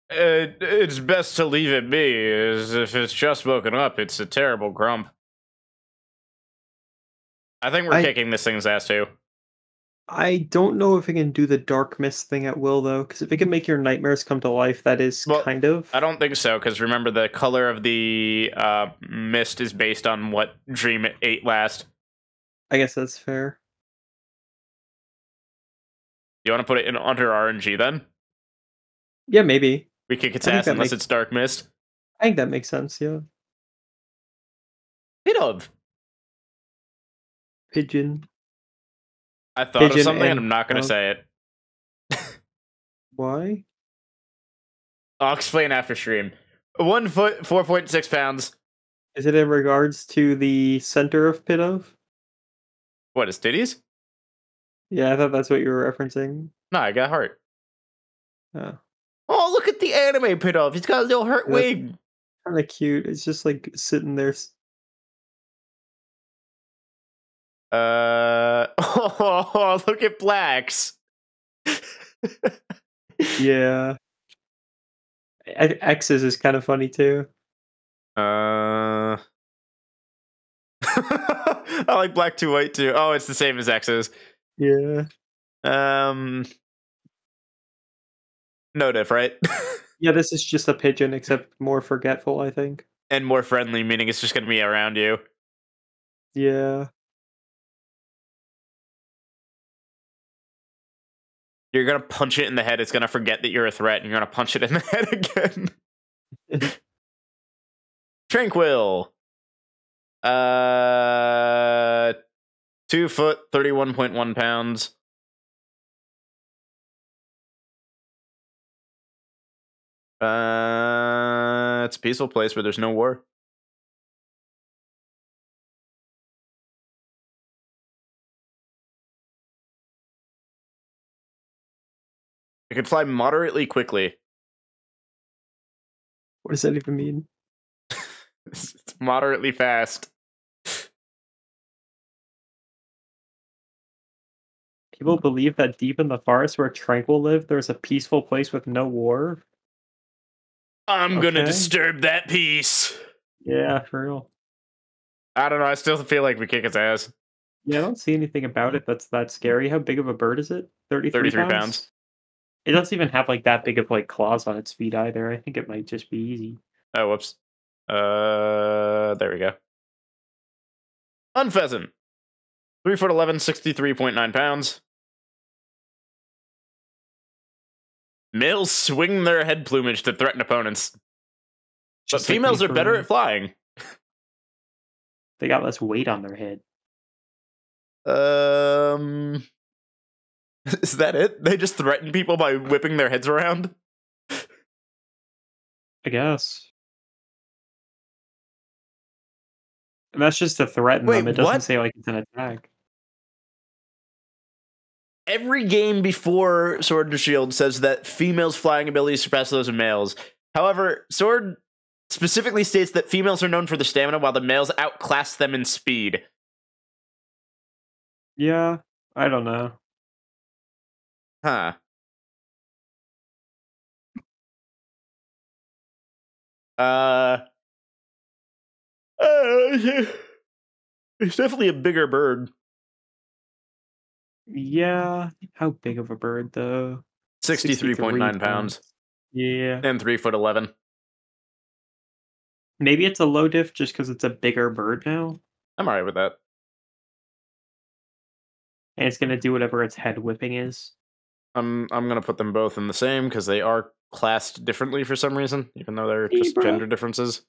it's best to leave it be, as if it's just woken up, it's a terrible grump. I think we're I kicking this thing's ass too. I don't know if it can do the dark mist thing at will though, because if it can make your nightmares come to life, that is Well, kind of. I don't think so, because remember the color of the mist is based on what dream it ate last. I guess that's fair. You want to put it in under RNG then? Yeah, maybe. We kick its I think ass that unless makes. it's dark mist. I think that makes sense. Yeah. Bit of. Pigeon, I thought of pigeon, something and and I'm not going to dove. say it. Why? I'll explain after stream. 1 foot, 4.6 pounds. Is it in regards to the center of Pidove? What, is titties? Yeah, I thought that's what you were referencing. No, I got heart. Oh, Oh, look at the anime pit off. He's got a little hurt that's wing. kind of cute. It's just like sitting there. Oh, look at Blacks. Yeah. X's is kind of funny too. I like Black to White too. Oh, it's the same as X's. Yeah. Um, no diff, right? Yeah, this is just a pigeon, except more forgetful, I think. And more friendly, meaning it's just gonna be around you. Yeah. You're gonna punch it in the head. It's gonna forget that you're a threat, and you're gonna punch it in the head again. Tranquil. 2 foot, 31.1 pounds. It's a peaceful place where there's no war. It can fly moderately quickly. What does that even mean? It's moderately fast. People believe that deep in the forest where Tranquil lived, there's a peaceful place with no war. I'm gonna Okay. disturb that peace. Yeah, for real. I don't know. I still feel like we kick its ass. Yeah, I don't see anything about it that's that scary. How big of a bird is it? 33 33 pounds? pounds. It doesn't even have like that big of like claws on its feet either. I think it might just be easy. Oh, whoops. There we go. Unpheasant. 3 foot 11, 63.9 pounds. Males swing their head plumage to threaten opponents. But Just like females me are for better me. at flying. They got less weight on their head. Is that it? They just threaten people by whipping their heads around? I guess. And that's just to threaten Wait, them. It doesn't what? say like it's an attack. Every game before Sword and Shield says that females' flying abilities surpass those of males. However, Sword specifically states that females are known for their stamina while the males outclass them in speed. Yeah, I don't know. Huh. It's definitely a bigger bird. Yeah, how big of a bird though? 63.9 pounds. Yeah. And 3 foot 11. Maybe it's a low diff just because it's a bigger bird now, I'm alright with that. and it's gonna do whatever its head whipping is. I'm gonna put them both in the same because they are classed differently for some reason, even though they're just Zebra. gender differences.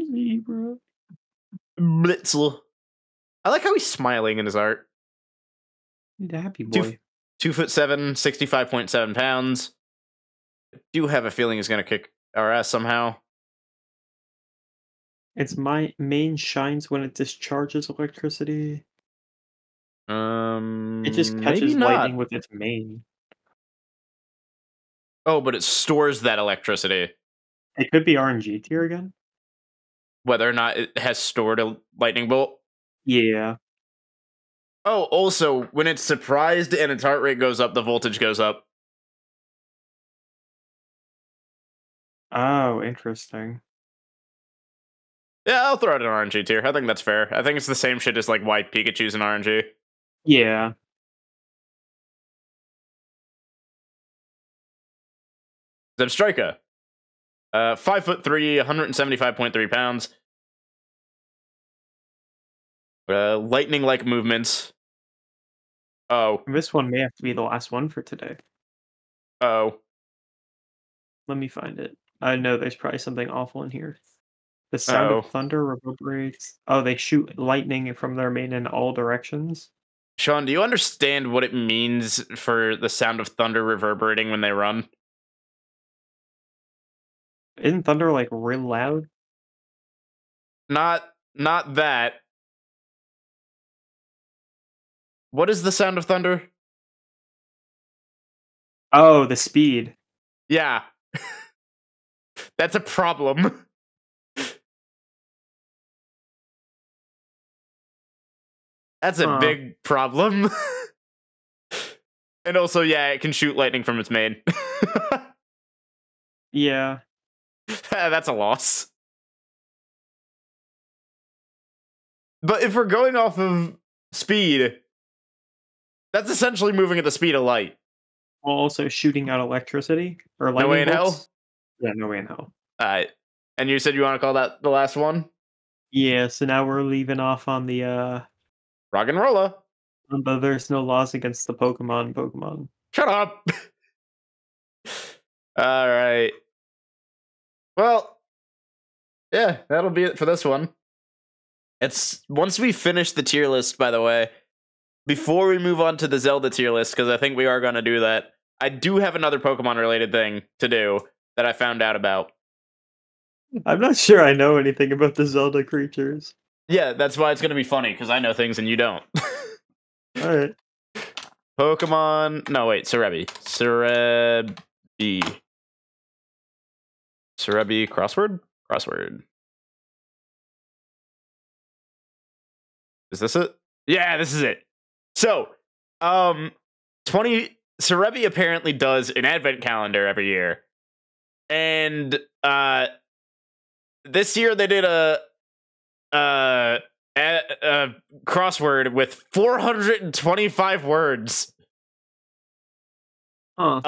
Zebra. Blitzel. I like how he's smiling in his art. The happy boy. 2 foot 7, 65.7 pounds. I do have a feeling he's gonna kick our ass somehow. Its main shines when it discharges electricity. It just Maybe catches lightning not. with its mane. Oh, but it stores that electricity. It could be RNG tier again. Whether or not it has stored a lightning bolt. Yeah. Oh, also, when it's surprised and its heart rate goes up, the voltage goes up. Oh, interesting. Yeah, I'll throw it in RNG tier. I think that's fair. I think it's the same shit as like why Pikachu's in RNG. Yeah. Zebstrika. 5 foot 3, 175.3 pounds. Lightning-like movements. Oh. This one may have to be the last one for today. Oh. Let me find it. I know there's probably something awful in here. The sound of thunder reverberates. Oh, they shoot lightning from their mane in all directions. Sean, do you understand what it means for the sound of thunder reverberating when they run? Isn't thunder like real loud? Not that. What is the sound of thunder? Oh, the speed. Yeah. That's a problem. That's a big problem. And also, yeah, it can shoot lightning from its mane. Yeah. That's a loss. But if we're going off of speed, that's essentially moving at the speed of light. While also shooting out electricity or lightning No way in hell? bolts. Yeah, no way in hell. Alright. And you said you want to call that the last one? Yeah, so now we're leaving off on the Rock and rolla. But there's no laws against the Pokemon. Shut up. All right. Well, yeah, that'll be it for this one. It's once we finish the tier list, by the way, before we move on to the Zelda tier list, because I think we are going to do that, I do have another Pokemon related thing to do that I found out about. I'm not sure I know anything about the Zelda creatures. Yeah, that's why it's going to be funny, because I know things and you don't. Alright. Pokemon. No, wait, Cerebi. Cerebi crossword? Crossword. Is this it? Yeah, this is it. So, 20 Cerebi apparently does an advent calendar every year. And this year they did a crossword with 425 words. Huh.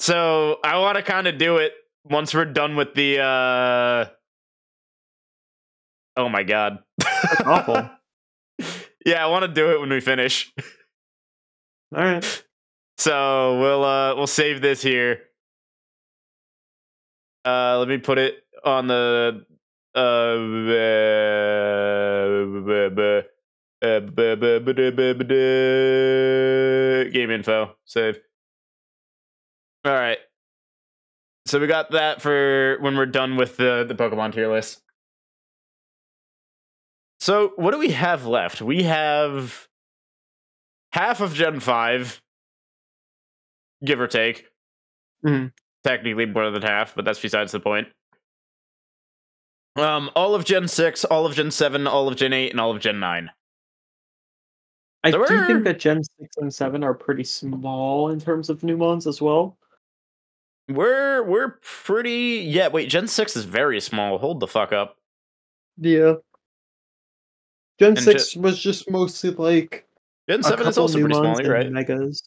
So I want to kind of do it once we're done with the oh my god. That's awful. Yeah, I want to do it when we finish. Alright. So we'll save this here. Let me put it on the game info. Save. All right. So we got that for when we're done with the Pokemon tier list. So what do we have left? We have half of Gen 5, give or take. Mhm. Technically more than half, but that's besides the point. All of Gen 6, all of Gen 7, all of Gen 8, and all of Gen 9. I So do think that Gen 6 and 7 are pretty small in terms of Numons as well. We're pretty... Yeah, wait, Gen 6 is very small. Hold the fuck up. Yeah. Gen And 6 was just mostly like Gen a 7 is couple also pretty small, Numons you're and right. Megas.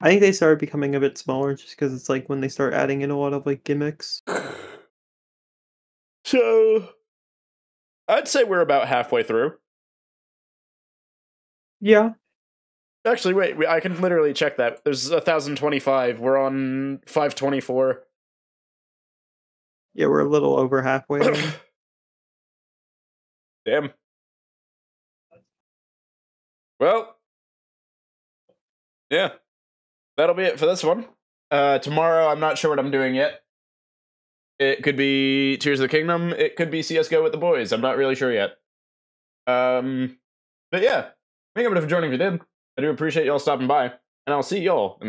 I think they started becoming a bit smaller just because it's like when they start adding in a lot of like gimmicks. So, I'd say we're about halfway through. Yeah. Actually, wait, I can literally check that. There's 1,025. We're on 524. Yeah, we're a little over halfway then. Damn. Well, yeah. That'll be it for this one. Tomorrow, I'm not sure what I'm doing yet. It could be Tears of the Kingdom. It could be CSGO with the boys. I'm not really sure yet. But yeah. Thank you for joining if you did. I do appreciate y'all stopping by. And I'll see y'all in the